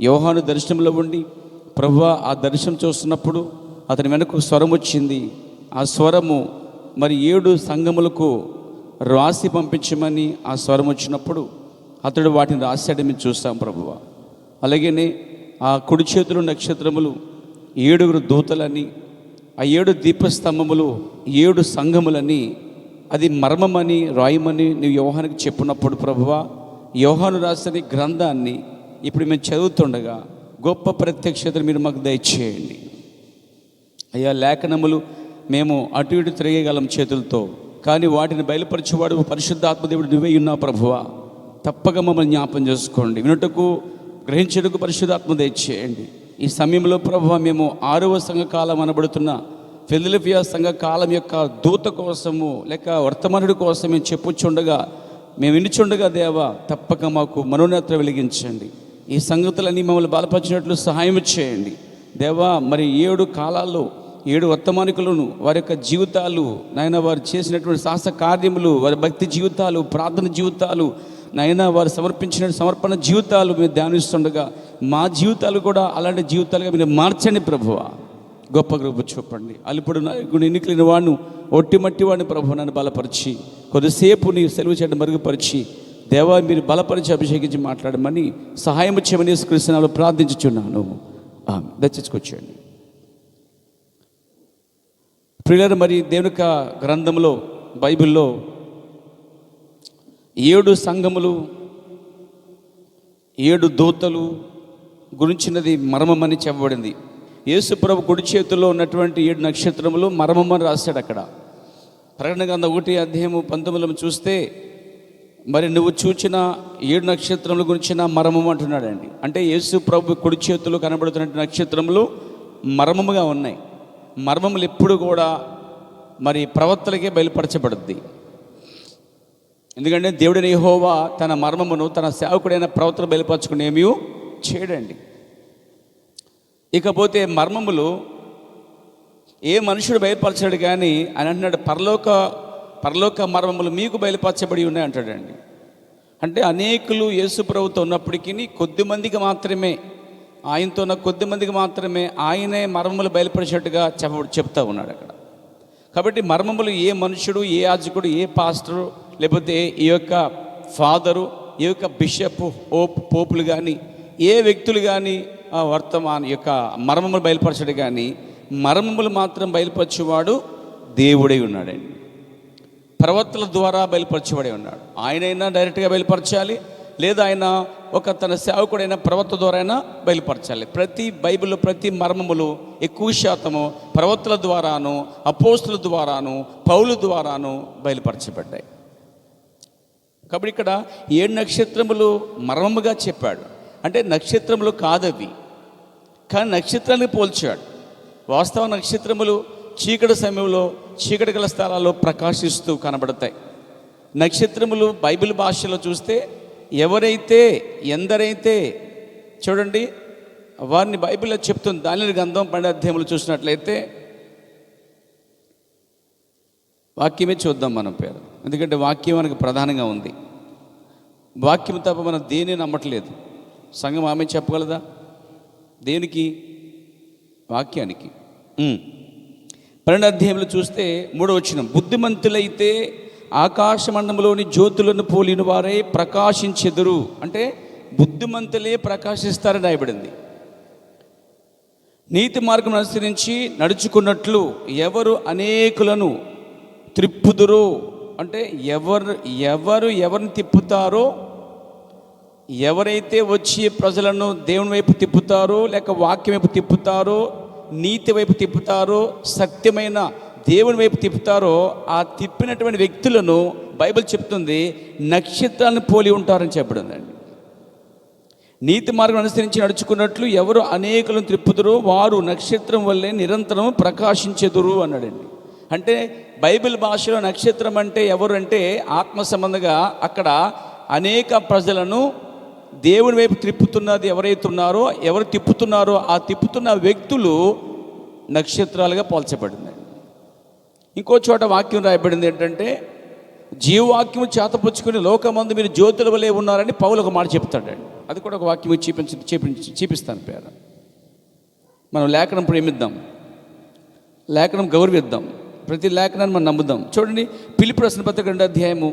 యోహాను దర్శనంలో ఉండి ప్రభువా ఆ దర్శనం చూస్తున్నప్పుడు అతని వెనక స్వరం వచ్చింది. ఆ స్వరము మరి 7 సంఘములకు రాసి పంపించమని ఆ స్వరం వచ్చినప్పుడు అతడు వాటిని రాశాడని మేము చూస్తాం ప్రభువా. అలాగనే ఆ కుడి చేతులు నక్షత్రములు 7 దూతలని, ఆ 7 దీపస్తంభములు 7 సంఘములని, అది మర్మమని రాయమని నువ్వు యోహానికి చెప్పినప్పుడు ప్రభువా, యోహాను రాసిన గ్రంథాన్ని ఇప్పుడు మేము చదువుతుండగా గొప్ప ప్రత్యక్షతను మీరు మాకు దయచేయండి అయ్యా. లేఖనములు మేము అటు ఇటు తిరగగలం చేతులతో, కానీ వాటిని బయలుపరిచేవాడు పరిశుద్ధాత్మదేవుడు నువ్వే ఉన్నావు ప్రభువా. తప్పక మమ్మల్ని జ్ఞాపం చేసుకోండి, వినుటకు గ్రహించుటకు పరిశుద్ధాత్మ దయచేయండి. ఈ సమయంలో ప్రభువా, మేము 6వ సంఘకాలం అనబడుతున్న ఫిలదెల్ఫియా సంఘకాలం యొక్క దూత కోసము లేక వర్తమానుడి కోసం మేము చెప్పుచుండగా, మేము వినిచుండగా దేవా తప్పక మాకు మనోనేత్ర వెలిగించండి. ఈ సంగతులన్నీ మమ్మల్ని బలపరిచినట్లు సహాయం చేయండి దేవా. మరి 7 కాలాల్లో 7 వర్తమానికులను వారి యొక్క జీవితాలు నాయన, వారు చేసినటువంటి సాహస కార్యములు, వారి భక్తి జీవితాలు, ప్రార్థన జీవితాలు నాయన, వారు సమర్పించిన సమర్పణ జీవితాలు మేము ధ్యానిస్తుండగా మా జీవితాలు కూడా అలాంటి జీవితాలుగా మీరు మార్చండి ప్రభువా. గొప్ప కృప చూపండి. అల్లుపుడు నాయకుడు ఎన్నికలేని వాడిని ఒట్టి మట్టి వాడిని ప్రభు నన్ను బలపరిచి కొద్దిసేపు నీ సెలవు చేయడం మరుగుపరిచి దేవా మీరు బలపరిచి అభిషేకించి మాట్లాడమని సహాయం చేయమని యేసుక్రీస్తునామములో ప్రార్థించుచున్నాను. దయచేసుకొచ్చేయండి ప్రియులారా. మరి దేవుని యొక్క గ్రంథంలో బైబిల్లో 7 సంఘములు 7 దూతలు గురించినది మర్మమని చెప్పబడింది. యేసు ప్రభు కుడి చేతుల్లో ఉన్నటువంటి 7 నక్షత్రములు మర్మమని రాశాడు అక్కడ. ప్రకటన గ్రంథం 1:19 చూస్తే మరి నువ్వు చూచిన 7 నక్షత్రముల గురించిన మర్మము అంటున్నాడండి. అంటే యేసు ప్రభు కుడి చేతుల్లో కనబడుతున్న నక్షత్రములు మర్మముగా ఉన్నాయి. మర్మములు ఎప్పుడు కూడా మరి ప్రవక్తలకే బయలుపరచబడుద్ది. ఎందుకంటే దేవుడైన యెహోవా తన మర్మమును తన సేవకుడైన ప్రవక్తలు బయలుపరచుకుని ఏమీ చేయడండి. ఇకపోతే మర్మములు ఏ మనుషుడు బయలుపరచాడు కానీ అని అంటున్నాడు, పరలోక మర్మములు మీకు బయలుపరచబడి ఉన్నాయి అంటాడండి. అంటే అనేకులు యేసు ప్రభుతో ఉన్నప్పటికీ కొద్దిమందికి మాత్రమే, ఆయనతో ఉన్న కొద్దిమందికి మాత్రమే ఆయనే మర్మములు బయలుపరిచేట్టుగా చెప్తా ఉన్నాడు అక్కడ. కాబట్టి మర్మములు ఏ మనుషుడు, ఏ యాజకుడు, ఏ పాస్టరు, లేకపోతే ఈ యొక్క ఫాదరు, ఈ యొక్క బిషప్, పోపులు కానీ ఏ వ్యక్తులు కానీ వర్తమాన యొక్క మర్మములు బయలుపరచడు. కానీ మర్మములు మాత్రం బయలుపరిచేవాడు దేవుడై ఉన్నాడండి. ప్రవక్తల ద్వారా బయలుపరిచేవాడే ఉన్నాడు. ఆయనైనా డైరెక్ట్గా బయలుపరచాలి, లేదా ఆయన ఒక తన సేవకుడైన ప్రవక్త ద్వారా అయినా బయలుపరచాలి. బైబిల్లో ప్రతి మర్మములు ఎక్కువ శాతము ప్రవక్తల ద్వారాను, అపోస్తుల ద్వారాను, పౌలు ద్వారాను బయలుపరచబడ్డాయి. కాబట్టి ఇక్కడ 7 నక్షత్రములు మర్మముగా చెప్పాడు. అంటే నక్షత్రములు కాదవి, కానీ నక్షత్రాన్ని పోల్చాడు. వాస్తవ నక్షత్రములు చీకటి సమయంలో చీకటి గల స్థలాల్లో ప్రకాశిస్తూ కనబడతాయి. నక్షత్రములు బైబిల్ భాషలో చూస్తే ఎందరైతే చూడండి వారిని బైబిల్లో చెప్తుంది. దానియేలు గ్రంథం 12వ అధ్యాయంలో చూసినట్లయితే వాక్యమే చూద్దాం మనం పేరు, ఎందుకంటే వాక్యం మనకు ప్రధానంగా ఉంది. వాక్యం తప్ప మనం దేన్ని నమ్మట్లేదు. సంఘం ఆమె చెప్పగలదా? దేనికి? వాక్యానికి. 12వ అధ్యాయంలో చూస్తే 3వ వచనం, బుద్ధిమంతులైతే ఆకాశమండలంలోని జ్యోతులను పోలిన వారే ప్రకాశించెదరు. అంటే బుద్ధిమంతులే ప్రకాశిస్తారని రాయబడింది. నీతి మార్గం అనుసరించి నడుచుకున్నట్లు ఎవరు అనేకులను త్రిప్పుదురు. అంటే ఎవరిని తిప్పుతారో, ఎవరైతే వచ్చి ప్రజలను దేవుని వైపు తిప్పుతారో, లేక వాక్యం వైపు తిప్పుతారో, నీతి వైపు తిప్పుతారో, సత్యమైన దేవుని వైపు తిప్పుతారో, ఆ తిప్పినటువంటి వ్యక్తులను బైబిల్ చెప్తుంది నక్షత్రాలను పోలి ఉంటారని చెప్పడండి. నీతి మార్గం అనుసరించి నడుచుకున్నట్లు ఎవరు అనేకులను త్రిప్పుదురో వారు నక్షత్రం వల్లే నిరంతరం ప్రకాశించెదురు అన్నాడండి. అంటే బైబిల్ భాషలో నక్షత్రం అంటే ఎవరు అంటే ఆత్మ సంబంధంగా అక్కడ అనేక ప్రజలను దేవుని వైపు త్రిప్పుతున్నది ఎవరైతే ఉన్నారో, ఎవరు తిప్పుతున్నారో ఆ తిప్పుతున్న వ్యక్తులు నక్షత్రాలుగా పోల్చబడింది. ఇంకో చోట వాక్యం రాయబడింది ఏంటంటే, జీవవాక్యం చేతపుచ్చుకుని లోకమందు మీరు జ్యోతుల వలె ఉన్నారని పౌలు ఒక మాట చెప్తాడండి. అది కూడా ఒక వాక్యం చూపిస్తాను పేర. మనం లేఖనం ప్రేమిద్దాం, లేఖనం గౌరవిద్దాం, ప్రతి లేఖనాన్ని మనం నమ్ముదాం. చూడండి, ఫిలిప్పీ రాసిన పత్రిక 2వ అధ్యాయము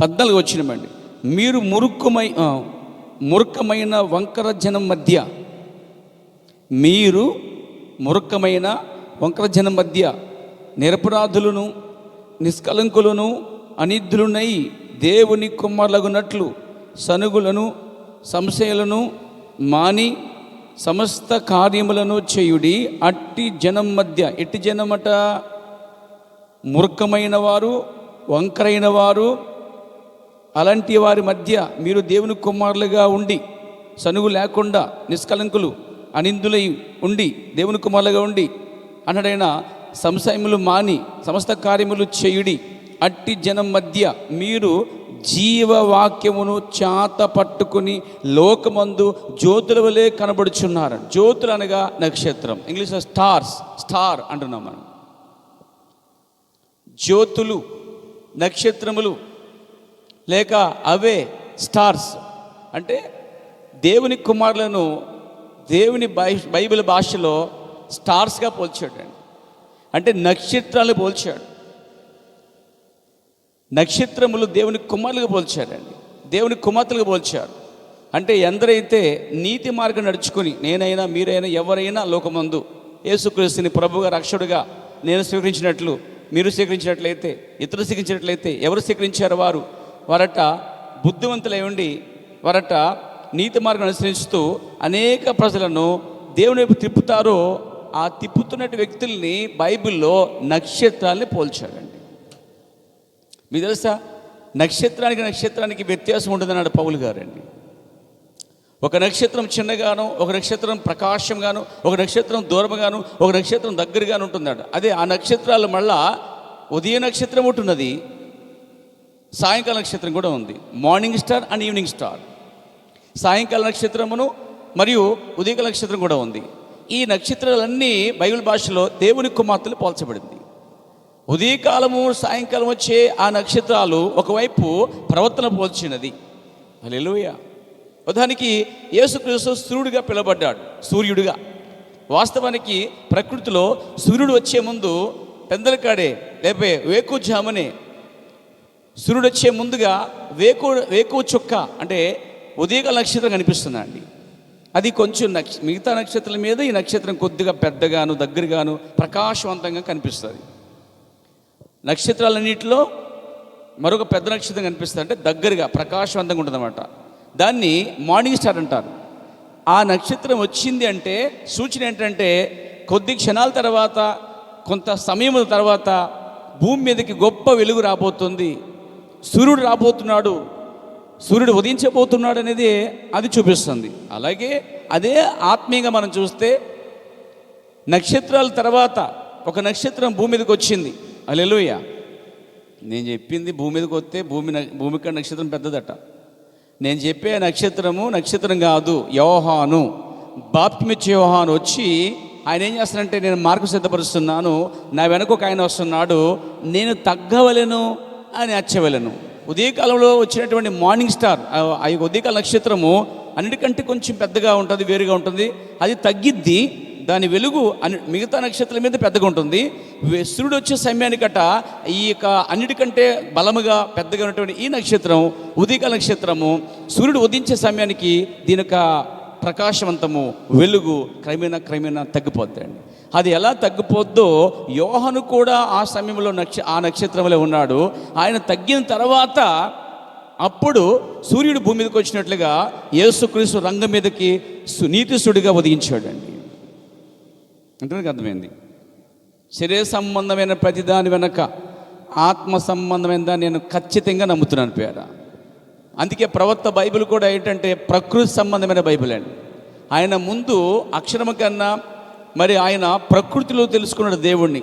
14 వచనమండి. మీరు మూర్ఖమైన వంకర జనం మధ్య, మీరు మూర్ఖమైన వంకర జనం మధ్య నిరపరాధులను, నిష్కలంకులను, అనిధులునై దేవుని కుమారులగునట్లు సనుగులను, సంశయాలను మాని సమస్త కార్యములను చేయుడి. అట్టి జనం మధ్య, ఎట్టి జనమట? మూర్ఖమైన వారు, వంకరైన వారు, అలాంటి వారి మధ్య మీరు దేవుని కుమారులుగా ఉండి, సనుగు లేకుండా, నిష్కలంకులు, అనిందులై ఉండి, దేవుని కుమారులుగా ఉండి అన్నాడైనా సంశయములు మాని సమస్త కార్యములు చేయుడి. అట్టి జనం మధ్య మీరు జీవవాక్యమును చేత పట్టుకుని లోకమందు జ్యోతుల వలె కనబడుచున్నారు. జ్యోతులు అనగా నక్షత్రం, ఇంగ్లీష్లో స్టార్ అంటున్నాం మనం. జ్యోతులు, నక్షత్రములు లేక అవే స్టార్స్ అంటే దేవుని కుమారులను దేవుని బైబిల్ భాషలో స్టార్స్గా పోల్చాడండి. అంటే నక్షత్రాలు పోల్చాడు. నక్షత్రములు దేవుని కుమారులుగా పోల్చాడండి, దేవుని కుమార్తెలుగా పోల్చారు. అంటే ఎందరైతే నీతి మార్గం నడుచుకుని, నేనైనా మీరైనా ఎవరైనా లోకమందు యేసుక్రీస్తుని ప్రభుగా రక్షకుడిగా నేను స్వీకరించినట్లు మీరు స్వీకరించినట్లయితే, ఇతరులు స్వీకరించినట్లయితే, ఎవరు స్వీకరించారు వారట బుద్ధివంతులై ఉండి వారట నీతి మార్గం అనుసరిస్తూ అనేక ప్రజలను దేవుని వైపు తిప్పుతారో ఆ తిప్పుతున్నట్టు వ్యక్తుల్ని బైబిల్లో నక్షత్రాలని పోల్చాడండి. మీకు తెలుసా, నక్షత్రానికి వ్యత్యాసం ఉంటుందన్నాడు పౌలు గారండి. ఒక నక్షత్రం చిన్నగాను, ఒక నక్షత్రం ప్రకాశంగాను, ఒక నక్షత్రం దూరంగాను, ఒక నక్షత్రం దగ్గరగాను ఉంటుందట. అదే ఆ నక్షత్రాలు మళ్ళా ఉదయ నక్షత్రం ఉంటున్నది, సాయంకాల నక్షత్రం కూడా ఉంది. Morning star and evening star. సాయంకాల నక్షత్రమును మరియు ఉదయకాల నక్షత్రం కూడా ఉంది. ఈ నక్షత్రాలన్నీ బైబిల్ భాషలో దేవుని కుమార్తెలు పోల్చబడింది. ఉదయకాలము సాయంకాలం వచ్చే ఆ నక్షత్రాలు ఒకవైపు ప్రవర్తన పోల్చినది. హల్లెలూయా. ఉదాహరణకి యేసుక్రీస్తు సూర్యుడిగా పిలువబడ్డాడు, సూర్యుడిగా. వాస్తవానికి ప్రకృతిలో సూర్యుడు వచ్చే ముందు పెందలకాడే లేపే వేకుజామునే సూర్యుడు వచ్చే ముందుగా వేకువ చుక్క అంటే ఉదయకాల నక్షత్రం కనిపిస్తుందండి. అది కొంచెం మిగతా నక్షత్రాల మీద ఈ నక్షత్రం కొద్దిగా పెద్దగాను, దగ్గరగాను, ప్రకాశవంతంగా కనిపిస్తుంది. నక్షత్రాలన్నింటిలో మరొక పెద్ద నక్షత్రం కనిపిస్తుంది, అంటే దగ్గరగా ప్రకాశవంతంగా ఉంటుందన్నమాట. దాన్ని మార్నింగ్ స్టార్ అంటారు. ఆ నక్షత్రం వచ్చింది అంటే సూచన ఏంటంటే కొద్ది క్షణాల తర్వాత, కొంత సమయం తర్వాత భూమి మీదకి గొప్ప వెలుగు రాబోతుంది, సూర్యుడు రాబోతున్నాడు, సూర్యుడు ఉదయించబోతున్నాడు అనేది అది చూపిస్తుంది. అలాగే అదే ఆత్మీయంగా మనం చూస్తే నక్షత్రాల తర్వాత ఒక నక్షత్రం భూమి మీదకి వచ్చింది. హల్లెలూయా. నేను చెప్పింది భూమి మీదకి వస్తే భూమి కన్నా నక్షత్రం పెద్దదట. నేను చెప్పే నక్షత్రం కాదు, యోహాను, బాప్తిమిచ్చే యోహాను వచ్చి ఆయన ఏం చేస్తానంటే, నేను మార్గం సిద్ధపరుస్తున్నాను, నా వెనక ఒక ఆయన వస్తున్నాడు, నేను తగ్గవలెను అని అచ్చవలెను. ఉదయకాలంలో వచ్చినటువంటి మార్నింగ్ స్టార్, ఆ ఉదయకాల నక్షత్రము అన్నిటికంటే కొంచెం పెద్దగా ఉంటుంది, వేరుగా ఉంటుంది. అది తగ్గిద్ది, దాని వెలుగు మిగతా నక్షత్రాల మీద పెద్దగా ఉంటుంది. సూర్యుడు వచ్చే సమయానికట ఈ యొక్క అన్నిటికంటే బలముగా పెద్దగా ఉన్నటువంటి ఈ నక్షత్రం, ఉదయకాల నక్షత్రము, సూర్యుడు ఉదయించే సమయానికి దీని యొక్క ప్రకాశవంతము, వెలుగు క్రమేణా తగ్గిపోద్దండి. అది ఎలా తగ్గిపోద్దో యోహాను కూడా ఆ సమయంలో ఆ నక్షత్రంలో ఉన్నాడు. ఆయన తగ్గిన తర్వాత అప్పుడు సూర్యుడు భూమి మీదకి వచ్చినట్లుగా యేసుక్రీస్తు రంగం మీదకి నీతిసుడిగా ఉదయించాడండి. అంటే నాకు అర్థమైంది. శరీర సంబంధమైన ప్రతిదాని వెనక ఆత్మ సంబంధమైన దాన్ని నేను ఖచ్చితంగా నమ్ముతున్నాను పేర. అందుకే ప్రవక్త బైబిల్ కూడా ఏంటంటే ప్రకృతి సంబంధమైన బైబిల్ అండి. ఆయన ముందు అక్షరము కన్నా మరి ఆయన ప్రకృతిలో తెలుసుకున్నాడు దేవుణ్ణి.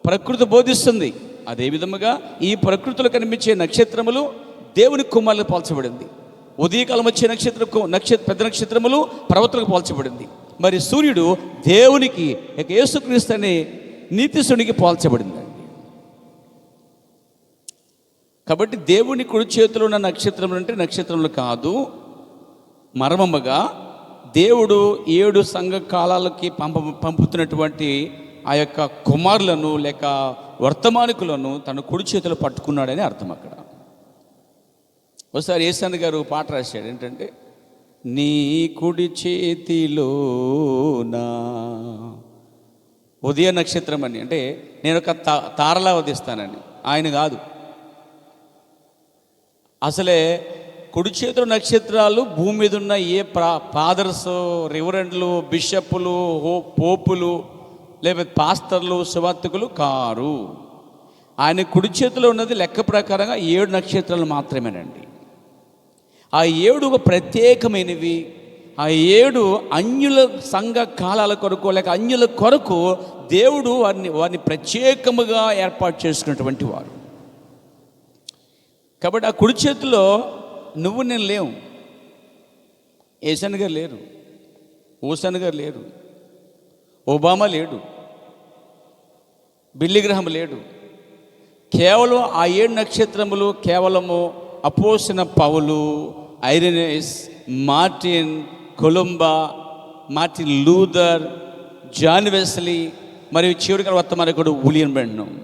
ప్రకృతి బోధిస్తుంది. అదే విధముగా ఈ ప్రకృతిలో కనిపించే నక్షత్రములు దేవుని కుమారులకు పోల్చబడింది. ఉదయకాలం వచ్చే పెద్ద నక్షత్రములు ప్రవక్తలకు పోల్చబడింది. మరి సూర్యుడు దేవునికి, యేసుక్రీస్తు అనే నీతిశునికి పోల్చబడిందండి. కాబట్టి దేవుని కుడి చేతిలో ఉన్న నక్షత్రములు అంటే నక్షత్రములు కాదు, మర్మముగా దేవుడు 7 సంఘ కాలాలకి పంపుతున్నటువంటి ఆ యొక్క కుమారులను లేక వర్తమానికులను తన కుడి చేతిలో పట్టుకున్నాడని అర్థం. అక్కడ ఒకసారి యేసన్న గారు పాట రాశాడు, ఏంటంటే నీ కుడి చేతిలోనా ఉదయ నక్షత్రం అని, అంటే నేను ఒక తారలా ఉదయిస్తానని. ఆయన కాదు, అసలే కుడి చేతుల నక్షత్రాలు భూమి మీద ఉన్న ఏ ఫాదర్స్, రెవరెండ్లు, బిషప్పులు, పోపులు లేకపోతే పాస్టర్లు, సువార్తికులు కారు. ఆయన కుడి చేతిలో ఉన్నది లెక్క ప్రకారంగా 7 నక్షత్రాలు మాత్రమేనండి. ఆ 7 ప్రత్యేకమైనవి. ఆ 7 అన్యుల సంఘ కాలాల కొరకు లేక అన్యుల కొరకు దేవుడు వారిని ప్రత్యేకముగా ఏర్పాటు చేసుకున్నటువంటి వారు. కాబట్టి ఆ కుడి చేతిలో నువ్వు నేను లేవు. ఏసన్ గారు లేరు, ఓసన్ గారు లేరు, ఒబామా లేడు, బిల్లీ గ్రహం లేడు. కేవలం ఆ 7 నక్షత్రములు కేవలము అపోసిన పౌలు, Irenaeus, Martin Columba, Martin Luther, John Wesley మరియు చివరిగా వర్తమానకుడు విలియం బ్రెన్హమ్.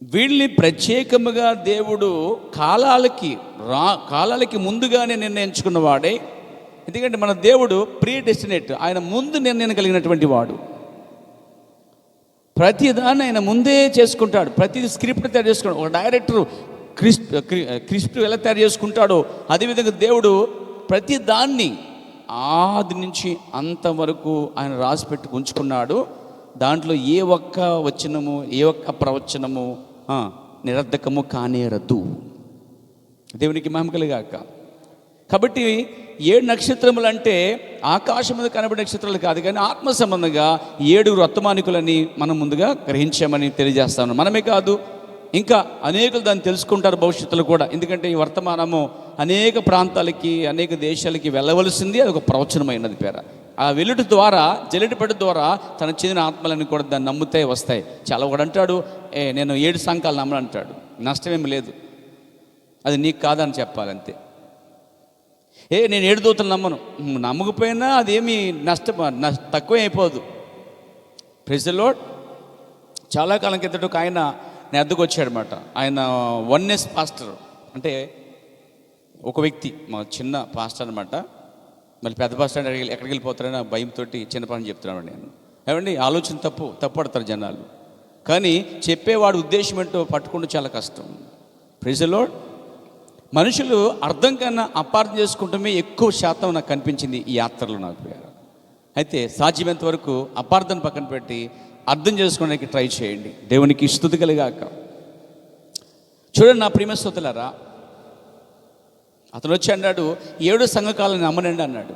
వీళ్ళని ప్రత్యేకముగా దేవుడు కాలాలకి ముందుగానే నిర్ణయించుకున్నవాడే. ఎందుకంటే మన దేవుడు ప్రీ డెస్టినేట్, ఆయన ముందు నిర్ణయం కలిగినటువంటి వాడు. ప్రతిదాన్ని ఆయన ముందే చేసుకుంటాడు. ప్రతి స్క్రిప్ట్ తయారు చేసుకుంటాడు. ఒక డైరెక్టర్ స్క్రిప్ట్ ఎలా తయారు చేసుకుంటాడో అదేవిధంగా దేవుడు ప్రతి దాన్ని ఆది నుంచి అంతవరకు ఆయన రాసి పెట్టి ఉంచుకున్నాడు. దాంట్లో ఏ ఒక్క వచనము, ఏ ఒక్క ప్రవచనము నిరర్ధకము కానేరదు. దేవునికి మహిమ కలుగాక. కాబట్టి 7 నక్షత్రములు అంటే ఆకాశం మీద కనబడే నక్షత్రాలు కాదు, కానీ ఆత్మ సంబంధంగా 7 వర్తమానికులని మనం ముందుగా గ్రహించామని తెలియజేస్తాను. మనమే కాదు, ఇంకా అనేకులు దాన్ని తెలుసుకుంటారు భవిష్యత్తులో కూడా. ఎందుకంటే ఈ వర్తమానము అనేక ప్రాంతాలకి, అనేక దేశాలకి వెళ్ళవలసింది. అది ఒక ప్రవచనమైనది పేర. ఆ వెలుటి ద్వారా, జల్లెడిపడి ద్వారా తన చెందిన ఆత్మలని కూడా దాన్ని నమ్ముతే వస్తాయి. చాలా ఒకడు అంటాడు, నేను 7 సంఘాలు నమ్మనంటాడు. నష్టమేమి లేదు, అది నీకు కాదని చెప్పాలంతే. నేను 7 దూతలు నమ్మను, నమ్మకపోయినా అదేమి తక్కువ అయిపోదు. Praise the Lord. చాలా కాలం కిందట ఒక ఆయన నా అద్దకు వచ్చాడనమాట. ఆయన వన్నెస్ పాస్టర్, అంటే ఒక వ్యక్తి, మా చిన్న పాస్టర్ అనమాట. మళ్ళీ పెద్ద పాస్టర్ ఎక్కడికి వెళ్ళిపోతారని ఆ భయంతో చిన్న పని చెప్తున్నాను నేను. ఏమండి, ఆలోచన తప్పుపడతారు జనాలు, కానీ చెప్పేవాడు ఉద్దేశం ఏంటో పట్టుకుంటూ చాలా కష్టం. Praise the Lord. మనుషులు అర్థం కన్నా అపార్థం చేసుకుంటమే ఎక్కువ శాతం నాకు కనిపించింది ఈ యాత్రలో నాకు. అయితే సాధ్యమైనంత వరకు అపార్థం పక్కన పెట్టి అర్థం చేసుకోవడానికి ట్రై చేయండి. దేవునికి స్తుతి కలుగాక. చూడండి నా ప్రియమైన స్తుతులారా, అతను వచ్చి అన్నాడు 7 సంఘకాలను నమ్మనండి అన్నాడు.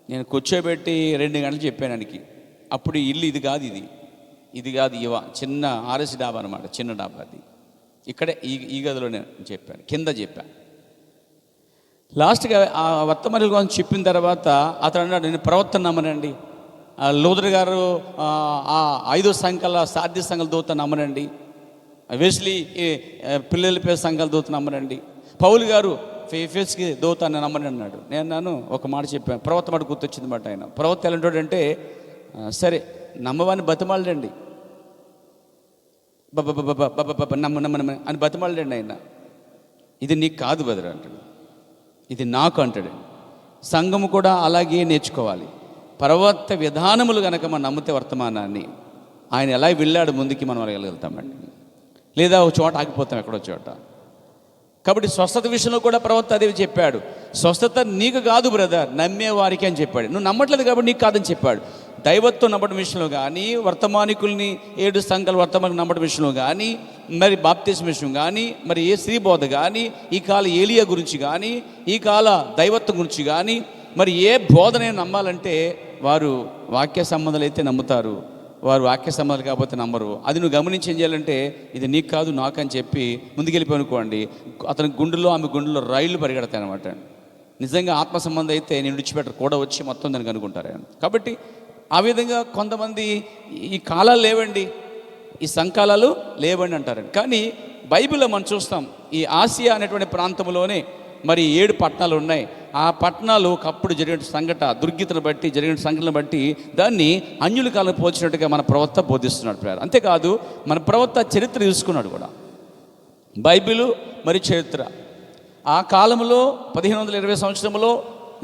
నేను కూర్చోబెట్టి 2 గంటలు చెప్పాను ఆయనకి. అప్పుడు ఇల్లు ఇది కాదు చిన్న ఆర్ఎస్ డాబా అనమాట, చిన్న డాబా. అది ఇక్కడే ఈ గదిలో నేను చెప్పాను, కింద చెప్పాను. లాస్ట్గా ఆ వర్తమానుల గురించి చెప్పిన తర్వాత అతను అన్నాడు, నేను ప్రవర్తన నమ్మనండి. లూథర్ గారు 5 సంఘాల సాధ్య సంఘాల దూత నమ్మనండి. వెస్లీ పిల్లల పేరు సంఘాల దూత నమ్మనండి. పౌలు గారు ఫేస్కి దూత అని నమ్మని అన్నాడు. నేను ఒక మాట చెప్పాను, ప్రవర్త మాట గుర్తొచ్చింది మాట. ఆయన ప్రవర్త ఎలాంటి, సరే నమ్మవాన్ని బతిమాలండి, నమ్మ అని బతిమాలండి. ఆయన ఇది నీకు కాదు బదరు అంటాడు, ఇది నాకు అంటాడు. సంఘము కూడా అలాగే నేర్చుకోవాలి. ప్రవర్త విధానములు కనుక మనం నమ్మితే వర్తమానాన్ని ఆయన ఎలా వెళ్ళాడు ముందుకి మనం వెళ్ళగలుగుతామండి. లేదా ఒక చోట ఆగిపోతాం, ఎక్కడో చోట. కాబట్టి స్వస్థత విషయంలో కూడా ప్రవక్త అదే చెప్పాడు. స్వస్థత నీకు కాదు బ్రదర్, నమ్మే వారికి అని చెప్పాడు. నువ్వు నమ్మట్లేదు కాబట్టి నీకు కాదని చెప్పాడు. దైవత్వం నమ్మడం విషయంలో కానీ, వర్తమానికుల్ని 7 సంఘాల వర్తమానికులు నమ్మడం విషయంలో కానీ, మరి బాప్తిస్మ విషయం కానీ, మరి ఏ స్త్రీ బోధ కానీ, ఈ కాల ఏలియా గురించి కానీ, ఈ కాల దైవత్వం గురించి కానీ, మరి ఏ బోధనైనా నమ్మాలంటే వారు వాక్య సంబంధాలు అయితే నమ్ముతారు, వారు వాక్య సంబంధాలు కాకపోతే నమ్మరు. అది నువ్వు గమనించి ఏం చేయాలంటే ఇది నీకు కాదు నాకు అని చెప్పి ముందుకెళ్ళిపోనుకోండి. అతని గుండెలో ఆమె గుండెలో రైళ్లు పరిగెడతాయి అనమాట. నిజంగా ఆత్మ సంబంధం అయితే నేను విడిచిపెట్టరు, కూడా వచ్చి మొత్తం దానికి అనుకుంటారు. కాబట్టి ఆ విధంగా కొంతమంది ఈ కాలాలు లేవండి, ఈ సంకాలాలు లేవని అంటారండి. కానీ బైబిల్లో మనం చూస్తాం, ఈ ఆసియా అనేటువంటి ప్రాంతంలోనే మరి 7 పట్టణాలు ఉన్నాయి. ఆ పట్టణాలు ఒకప్పుడు జరిగిన దుర్గీతను బట్టి జరిగిన సంఘటనలు బట్టి దాన్ని అన్యుల కాలం పోల్చినట్టుగా మన ప్రవక్త బోధిస్తున్నాడు ప్రేర. అంతేకాదు మన ప్రవక్త చరిత్ర తీసుకున్నాడు కూడా, బైబిలు మరి చరిత్ర. ఆ కాలంలో 1520 సంవత్సరంలో,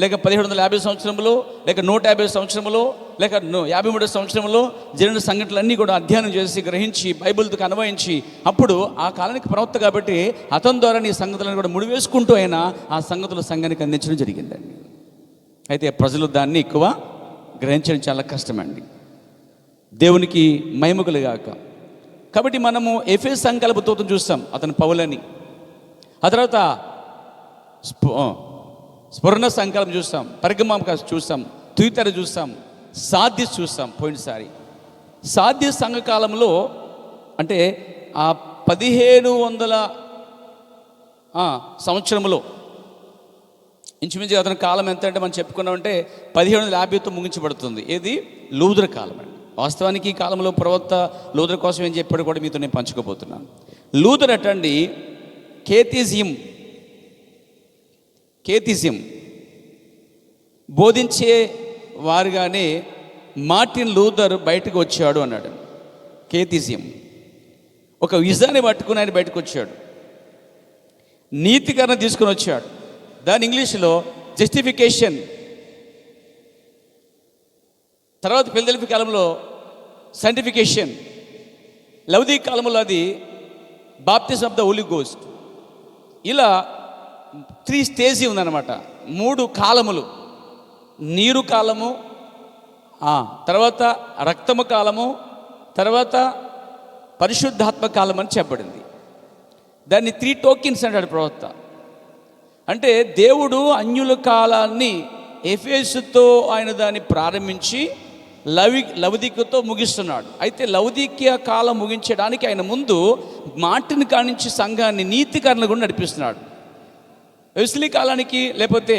లేక 1750 సంవత్సరంలో, లేక 150 సంవత్సరంలో, లేక 53 సంవత్సరంలో జరిగిన సంఘటనలన్నీ కూడా అధ్యయనం చేసి గ్రహించి బైబిల్కి అన్వయించి, అప్పుడు ఆ కాలానికి ప్రవక్త కాబట్టి అతని ద్వారా ఈ సంగతులను కూడా ముడివేసుకుంటూ అయినా ఆ సంగతులు సంఘానికి అందించడం జరిగిందండి. అయితే ప్రజలు దాన్ని ఎక్కువ గ్రహించడం చాలా కష్టమండి. దేవునికి మహిమ కలుగాక. కాబట్టి మనము ఎఫెసు సంకల్ప దూతను చూస్తాం, అతను పౌలని. ఆ తర్వాత స్ఫురణ సంకల్పం చూస్తాం, పెర్గమం చూస్తాం, తుయితెర చూస్తాం, సాధ్యస్ చూస్తాం. పోయినసారి సాధ్య సంఘకాలంలో అంటే ఆ 1500 సంవత్సరంలో ఇంచుమించు అతని కాలం ఎంత అంటే మనం చెప్పుకున్నామంటే 1750తో ముగించబడుతుంది. ఏది లూథర్ కాలం అండి. వాస్తవానికి ఈ కాలంలో ప్రవక్త లూథర్ కోసం ఏం చెప్పాడు కూడా మీతో నేను పంచుకోబోతున్నాను. లూథర్ అటండి కేతిజం బోధించే వారుగానే మార్టిన్ లూథర్ బయటకు వచ్చాడు అన్నాడు. కేతిజం ఒక విజాన్ని పట్టుకుని ఆయన బయటకు వచ్చాడు, నీతికరణ తీసుకుని వచ్చాడు. దాని ఇంగ్లీష్లో జస్టిఫికేషన్. తర్వాత ఫిలదెల్ఫియా కాలంలో సైంటిఫికేషన్, లౌదీ కాలంలో అది baptism of the Holy Ghost. ఇలా 3 స్టేజ్ ఉందన్నమాట, 3 కాలములు. నీరు కాలము, తర్వాత రక్తము కాలము, తర్వాత పరిశుద్ధాత్మ కాలం అని చెప్పబడింది. దాన్ని 3 టోకెన్స్ అంటాడు ప్రవక్త. అంటే దేవుడు అన్యుల కాలాన్ని ఎఫెసుతో ఆయన దాన్ని ప్రారంభించి లవదీకతో ముగిస్తున్నాడు. అయితే లవదీకియ కాలం ముగించడానికి ఆయన ముందు మార్టిన్ కానించి సంఘాన్ని నీతికరణ కూడా నడిపిస్తున్నాడు. వెస్లీ కాలానికి లేకపోతే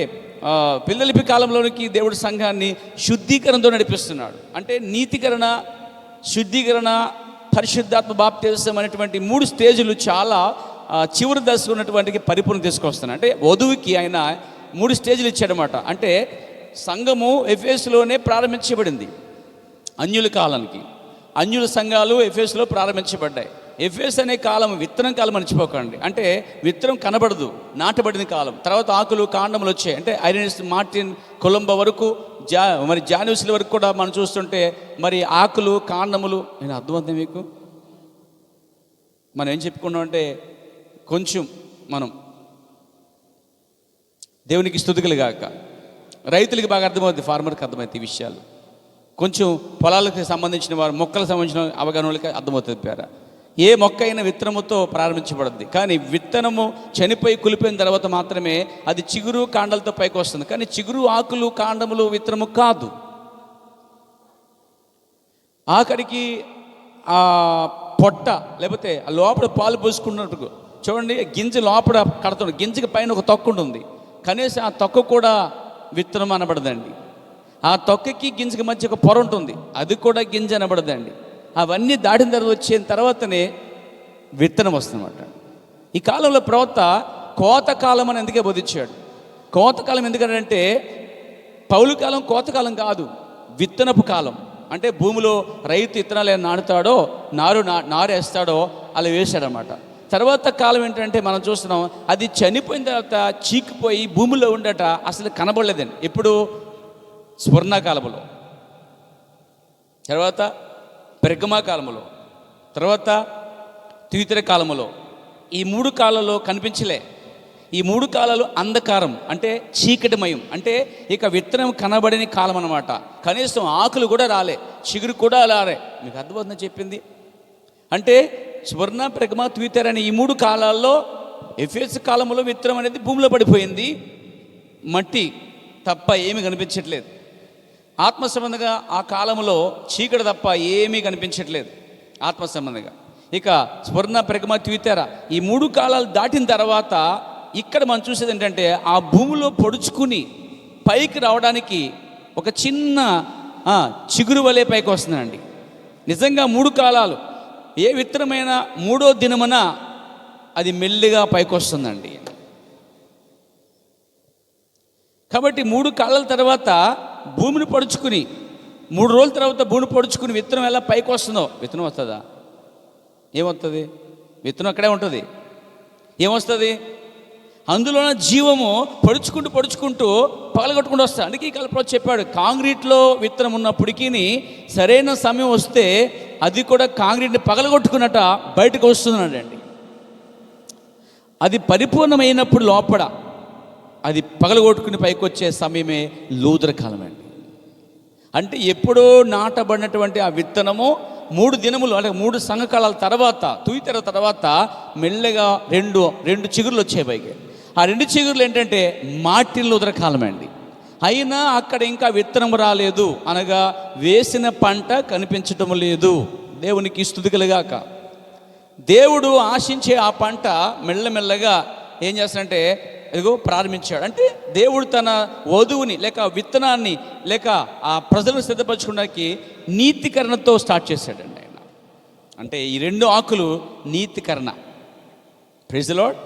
ఫిలదెల్ఫియా కాలంలోనికి దేవుడు సంఘాన్ని శుద్ధీకరణతో నడిపిస్తున్నాడు. అంటే నీతికరణ, శుద్ధీకరణ, పరిశుద్ధాత్మ బాప్తిసం అనేటువంటి 3 స్టేజ్లు చాలా చివరి దశలో ఉన్నటువంటి పరిపూర్ణ తీసుకొస్తున్నాడు. అంటే వధువుకి ఆయన 3 స్టేజ్లు ఇచ్చాడనమాట. అంటే సంఘము ఎఫెసులోనే ప్రారంభించబడింది. అన్యుల కాలానికి అన్యుల సంఘాలు ఎఫెసులో ప్రారంభించబడ్డాయి. ఎఫెస్ అనే కాలం విత్తనం కాలం మర్చిపోకండి. అంటే విత్తనం కనబడదు, నాటబడిన కాలం. తర్వాత ఆకులు కాండములు వచ్చాయి. అంటే ఐరెనిస్ మార్టిన్ కొలంబో వరకు మరి జాన్యూస్ల వరకు కూడా మనం చూస్తుంటే మరి ఆకులు కాండములు. నేను అర్థమవుతుంది మీకు. మనం ఏం చెప్పుకున్నాం అంటే కొంచెం మనం దేవునికి స్తుతికలు గాక, రైతులకి బాగా అర్థమవుతుంది, ఫార్మర్కి అర్థమవుతాయి ఈ విషయాలు. కొంచెం పొలాలకు సంబంధించిన వారు, మొక్కలకు సంబంధించిన అవగాహన వాళ్ళకి అర్థమవుతుంది పేర. ఏ మొక్క అయినా విత్తనముతో ప్రారంభించబడుద్ది, కానీ విత్తనము చనిపోయి కులిపోయిన తర్వాత మాత్రమే అది చిగురు కాండాలతో పైకి వస్తుంది. కానీ చిగురు, ఆకులు, కాండములు విత్తనము కాదు. ఆఖరికి ఆ పొట్ట లేకపోతే ఆ లోపల పాలు పోసుకున్నట్టు చూడండి, గింజ లోపల కడుతుంది, గింజకి పైన ఒక తొక్క ఉంటుంది. కనీసం ఆ తొక్క కూడా విత్తనం అనబడదండి. ఆ తొక్కకి గింజకి మధ్య ఒక పొర ఉంటుంది, అది కూడా గింజ అనబడదండి. అవన్నీ దాటిన తర్వాత వచ్చిన తర్వాతనే విత్తనం వస్తుందన్నమాట. ఈ కాలంలో ప్రవక్త కోతకాలం అని ఎందుకే బోధించాడు. కోతకాలం ఎందుకంటే పౌలు కాలం కోతకాలం కాదు, విత్తనపు కాలం. అంటే భూమిలో రైతు విత్తనాలు ఏమైనా నాటుతాడో, నారు వేస్తాడో అలా వేశాడనమాట. తర్వాత కాలం ఏంటంటే మనం చూస్తున్నాం, అది చనిపోయిన తర్వాత చీకిపోయి భూమిలో ఉండట అసలు కనబడలేదండి. ఎప్పుడు స్వర్ణకాలంలో, తర్వాత పెర్గమా కాలంలో, తర్వాత తుయితెర కాలంలో. ఈ 3 కాలాల్లో కనిపించలే. ఈ 3 కాలాలు అంధకారం, అంటే చీకటిమయం. అంటే ఇక విత్తనం కనబడని కాలం అన్నమాట. కనీసం ఆకులు కూడా రాలే, చిగురు కూడా రాలే. మీకు అర్థమవుతుందని చెప్పింది. అంటే స్వర్ణ, పెర్గమా, తుయితెర అనే ఈ 3 కాలాల్లో ఎఫెసు కాలంలో విత్తనం అనేది భూమిలో పడిపోయింది, మట్టి తప్ప ఏమీ కనిపించట్లేదు. ఆత్మ సంబంధంగా ఆ కాలంలో చీకటి తప్ప ఏమీ కనిపించట్లేదు ఆత్మ సంబంధంగా. ఇక స్వర్ణ, పెర్గమా, తుయితెర ఈ 3 కాలాలు దాటిన తర్వాత ఇక్కడ మనం చూసేది ఏంటంటే ఆ భూమిలో పొడుచుకుని పైకి రావడానికి ఒక చిన్న చిగురు వలె పైకి వస్తుందండి. నిజంగా 3 కాలాలు ఏ విత్తనమైనా 3వ దినమున అది మెల్లిగా పైకొస్తుందండి. కాబట్టి 3 కాలాల తర్వాత భూమిని పడుచుకుని 3 రోజుల తర్వాత భూమిని పడుచుకుని విత్తనం ఎలా పైకి వస్తుందో, విత్తనం వస్తుందా? ఏమవుతుంది? విత్తనం అక్కడే ఉంటుంది. ఏమొస్తుంది? అందులోనే జీవము పడుచుకుంటూ పగలగొట్టుకుంటూ వస్తుంది. అందుకే ఈ కల్పలో చెప్పాడు, కాంక్రీట్లో విత్తనం ఉన్నప్పటికీ సరైన సమయం వస్తే అది కూడా కాంక్రీట్ని పగలగొట్టుకున్నట్ట బయటకు వస్తున్నాడండి. అది పరిపూర్ణమైనప్పుడు లోపల అది పగలగొట్టుకుని పైకి వచ్చే సమయమే లూథర్ కాలం అండి. అంటే ఎప్పుడో నాటబడినటువంటి ఆ విత్తనము 3 దినములు అంటే 3 సంఘకాలాల తర్వాత తుయితెర తర్వాత మెల్లగా రెండు చిగురులు వచ్చాయి పైకి. ఆ 2 చిగురులు ఏంటంటే మార్టిన్ లూథర్ కాలం అండి. అయినా అక్కడ ఇంకా విత్తనం రాలేదు, అనగా వేసిన పంట కనిపించటం లేదు. దేవునికి స్తుతి కలుగాక. దేవుడు ఆశించే ఆ పంట మెల్లమెల్లగా ఏం చేస్తాడంటే ఇదిగో ప్రారంభించాడు. అంటే దేవుడు తన వధువుని లేక విత్తనాన్ని లేక ఆ ప్రజలను సిద్ధపరచుకోవడానికి నీతికరణతో స్టార్ట్ చేశాడండి ఆయన. అంటే ఈ 2 ఆకులు నీతికరణ. Praise the lord.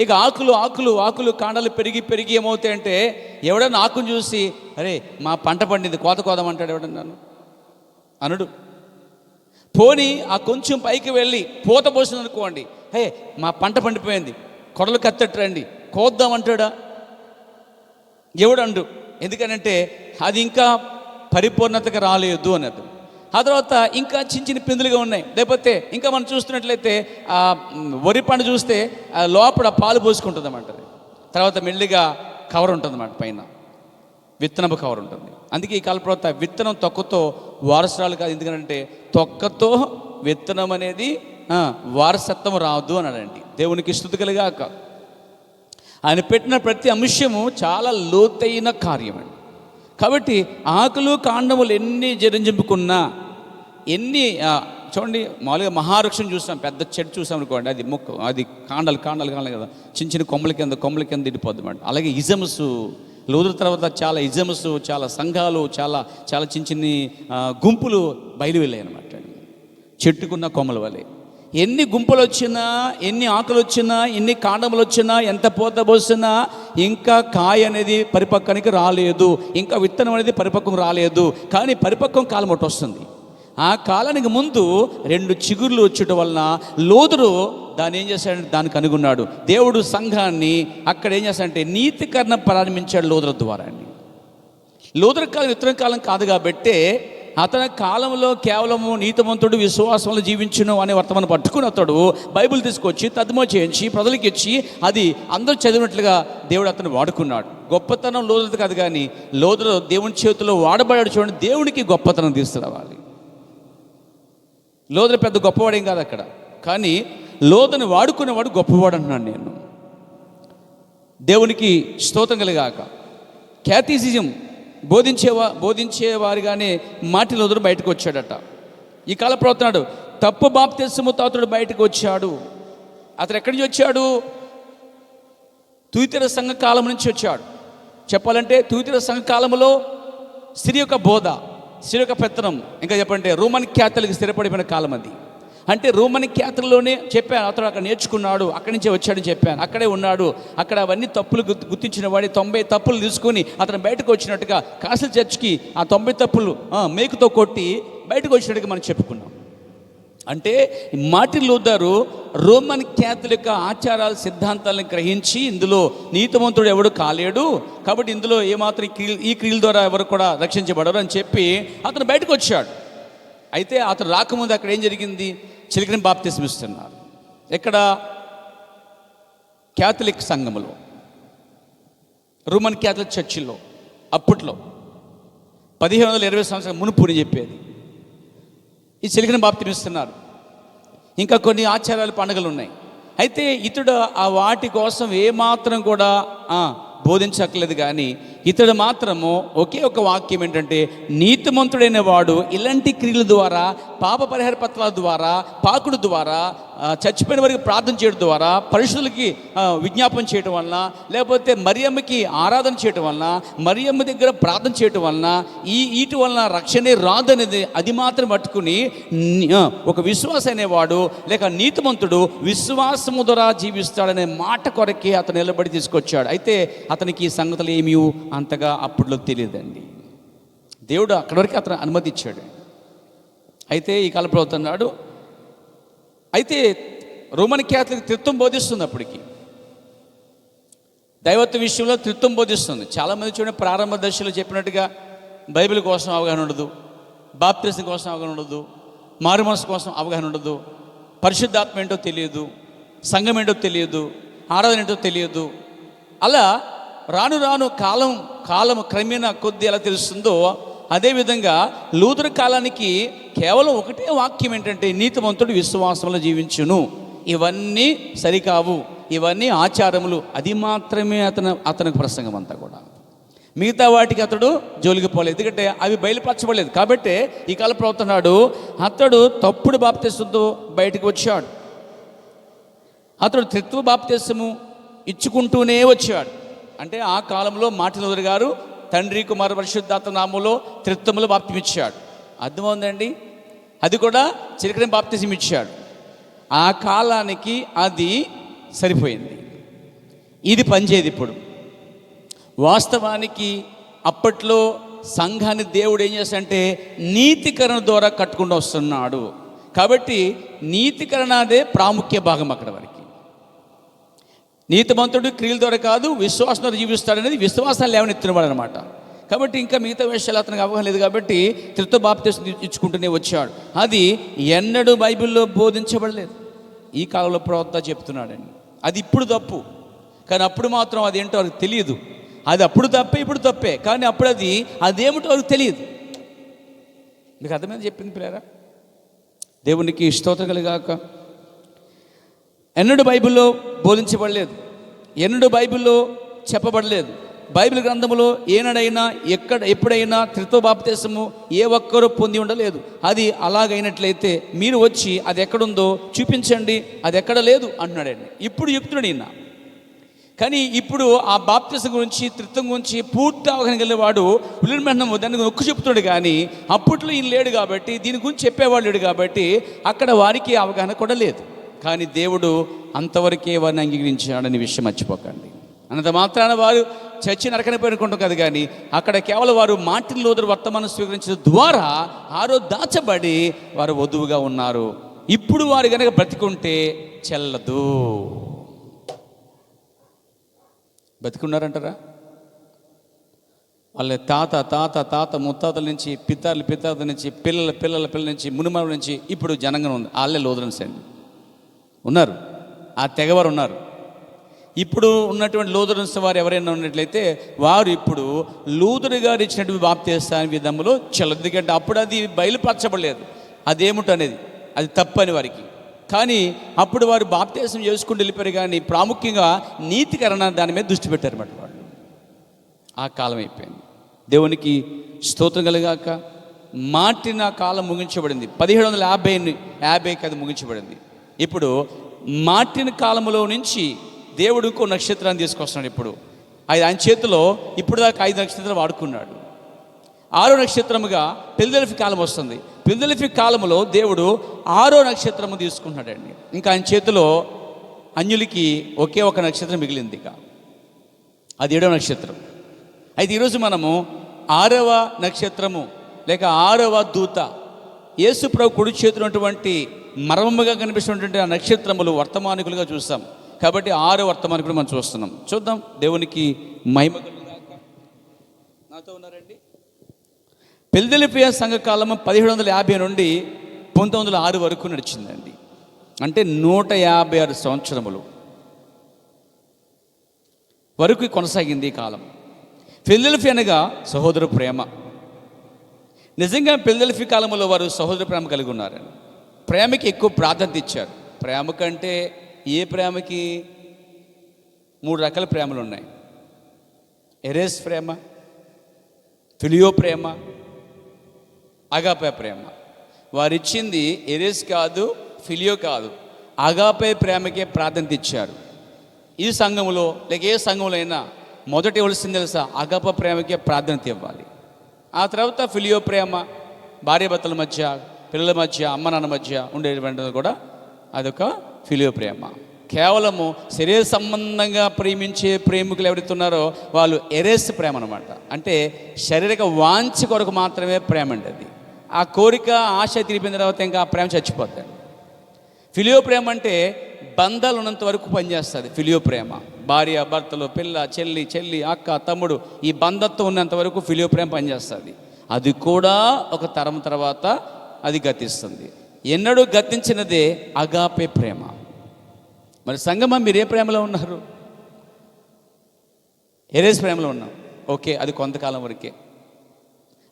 ఇక ఆకులు కాండాలు పెరిగి ఏమవుతాయంటే ఎవడన్నా ఆకును చూసి అరే మా పంట పండింది కోదామంటాడు ఎవడన్నా అనడు. పోనీ ఆ కొంచెం పైకి వెళ్ళి పూత పోసింది అనుకోండి, హే మా పంట పండిపోయింది కొడలు కత్తట్రండి కోద్దామంటాడా? ఎవడండు. ఎందుకనంటే అది ఇంకా పరిపూర్ణతగా రాలేదు అన్నది. ఆ తర్వాత ఇంకా చిన్న పిందులుగా ఉన్నాయి. లేకపోతే ఇంకా మనం చూస్తున్నట్లయితే ఆ వరి పండు చూస్తే లోపల పాలు పోసుకుంటుంది అన్నమాట. తర్వాత మెల్లిగా కవర్ ఉంటుంది అన్నమాట, పైన విత్తనపు కవర్ ఉంటుంది. అందుకే ఈ కాలప్రవత విత్తనం తొక్కతో వారసురాలు కాదు. ఎందుకంటే తొక్కతో విత్తనం అనేది వారసత్వం రాదు అన్నాడండి. దేవునికి స్తుతి కలుగాక. ఆయన పెట్టిన ప్రతి అంశము చాలా లోతైన కార్యం అండి. కాబట్టి ఆకులు కాండములు ఎన్ని జరించుకున్నా ఎన్ని చూడండి, మామూలుగా మహావృక్షం చూసాం, పెద్ద చెట్టు చూసాం అనుకోండి, అది అది కాండాలు కదా, చిన్న కొమ్మల కింద ఇడిపోద్ది అన్నమాట. అలాగే ఇజమ్స్ లూథర్ తర్వాత చాలా ఇజమ్స్, చాలా సంఘాలు, చాలా చిన్న గుంపులు బయలు వెళ్ళాయి అన్నమాట. చెట్టుకున్న కొమ్మల వలె ఎన్ని గుంపులు వచ్చినా, ఎన్ని ఆకులు వచ్చినా, ఎన్ని కాండములు వచ్చినా, ఎంత పూత పోసినా ఇంకా కాయ అనేది పరిపక్వానికి రాలేదు, ఇంకా విత్తనం అనేది పరిపక్వం రాలేదు. కానీ పరిపక్వం కాలం ఒకటి వస్తుంది. ఆ కాలానికి ముందు 2 చిగుర్లు వచ్చేట వలన లూథరు దాన్ని ఏం చేశాడంటే దానికి అనుకున్నాడు. దేవుడు సంఘాన్ని అక్కడ ఏం చేశాడంటే నీతికరణ ప్రారంభించాడు లూథర్ ద్వారా అండి. లూథర్ కాలం విత్తన కాలం కాదు కాబట్టే అతని కాలంలో కేవలము నీతిమంతుడు విశ్వాసంలో జీవించును అనే వర్తమానం పట్టుకుని అతడు బైబిల్ తీసుకొచ్చి తర్జుమా చేయించి ప్రజలకి ఇచ్చి అది అందరూ చదివినట్లుగా దేవుడు అతను వాడుకున్నాడు. గొప్పతనం లూథర్ కాదు, కానీ లూథర్ దేవుని చేతిలో వాడబడాడు. చూడండి, దేవునికి గొప్పతనం తీసుకురావాలి. లూథర్ పెద్ద గొప్పవాడేం కాదు అక్కడ, కానీ లూథర్ని వాడుకునేవాడు గొప్పవాడు అంటున్నాను నేను. దేవునికి స్తోత్రం కలుగాక. క్యాథిసిజం బోధించేవారిగానే మార్టిన్ లూథర్ బయటకు వచ్చాడట. ఈ కాల ప్రవర్తనాడు తప్పు బాప్తిస్మముతో అతడు బయటకు వచ్చాడు. అతడు ఎక్కడి నుంచి వచ్చాడు? తుయితెర సంఘ కాలం నుంచి వచ్చాడు. చెప్పాలంటే తుయితెర సంఘ కాలంలో స్త్రీ యొక్క బోధ, స్త్రీ యొక్క పెత్తనం, ఇంకా చెప్పంటే రోమన్ క్యాథలిక్ స్థిరపడిపోయిన కాలం అది. అంటే రోమన్ క్యాథలిక్లోనే చెప్పాను, అతడు అక్కడ నేర్చుకున్నాడు, అక్కడి నుంచే వచ్చాడని చెప్పాను. అక్కడే ఉన్నాడు. అక్కడ అవన్నీ తప్పులు గుర్తించిన వాడి 90 తప్పులు తీసుకొని అతను బయటకు వచ్చినట్టుగా కాసల్ చర్చ్కి ఆ 90 తప్పులు మేకుతో కొట్టి బయటకు వచ్చినట్టుగా మనం చెప్పుకున్నాం. అంటే మార్టిన్ లూథర్ రోమన్ క్యాథలిక్ ఆచారాల సిద్ధాంతాలను గ్రహించి ఇందులో నీతిమంతుడు ఎవడు కాలేడు, కాబట్టి ఇందులో ఏమాత్రం ఈ క్రియల ద్వారా ఎవరు కూడా రక్షించబడరు అని చెప్పి అతను బయటకు వచ్చాడు. అయితే అతను రాకముందు అక్కడ ఏం జరిగింది? చిలకని బాప్తిస్మం ఇస్తున్నారు. ఎక్కడ? క్యాథలిక్ సంఘములో, రోమన్ క్యాథలిక్ చర్చిలో. అప్పట్లో 1520 సంవత్సరాల మునుపుని చెప్పేది. ఈ చిలకని బాప్తిస్మం ఇస్తున్నారు. ఇంకా కొన్ని ఆచారాలు, పండుగలు ఉన్నాయి. అయితే ఇతడు ఆ వాటి కోసం ఏమాత్రం కూడా బోధించట్లేదు. కానీ ఇతడు మాత్రము ఒకే ఒక వాక్యం ఏంటంటే, నీతిమంతుడైన వాడు ఇలాంటి క్రియల ద్వారా, పాప పరిహార పత్రాల ద్వారా, పాకుడు ద్వారా, చచ్చిపోయిన వారికి ప్రార్థన చేయడం ద్వారా, పరిశుద్ధులకి విజ్ఞాపన చేయటం వలన, లేకపోతే మరియమ్మకి ఆరాధన చేయటం వలన, మరియమ్మ దగ్గర ప్రార్థన చేయటం వలన వీటి వలన రక్షణే రాదనేది అది మాత్రం పట్టుకుని ఒక విశ్వాస అనేవాడు లేక నీతిమంతుడు విశ్వాసము ద్వారా జీవిస్తాడనే మాట కొరకే అతను నిలబడి తీసుకొచ్చాడు. అయితే అతనికి ఈ సంగతులు ఏమీ అంతగా అప్పట్లో తెలియదండి. దేవుడు అక్కడి వరకు అతను అనుమతి ఇచ్చాడు. అయితే ఈ కాలంలో అవుతున్నాడు. అయితే రోమన్ క్యాథలిక్ త్రిత్వం బోధిస్తుంది. అప్పటికి దైవత్వ విషయంలో త్రిత్వం బోధిస్తుంది. చాలామంది చూడండి, ప్రారంభ దశలో చెప్పినట్టుగా బైబిల్ కోసం అవగాహన ఉండదు, బాప్తిసం కోసం అవగాహన ఉండదు, మారుమనసు కోసం అవగాహన ఉండదు, పరిశుద్ధాత్మ ఏంటో తెలియదు, సంఘం ఏంటో తెలియదు, ఆరాధన ఏంటో తెలియదు. అలా రాను రాను కాలం క్రమేణా కొద్ది ఎలా తెలుస్తుందో అదేవిధంగా లూథర్ కాలానికి కేవలం ఒకటే వాక్యం ఏంటంటే, నీతిమంతుడు విశ్వాసంలో జీవించును. ఇవన్నీ సరికావు, ఇవన్నీ ఆచారములు. అది మాత్రమే అతనికి ప్రసంగం అంతా కూడా. మిగతా వాటికి అతడు జోలికి పోలేదు, ఎందుకంటే అవి బయలుపరచబడలేదు. కాబట్టి ఈ కాల ప్రవర్తనాడు అతడు తప్పుడు బాప్తిసంతో బయటకు వచ్చాడు. అతడు త్రిత్వ బాప్తిసము ఇచ్చుకుంటూనే వచ్చాడు. అంటే ఆ కాలంలో మార్టిన్ లూథర్ గారు తండ్రి కుమార పరిశుద్ధాత్మ నామములో త్రిత్వములో బాప్తిసం ఇచ్చాడు. అర్థమవుందండి. అది కూడా చిలకడం బాప్తిసం ఇచ్చాడు. ఆ కాలానికి అది సరిపోయింది. ఇది పనిచేయదు ఇప్పుడు. వాస్తవానికి అప్పట్లో సంఘాన్ని దేవుడు ఏం చేస్తాడంటే నీతికరణ ద్వారా కట్టుకుంటూ వస్తున్నాడు. కాబట్టి నీతికరణ అదే ప్రాముఖ్య భాగం అక్కడ వరకు. నీతిమంతుడు క్రియల ద్వారా కాదు, విశ్వాసం ద్వారా జీవిస్తాడనేది విశ్వాసాలు లేవనెత్తినవాడు అనమాట. కాబట్టి ఇంకా మిగతా విషయాలు అతనికి అవగాహన లేదు. కాబట్టి త్రిత్వ బాప్తిసం ఇచ్చుకుంటూనే వచ్చాడు. అది ఎన్నడూ బైబిల్లో బోధించబడలేదు. ఈ కాలంలో ప్రవక్త చెప్తున్నాడండి. అది ఇప్పుడు తప్పు, కానీ అప్పుడు మాత్రం అదేంటో వారికి తెలియదు. అది అప్పుడు తప్పే, ఇప్పుడు తప్పే, కానీ అప్పుడు అదేమిటో వారికి తెలియదు. మీకు అర్థమైంది చెప్పింది పిల్లరా? దేవునికి స్తోత్రం కలుగాక. ఎన్నడూ బైబిల్లో బోధించబడలేదు, ఎన్నడూ బైబిల్లో చెప్పబడలేదు. బైబిల్ గ్రంథంలో ఏనాడైనా ఎప్పుడైనా త్రిత్వ బాప్తిసము ఏ ఒక్కరూ పొంది ఉండలేదు. అది అలాగైనట్లయితే మీరు వచ్చి అది ఎక్కడుందో చూపించండి, అది ఎక్కడ లేదు అంటున్నాడండి. ఇప్పుడు చెప్తున్నాడు ఈయన. కానీ ఇప్పుడు ఆ బాప్తిసం గురించి, త్రిత్వం గురించి పూర్తి అవగాహన కలిగేవాడు విలియమ్ దాన్ని నొక్కు చెప్తున్నాడు. కానీ అప్పట్లో ఈయన లేడు కాబట్టి, దీని గురించి చెప్పేవాడు లేడు కాబట్టి అక్కడ వారికి అవగాహన కూడా లేదు. కానీ దేవుడు అంతవరకే వారిని అంగీకరించాడని విషయం మర్చిపోకండి. అనంత మాత్రాన వారు చచ్చి నరకని పేరుకుంటాం కదా, కానీ అక్కడ కేవలం వారు మార్టిన్ లూథర్ వర్తమానం స్వీకరించిన ద్వారా దాచబడి వారు వధువుగా ఉన్నారు. ఇప్పుడు వారు కనుక బ్రతికుంటే చెల్లదు. బతికున్నారంటారా? వాళ్ళ తాత ముత్తాతల నుంచి, పితాతల నుంచి, పిల్లల నుంచి, మునిమాల నుంచి ఇప్పుడు జనంగా ఉంది. వాళ్ళే లూథరన్స్ అండి ఉన్నారు, ఆ తెగవారు ఉన్నారు. ఇప్పుడు ఉన్నటువంటి లూథరన్స్ వారు ఎవరైనా ఉన్నట్లయితే వారు ఇప్పుడు లూథర్ గారు ఇచ్చినటువంటి బాప్తిస్మ విధంలో చెల్లదు. ఎందుకంటే అప్పుడు అది బయలుపరచబడలేదు అదేమిటో అనేది, అది తప్పని వారికి. కానీ అప్పుడు వారు బాప్తిస్మ చేసుకుంటూ వెళ్ళిపోయారు. కానీ ప్రాముఖ్యంగా నీతికరణ దాని మీద దృష్టి పెట్టారు అన్నమాట వాళ్ళు. ఆ కాలం అయిపోయింది. దేవునికి స్తోత్రం కలుగాక. మార్టిన్ ఆ కాలం ముగించబడింది. 1750కి అది ముగించబడింది. ఇప్పుడు మార్టిన్ కాలంలో నుంచి దేవుడు ఇంకో నక్షత్రాన్ని తీసుకొస్తున్నాడు. ఇప్పుడు ఆయన చేతిలో ఇప్పుడు దాకా 5 నక్షత్రాలు వాడుకున్నాడు. 6వ నక్షత్రముగా ఫిలదెల్ఫియా కాలం వస్తుంది. ఫిలదెల్ఫియా కాలంలో దేవుడు 6వ నక్షత్రము తీసుకుంటున్నాడండి. ఇంకా ఆయన చేతిలో అన్యులకి ఒకే ఒక నక్షత్రం మిగిలింది, ఇక అది 7వ నక్షత్రం. అయితే ఈరోజు మనము 6వ నక్షత్రము లేక 6వ దూత యేసు ప్రభు కుడి చేతున్నటువంటి మర్మముగా కనిపిస్తున్నటువంటి ఆ నక్షత్రములు వర్తమానికులుగా చూస్తాం. కాబట్టి 6వ వర్తమానికులు మనం చూస్తున్నాం. చూద్దాం. దేవునికి మహిమ కలుగుగాక. నాతో ఉన్నారండి. ఫిలదెల్ఫియా సంఘకాలము 1750 నుండి 1906 వరకు నడిచిందండి. అంటే 156 సంవత్సరములు వరకు కొనసాగింది ఈ కాలం. ఫిలదెల్ఫియా అనగా సహోదర ప్రేమ. నిజంగా ఫిలదెల్ఫియా కాలంలో వారు సహోదర ప్రేమ కలిగి ఉన్నారండి. ప్రేమకి ఎక్కువ ప్రాధాన్యత ఇచ్చారు. ప్రేమ కంటే ఏ ప్రేమకి 3 రకాల ప్రేమలు ఉన్నాయి. ఎరేస్ ప్రేమ, ఫిలియో ప్రేమ, అగాపే ప్రేమ. వారిచ్చింది ఎరేస్ కాదు, ఫిలియో కాదు, అగాపే ప్రేమకే ప్రాధాన్యత ఇచ్చారు. ఈ సంఘంలో లేక ఏ సంఘంలో అయినా మొదట ఇవ్వాల్సింది తెలుసా? అగాప ప్రేమకే ప్రాధాన్యత ఇవ్వాలి. ఆ తర్వాత ఫిలియో ప్రేమ, భార్యాభర్తల మధ్య, పిల్లల మధ్య, అమ్మ నాన్న మధ్య ఉండేటువంటిది కూడా అదొక ఫిలియో ప్రేమ. కేవలము శరీర సంబంధంగా ప్రేమించే ప్రేమికులు ఎవరైతే ఉన్నారో వాళ్ళు ఎరేస్ ప్రేమ అనమాట. అంటే శారీరక వాంఛ కొరకు మాత్రమే ప్రేమ అండి. అది ఆ కోరిక ఆశ తీరిపోయిన తర్వాత ఇంకా ఆ ప్రేమ చచ్చిపోతాడు. ఫిలియో ప్రేమ అంటే బంధాలు ఉన్నంత వరకు పనిచేస్తుంది. ఫిలియో ప్రేమ భార్య భర్తలు, పిల్ల చెల్లి అక్క తమ్ముడు, ఈ బంధత్వం ఉన్నంత వరకు ఫిలియో ప్రేమ పనిచేస్తుంది. అది కూడా ఒక తరం తర్వాత అది గతిస్తుంది. ఎన్నడూ గతించినదే అగాపే ప్రేమ. మరి సంగమా, మీరు ఏ ప్రేమలో ఉన్నారు? ఎరేస్ ప్రేమలో ఉన్నాం. ఓకే, అది కొంతకాలం వరకే.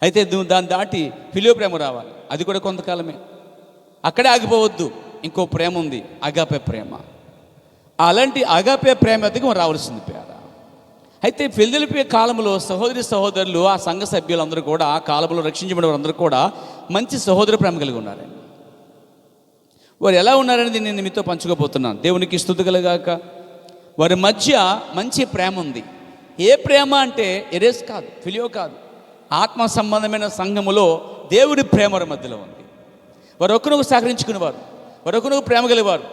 అయితే నువ్వు దాన్ని దాటి ఫిలియో ప్రేమ రావాలి. అది కూడా కొంతకాలమే. అక్కడే ఆగిపోవద్దు, ఇంకో ప్రేమ ఉంది, అగాపే ప్రేమ. అలాంటి అగాపే ప్రేమ ఎదుగు రావాల్సింది పేర. అయితే ఫిలదెల్ఫియా కాలంలో సహోదరులు, ఆ సంఘ సభ్యులందరూ కూడా, ఆ కాలంలో రక్షించబడిన వారందరూ కూడా మంచి సహోదర ప్రేమ కలిగి ఉన్నారండి. వారు ఎలా ఉన్నారనేది నేను మీతో పంచుకోబోతున్నాను. దేవునికి స్తుతి కలుగాక. వారి మధ్య మంచి ప్రేమ ఉంది. ఏ ప్రేమ అంటే ఎరేస్ కాదు, ఫిలియో కాదు, ఆత్మ సంబంధమైన సంఘములో దేవుడి ప్రేమ వారి మధ్యలో ఉంది. వారు ఒకరినొకరు సహకరించుకునేవారు, వారొకరినొకరు ప్రేమ కలిగేవారు.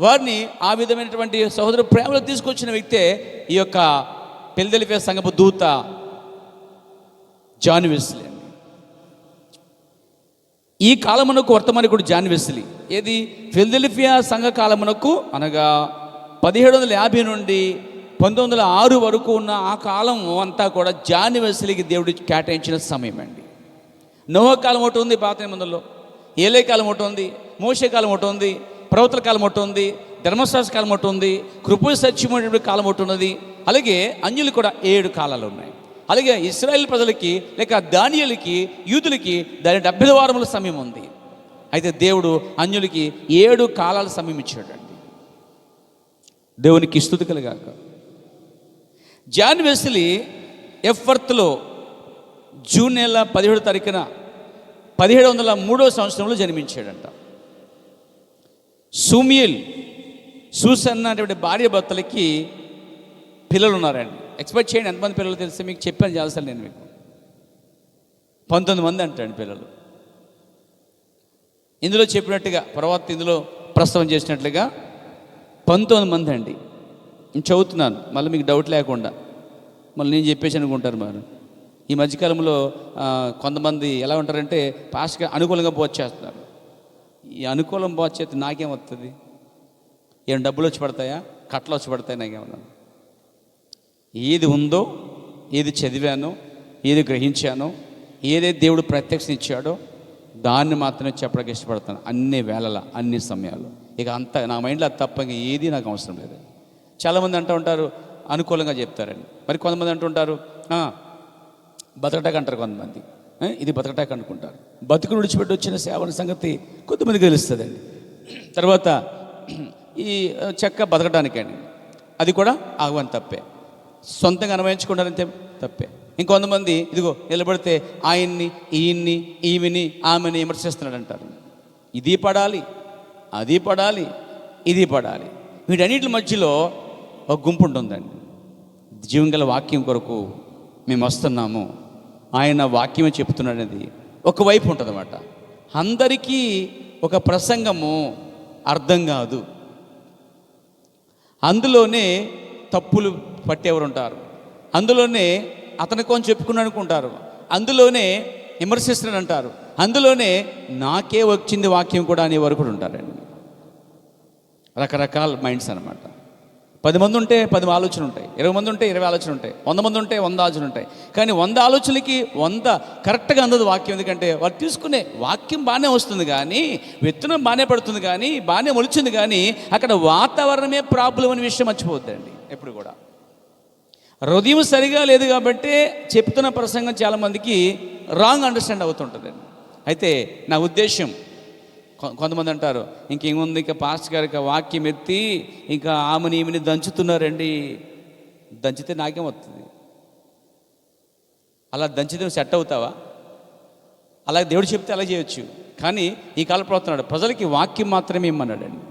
వారిని ఆ విధమైనటువంటి సహోదర ప్రేమలో తీసుకొచ్చిన వ్యక్తే ఈ యొక్క ఫిలదెల్ఫియా సంఘపు దూత జాన్ వెస్లీ. ఈ కాలమునకు వర్తమానికుడు జాన్ వెస్లీ. ఏది? ఫిలదెల్ఫియా సంఘ కాలమునకు అనగా 1750 నుండి 1906 వరకు ఉన్న ఆ కాలం అంతా కూడా జాన్ వెస్లీకి దేవుడు కేటాయించిన సమయం అండి. నోహ కాలం ఒకటి ఉంది పాత నిబంధనలో, ఏలే కాలం ఒకటి ఉంది, మోషే కాలం ఒకటి ఉంది, ప్రవక్తల కాలం ఒకటి ఉంది, ధర్మశాస్త్ర కాలం ఒకటి ఉంది, కృప సత్యమైన కాలం ఒకటి ఉన్నది. అలాగే అన్యులు కూడా 7 కాలాలు ఉన్నాయి. అలాగే ఇశ్రాయేల్ ప్రజలకి లేక దానియేలుకి, యూదులకి దాని 70 వారముల సమయం ఉంది. అయితే దేవుడు అన్యులకి 7 కాలాల సమయం ఇచ్చాడండి. దేవునికి స్తుతి కలుగాక. జాన్ వెస్లీ ఎఫ్వర్త్లో జూన్ నెల 17వ తారీఖున 1703వ సంవత్సరంలో జన్మించాడంట. సూసన్న అనేటువంటి భార్య భర్తలకి పిల్లలు ఉన్నారండి. ఎక్స్పెక్ట్ చేయండి ఎంతమంది పిల్లలు తెలిసి మీకు చెప్పాను చాలాసార్లు నేను మీకు. 19 మంది అంటాడు పిల్లలు. ఇందులో చెప్పినట్టుగా ప్రవక్త ఇందులో ప్రస్తావన చేసినట్లుగా 19 మంది అండి. నేను చదువుతున్నాను మళ్ళీ మీకు డౌట్ లేకుండా. మళ్ళీ నేను చెప్పేసి అనుకుంటారు మరి. ఈ మధ్యకాలంలో కొంతమంది ఎలా ఉంటారంటే పాస్ట్గా అనుకూలంగా బోధచేస్తున్నారు. ఈ అనుకూలం బోధచేస్తే నాకేం వస్తుంది? ఏం డబ్బులు వచ్చి పడతాయా, కట్టలు వచ్చి పడతాయి? నాకేమన్నా ఏది ఉందో, ఏది చదివానో, ఏది గ్రహించానో, ఏదైతే దేవుడు ప్రత్యక్షం ఇచ్చాడో దాన్ని మాత్రమే చెప్పడానికి ఇష్టపడతాను. అన్ని వేళలా, అన్ని సమయాల్లో. ఇక అంత నా మైండ్లో అది తప్ప ఏది నాకు అవసరం లేదు. చాలామంది అంటూ ఉంటారు అనుకూలంగా చెప్తారండి. మరి కొంతమంది అంటుంటారు బతకటాక్ అంటారు. కొంతమంది ఇది బతకటాక్ అనుకుంటారు. బతుకును విడిచిపెట్టి వచ్చిన సేవల సంగతి కొంతమందికి తెలుస్తుందండి. తర్వాత ఈ చెక్క బతకడానికండి, అది కూడా ఆహ్వానం తప్పే. సొంతంగా అనుభవించుకుంటారంటే తప్పే. ఇంకొంతమంది ఇదిగో నిలబడితే ఆయన్ని, ఈయన్ని, ఈమెని, ఆమెని విమర్శిస్తున్నాడు అంటారు. ఇది పడాలి, అది పడాలి, ఇది పడాలి. వీటన్నిటి మధ్యలో ఒక గుంపు ఉంటుందండి. జీవంగల వాక్యం కొరకు మేము వస్తున్నాము, ఆయన వాక్యమే చెప్తున్నాడనేది ఒకవైపు ఉంటుంది అన్నమాట. అందరికీ ఒక ప్రసంగము అర్థం కాదు. అందులోనే తప్పులు పట్టేవారు ఉంటారు, అందులోనే అతని కొంచెం చెప్పుకున్నాడు అనుకుంటారు, అందులోనే విమర్శిస్తున్నాడు అంటారు, అందులోనే నాకే వచ్చింది వాక్యం కూడా అనేవారు కూడా ఉంటారండి. రకరకాల మైండ్స్ అనమాట. 10 మంది ఉంటే 10 ఆలోచనలు ఉంటాయి, 20 మంది ఉంటే 20 ఆలోచనలు ఉంటాయి, 100 మంది ఉంటే 100 ఆలోచనలు ఉంటాయి. కానీ 100 ఆలోచనలకి 100 కరెక్ట్గా అందదు వాక్యం. ఎందుకంటే వారు తీసుకునే వాక్యం బాగానే వస్తుంది, కానీ విత్తనం బాగానే పడుతుంది, కానీ బాగానే మొలిచింది, కానీ అక్కడ వాతావరణమే ప్రాబ్లం అనే విషయం మర్చిపోద్దండి ఎప్పుడు కూడా. హృదయం సరిగా లేదు కాబట్టి చెప్తున్న ప్రసంగం చాలామందికి రాంగ్ అండర్స్టాండ్ అవుతుంటుందండి. అయితే నా ఉద్దేశం, కొంతమంది అంటారు ఇంకేముంది, ఇంకా పాస్టర్ గారికి వాక్యం ఎత్తి ఇంకా ఆమెని ఈమెని దంచుతున్నారండి. దంచితే నాకేం వస్తుంది? అలా దంచితే సెట్ అవుతావా? అలా దేవుడు చెప్తే అలా చేయొచ్చు. కానీ ఈ కాలం ప్రవర్తనాడు ప్రజలకి వాక్యం మాత్రమే ఇమ్మన్నాడండి.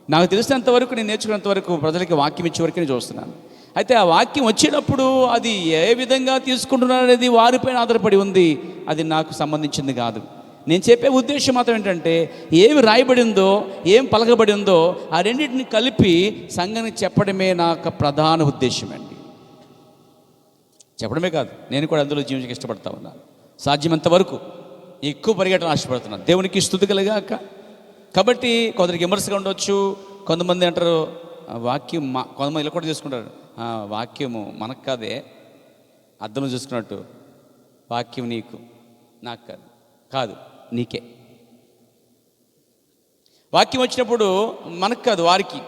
నాకు తెలిసినంత వరకు, నేను నేర్చుకున్నంత వరకు ప్రజలకి వాక్యం ఇచ్చే వరకు నేను చూస్తున్నాను. అయితే ఆ వాక్యం వచ్చినప్పుడు అది ఏ విధంగా తీసుకుంటున్నారు అనేది వారిపైన ఆధారపడి ఉంది. అది నాకు సంబంధించింది కాదు. నేను చెప్పే ఉద్దేశం మాత్రం ఏంటంటే, ఏమి రాయబడిందో, ఏం పలకబడి ఉందో ఆ రెండింటిని కలిపి సంఘానికి చెప్పడమే నాకు ప్రధాన ఉద్దేశం అండి. చెప్పడమే కాదు, నేను కూడా అందులో జీవించడానికి ఇష్టపడతా ఉన్నాను. సాధ్యమంత వరకు ఎక్కువ పరిగెట్టడం ఆశపడుతున్నాను. దేవునికి స్తుతి కలుగాక. కాబట్టి కొందరికి విమర్శగా ఉండొచ్చు. కొంతమంది అంటారు వాక్యం కొంతమంది ఇలా కూడా చేసుకుంటారు, వాక్యము మనకు కాదే, అర్థంలో చూసుకున్నట్టు వాక్యం నీకు నాకు కాదు. కాదు, నీకే. వాక్యం వచ్చినప్పుడు మనకు కాదు, వారికి.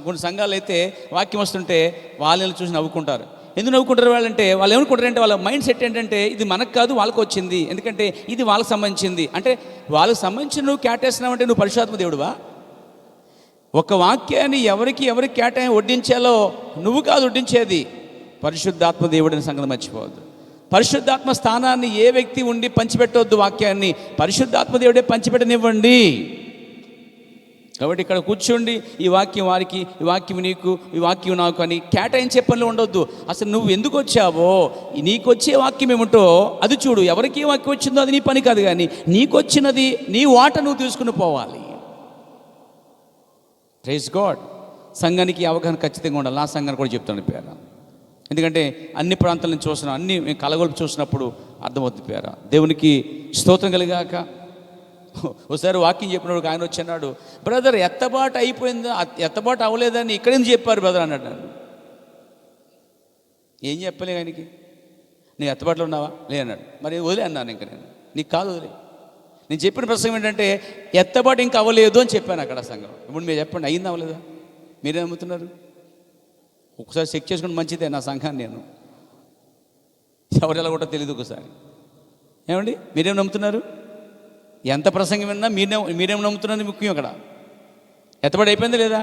కొన్ని సంఘాలు అయితే వాక్యం వస్తుంటే వాళ్ళని చూసి నవ్వుకుంటారు. ఎందుకు నవ్వుకుంటారు వాళ్ళంటే, వాళ్ళు ఏమనుకుంటారంటే, వాళ్ళ మైండ్ సెట్ ఏంటంటే ఇది మనకు కాదు వాళ్ళకు వచ్చింది, ఎందుకంటే ఇది వాళ్ళకి సంబంధించింది. అంటే వాళ్ళకి సంబంధించిన నువ్వు కేటాయిస్తున్నావు అంటే నువ్వు పరిశుద్ధాత్మ దేవుడువా? ఒక వాక్యాన్ని ఎవరికి వడ్డించాలో నువ్వు కాదు వడ్డించేది, పరిశుద్ధాత్మ దేవుడిని సంగతి మర్చిపోవద్దు. పరిశుద్ధాత్మ స్థానాన్ని ఏ వ్యక్తి ఉండి పంచిపెట్టవద్దు. వాక్యాన్ని పరిశుద్ధాత్మ దేవుడే పంచిపెట్టనివ్వండి. కాబట్టి ఇక్కడ కూర్చోండి, ఈ వాక్యం వారికి, ఈ వాక్యం నీకు, ఈ వాక్యం నాకు అని కేటాయించే పనులు ఉండొద్దు. అసలు నువ్వు ఎందుకు వచ్చావో, నీకు వచ్చే వాక్యం ఏమిటో అది చూడు. ఎవరికి ఏ వాక్యం వచ్చిందో అది నీ పని కాదు, కానీ నీకు వచ్చినది నీ వాట నువ్వు తీసుకుని పోవాలి. Praise God. సంఘానికి అవగాహన ఖచ్చితంగా ఉండాలి. నా సంఘాన్ని కూడా చెప్తాను పేర, ఎందుకంటే అన్ని ప్రాంతాల నుంచి చూస్తున్నాం, అన్ని మేము కలగొలుపు చూసినప్పుడు అర్థమవుతుంది పేర. దేవునికి స్తోత్రం కలిగాక. ఒకసారి వాకింగ్ చెప్పినప్పుడు ఆయన వచ్చి అన్నాడు, బ్రదర్ ఎత్తబాటు అయిపోయిందా, ఎత్తబాటు అవ్వలేదని ఇక్కడ నుంచి చెప్పారు బ్రదర్ అన్నాడు. నన్ను ఏం చెప్పలే ఆయనకి, నేను ఎత్తబాటులో ఉన్నావా లే అన్నాడు. మరి వదిలే అన్నాను, ఇంకా నేను నీకు కాదు వదిలే. నేను చెప్పిన ప్రసంగం ఏంటంటే ఎత్తబాటు ఇంకా అవ్వలేదు అని చెప్పాను అక్కడ సంఘం. ఇప్పుడు మీరు చెప్పండి, అయింది అవ్వలేదా? మీరే నమ్ముతున్నారు? ఒకసారి చెక్ చేసుకుని మంచిదే నా సంఘాన్ని. నేను ఎవరు ఎలా కూడా తెలియదు ఒకసారి. ఏమండి మీరేం నమ్ముతున్నారు? ఎంత ప్రసంగం విన్నా మీరేం నమ్ముతున్నారు ముఖ్యం. అక్కడ ఎత్తబడి అయిపోయింది లేదా?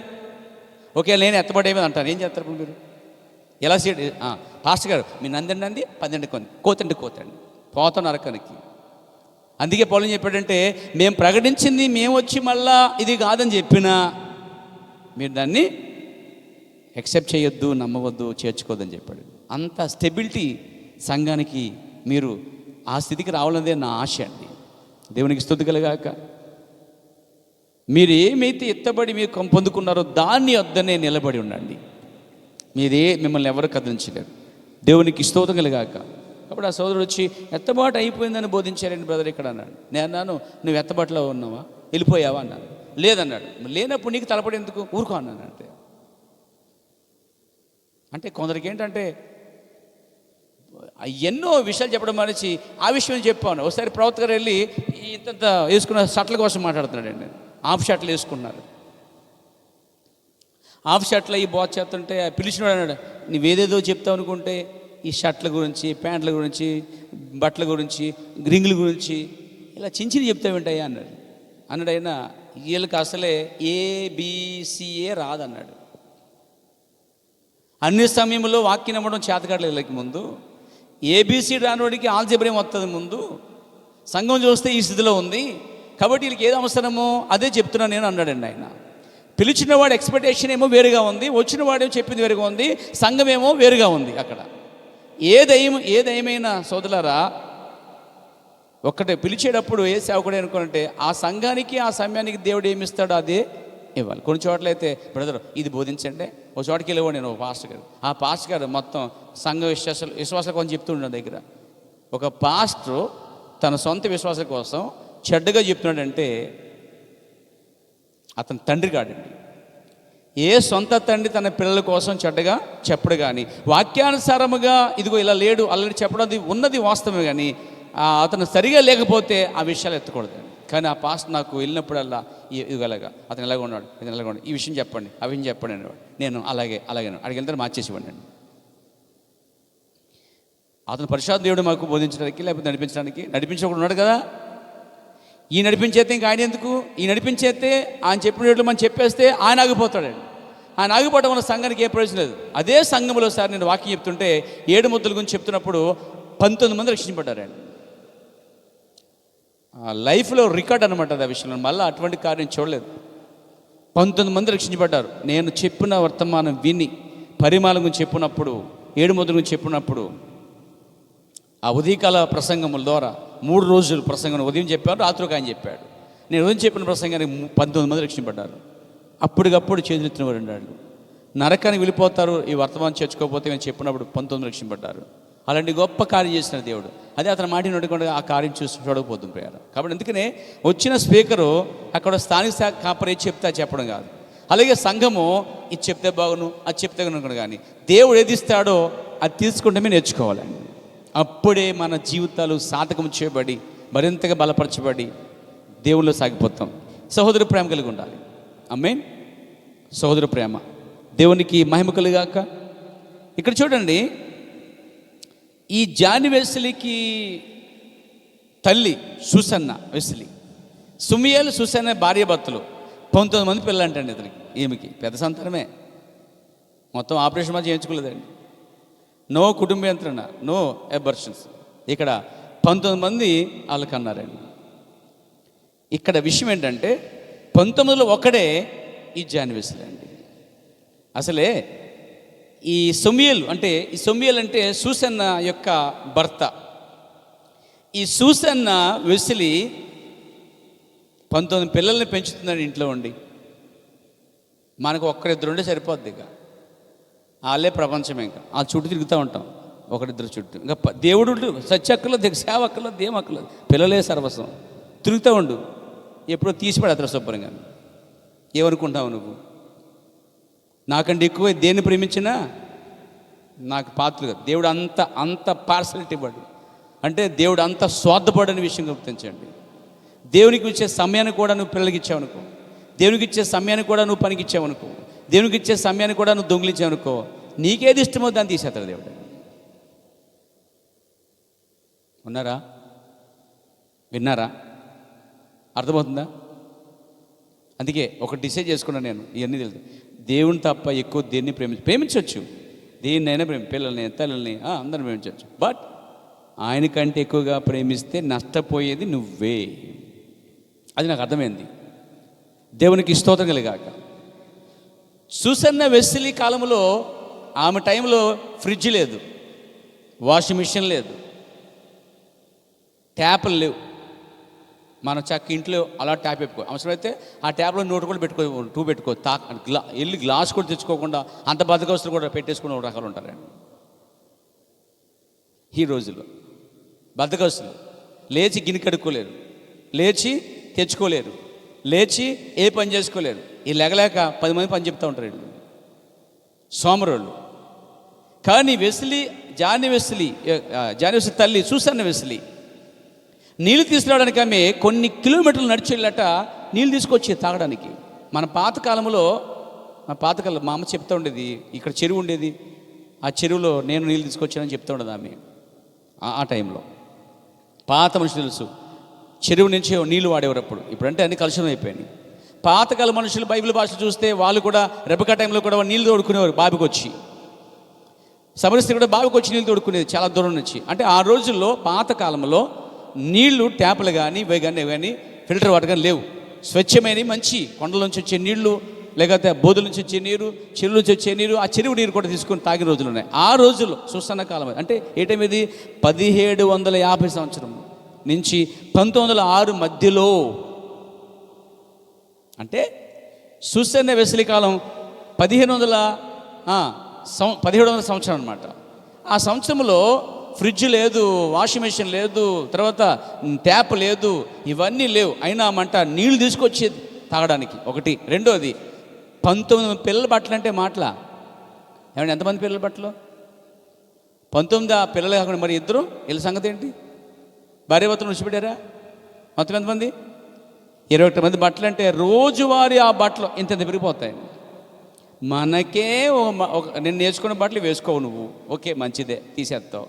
ఓకే, నేను ఎత్తబడి అయిపోయింది అంటాను. ఏం చేస్తారు ఇప్పుడు మీరు? ఎలా సీట్ పాస్టర్ గారు మీరు నందండి 12 కోతండి పోతాను నరకానికి. అందుకే పౌలు చెప్పాడంటే, మేము ప్రకటించింది మేము వచ్చి మళ్ళా ఇది కాదని చెప్పినా మీరు దాన్ని యాక్సెప్ట్ చేయొద్దు, నమ్మవద్దు, చేర్చుకోవద్దని చెప్పాడు. అంత స్టెబిలిటీ సంఘానికి మీరు ఆ స్థితికి రావాలనేదే నా ఆశ అండి. దేవునికి స్తుతి కలుగాక. మీరు ఏమైతే ఎత్తబడి మీరు పొందుకున్నారో దాన్ని వద్దనే నిలబడి ఉండండి. మిమ్మల్ని ఎవరు కదిలించలేరు. దేవునికి స్తోత్రం కలుగాక. అప్పుడు ఆ సోదరుడు వచ్చి ఎత్తబాటు అయిపోయిందని బోధించారండి బ్రదర్ ఇక్కడ అన్నాడు. నేను అన్నాను, నువ్వు ఎత్తబాటులో ఉన్నావా, వెళ్ళిపోయావా అన్నాను. లేదన్నాడు. లేనప్పుడు నీకు తలపడి ఎందుకు, ఊరుకో అన్నాను. అంటే కొందరికి ఏంటంటే ఎన్నో విషయాలు చెప్పడం మనిషి ఆ విషయం చెప్పాను. ఒకసారి ప్రవక్త గారు వెళ్ళి ఇంత వేసుకున్న షర్ట్ల కోసం మాట్లాడుతున్నాడండి. హాఫ్ షర్ట్లు వేసుకున్నారు. హాఫ్ షర్ట్లు అవి బాగా చేస్తుంటే పిలిచినాడు అన్నాడు, నువ్వేదేదో చెప్తావు అనుకుంటే ఈ షర్ట్ల గురించి, ప్యాంట్ల గురించి, బట్టల గురించి, రింగుల గురించి ఇలా చించిని చెప్తావేంటయ్యా అన్నాడు. అయినా వీళ్ళకి అసలే ABCA రాదన్నాడు. అన్ని సమయంలో వాక్యం నమ్మడం చేతకాడలేదు. వీళ్ళకి ముందు ABC రానోడికి ఆల్జీబ్రా వస్తుంది. ముందు సంఘం చూస్తే ఈ స్థితిలో ఉంది కాబట్టి వీళ్ళకి ఏది అవసరమో అదే చెప్తున్నాను నేను అన్నాడండి ఆయన. పిలిచిన వాడు ఎక్స్పెక్టేషన్ ఏమో వేరుగా ఉంది, వచ్చిన వాడేమో చెప్పింది వేరుగా ఉంది, సంఘం ఏమో వేరుగా ఉంది. అక్కడ ఏదేమైనా సోదరులారా, ఒక్కటే పిలిచేటప్పుడు ఏ సేవకుడు అనుకోనంటే ఆ సంఘానికి ఆ సమయానికి దేవుడు ఏమిస్తాడో అదే ఇవ్వాలి. కొన్ని చోట్ల అయితే బ్రదర్ ఇది బోధించండి, ఒక చోటకి వెళ్ళేవాడు నేను, ఒక పాస్టర్ గారు. ఆ పాస్టర్ గారు మొత్తం సంఘ విశ్వాసాల కోసం చెప్తుండే దగ్గర. ఒక పాస్టర్ తన సొంత విశ్వాసాల కోసం చెడ్డగా చెప్తున్నాడంటే అతని తండ్రి కాడండి. ఏ సొంత తండ్రి తన పిల్లల కోసం చెడ్డగా చెప్పడు. కానీ వాక్యానుసారముగా ఇదిగో ఇలా లేడు అలా చెప్పడం ఉన్నది వాస్తవమే, కానీ అతను సరిగా లేకపోతే ఆ విషయాలు ఎత్తకూడదు. కానీ ఆ పాస్టర్ నాకు వెళ్ళినప్పుడల్లా ఇదిగలాగా అతను ఎలాగ ఉన్నాడు, ఇతను ఎలాగ ఉన్నాడు, ఈ విషయం చెప్పండి, ఆ విషయం చెప్పండి అనేవాడు. నేను అలాగే అడిగి వెళ్తే మార్చేసేవాడిని. అతను పరిశుద్ధ దేవుడు మాకు బోధించడానికి లేకపోతే నడిపించకుండా ఉన్నాడు కదా. ఈ నడిపించేస్తే ఇంకా ఆయన ఎందుకు? ఈ నడిపించేస్తే ఆయన చెప్పినట్లు మనం చెప్పేస్తే ఆయన ఆగిపోతాడండి. ఆయన ఆగిపోవడం వల్ల సంఘానికి ఏ ప్రయోజనం లేదు. అదే సంఘంలో సార్ నేను వాక్యం చెప్తుంటే 7 ముద్దల గురించి చెప్తున్నప్పుడు 19 మంది రక్షించబడ్డారండి. లైఫ్లో రికార్డ్ అనమాట అది. ఆ విషయంలో మళ్ళీ అటువంటి కార్యం చూడలేదు. 19 మంది రక్షించబడ్డారు. నేను చెప్పిన వర్తమానం విని పరిమాల గురించి చెప్పినప్పుడు, 7 మొదల గురించి చెప్పినప్పుడు, ఆ ఉదయకాల ప్రసంగముల ద్వారా 3 రోజులు ప్రసంగం ఉదయం చెప్పారు, రాత్రికి ఆయన చెప్పాడు. నేను ఉదయం చెప్పిన ప్రసంగానికి 19 మంది రక్షించబడ్డారు. అప్పటికప్పుడు చేతులెత్తిన వారు ఉన్నాడు. నరకానికి వెళ్ళిపోతారు ఈ వర్తమానం చేర్చుకోకపోతే నేను చెప్పినప్పుడు 19 రక్షించబడ్డారు. అలాంటి గొప్ప కార్యం చేసిన దేవుడు. అదే అతను మాట నడుకుండా ఆ కార్యం చూడకపోతుంది ప్రియారా. కాబట్టి అందుకనే వచ్చిన స్పీకరు అక్కడ స్థానిక కాపరి చెప్తే చెప్పడం కాదు. అలాగే సంఘము ఇది చెప్తే బాగును, అది చెప్తే బాగును, కానీ దేవుడు ఏది ఇస్తాడో అది తీసుకుంటే మేము నేర్చుకోవాలండి. అప్పుడే మన జీవితాలు సాధకం చేయబడి మరింతగా బలపరచబడి దేవుళ్ళు సాగిపోతాం. సహోదర ప్రేమ కలిగి ఉండాలి. ఆమేన్. సహోదర ప్రేమ దేవునికి మహిమ కలుగాక. ఇక్కడ చూడండి, ఈ జాని వెస్లీకి తల్లి సూసన్న వెస్లీ, సుమియేలు సూసన్న భార్య భర్తలు, 19 మంది పిల్లలు అంటండి ఇతనికి. ఈమెకి పెద్ద సంతానమే, మొత్తం ఆపరేషన్ మాత్రం చేయించుకోలేదండి. నో కుటుంబ యంత్రణ, నో అబార్షన్స్. ఇక్కడ 19 మంది వాళ్ళకి అన్నారండి. ఇక్కడ విషయం ఏంటంటే 19లో ఒకడే ఈ జాని వెస్లీ అండి. అసలే ఈ సొమ్యేలు అంటే సూసన్న యొక్క భర్త. ఈ సూసన్న వెస్లీ 19 పిల్లల్ని పెంచుతున్నాడు ఇంట్లో ఉండి. మనకు ఒక్కరిద్దరు ఉంటే సరిపోద్ది. ఇక వాళ్ళే ప్రపంచమే. ఇంకా ఆ చుట్టూ తిరుగుతూ ఉంటాం, ఒకరిద్దరు చుట్టూ. ఇంకా దేవుడు సత్యక్కర్లేదు, సేవ అక్కర్లేదు, దేం అక్కర్లేదు, పిల్లలే సర్వస్వం. తిరుగుతూ ఉండు, ఎప్పుడో తీసిపడతారు శుభ్రంగా. ఏమనుకుంటావు నువ్వు? నాకంటే ఎక్కువ దేన్ని ప్రేమించినా నాకు పాత్రలు. దేవుడు అంత పార్సలిటీ ఇవ్వడు. అంటే దేవుడు అంత స్వార్థపడని విషయం గుర్తించండి. దేవునికి ఇచ్చే సమయాన్ని కూడా నువ్వు పిల్లలకి ఇచ్చావనుకో, దేవునికి ఇచ్చే సమయాన్ని కూడా నువ్వు పనికి ఇచ్చావనుకో, దేవునికి ఇచ్చే సమయాన్ని కూడా నువ్వు దొంగిలించావనుకో, నీకేది ఇష్టమో దాన్ని తీసేస్తాడు దేవుడు. ఉన్నారా? విన్నారా? అర్థమవుతుందా? అందుకే ఒక డిసైడ్ చేసుకున్నాను నేను. ఇవన్నీ తెలుసు, దేవుని తప్ప ఎక్కువ దేన్ని ప్రేమించవచ్చు. దేన్నైనా పిల్లల్ని, తల్లిని, అందరిని ప్రేమించవచ్చు. బట్ ఆయనకంటే ఎక్కువగా ప్రేమిస్తే నష్టపోయేది నువ్వే. అది నాకు అర్థమైంది. దేవునికి స్తోత్రం కలిగాక. సూసన్న వెస్లీ కాలంలో ఆమె టైంలో ఫ్రిడ్జ్ లేదు, వాషింగ్ మిషన్ లేదు, ట్యాప్లు లేవు. మనం చక్క ఇంట్లో అలా ట్యాప్ పెట్టుకో, అవసరమైతే ఆ ట్యాప్లో నోటు కూడా పెట్టుకో వెళ్ళి గ్లాస్ కూడా తెచ్చుకోకుండా అంత బద్దకస్తులు కూడా పెట్టేసుకుని ఒక రకాలు ఉంటారండి ఈ రోజుల్లో. బద్దకస్తులు లేచి గిన్నె కడుక్కోలేరు, లేచి తెచ్చుకోలేరు, లేచి ఏ పని చేసుకోలేరు. ఈ లెగలేక 10 మంది పని చెప్తూ ఉంటారు వీళ్ళు, సోమరోళ్ళు. కానీ జాని వెస్లీ తల్లి సూసన్న వెస్లీ నీళ్ళు తీసుకురావడానికి ఆమె కొన్ని కిలోమీటర్లు నడిచి వెళ్ళట నీళ్ళు తీసుకొచ్చి తాగడానికి. మన పాతకాలంలో మా అమ్మ చెప్తూ ఉండేది, ఇక్కడ చెరువు ఉండేది, ఆ చెరువులో నేను నీళ్ళు తీసుకొచ్చానని చెప్తూ ఉండదు ఆమె. ఆ టైంలో పాత మనుషులు తెలుసు, చెరువు నుంచి నీళ్లు వాడేవారు అప్పుడు. ఇప్పుడంటే అన్ని కలుషితం అయిపోయినాయి. పాతకాల మనుషులు బైబిల్ భాష చూస్తే వాళ్ళు కూడా రెబకా టైంలో కూడా నీళ్ళు తోడుకునేవారు. బావికి వచ్చి సమరస్త్రీ కూడా బావికి వచ్చి నీళ్ళు తోడుకునేది చాలా దూరం నుంచి. అంటే ఆ రోజుల్లో పాతకాలంలో నీళ్లు ట్యాపులు కానీ ఇవి ఫిల్టర్ వాటర్ కానీ లేవు. స్వచ్ఛమైన మంచి కొండల నుంచి వచ్చే నీళ్లు, లేకపోతే బోధుల నుంచి వచ్చే నీరు, చెరువు నుంచి వచ్చే నీరు, ఆ చెరువు నీరు కూడా తీసుకొని తాగిన రోజులు ఉన్నాయి. ఆ రోజుల్లో సూసన్న కాలం అంటే ఏటైంది 1750 సంవత్సరం నుంచి 1906 మధ్యలో. అంటే సూసన్న వెస్లీ కాలం 1700 సంవత్సరం అనమాట. ఆ సంవత్సరంలో ఫ్రిడ్జ్ లేదు, వాషింగ్ మెషిన్ లేదు, తర్వాత ట్యాప్ లేదు, ఇవన్నీ లేవు. అయినా మంట నీళ్లు తీసుకొచ్చేది తాగడానికి ఒకటి. రెండోది 19 పిల్లల బట్టలు అంటే మాటలా ఏమంటే ఎంతమంది పిల్లల బట్టలు? 19 పిల్లలు కాకుండా మరి ఇద్దరు వీళ్ళ సంగతి ఏంటి? భార్యాభర్తలు విడిచిపెట్టారా? మొత్తం ఎంతమంది? 21 మంది బట్టలు అంటే రోజువారీ ఆ బట్టలు ఇంత పెరిగిపోతాయి. మనకే నేను నేర్చుకున్న బట్టలు వేసుకోవు నువ్వు, ఓకే మంచిదే, తీసేస్తావు.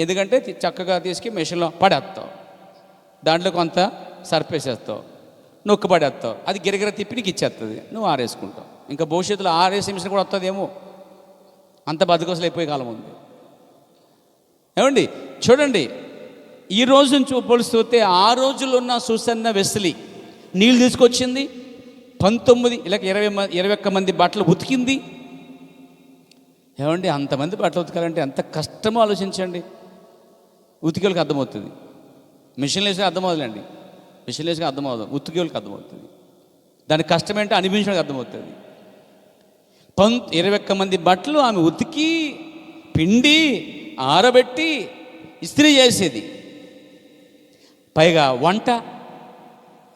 ఎందుకంటే చక్కగా తీసుకు మెషిన్లో పడేస్తావు, దాంట్లో కొంత సర్పేసేస్తావు, నొక్కు పడేస్తావు, అది గిరగిర తిప్పి నీకు ఇచ్చేస్తుంది, నువ్వు ఆరేసుకుంటావు. ఇంకా భవిష్యత్తులో ఆరేసే మిషన్ కూడా వస్తుందేమో, అంత బద్దకొసలు అయిపోయే కాలం ఉంది. ఏమండి చూడండి, ఈ రోజు నుంచి పోలిస్తే ఆ రోజుల్లో ఉన్న సూసన్న వెస్లీ నీళ్ళు తీసుకొచ్చింది. 19 ఇలా 21 మంది బట్టలు ఉతికింది. ఏమండి, అంతమంది బట్టలు ఉతకాలంటే ఎంత కష్టమో ఆలోచించండి. ఉతికేళ్ళకి అర్థమవుతుంది, మిషన్లు వేసినా అర్థమవుతుందండి. మిషన్లు వేసినా అర్థమవుతుంది, ఉతికేళ్ళకి అర్థమవుతుంది. దాని కష్టం ఏంటో అనిపించడానికి అర్థమవుతుంది. 21 మంది బట్టలు ఆమె ఉతికి పిండి ఆరబెట్టి ఇస్త్రీ చేసేది. పైగా వంట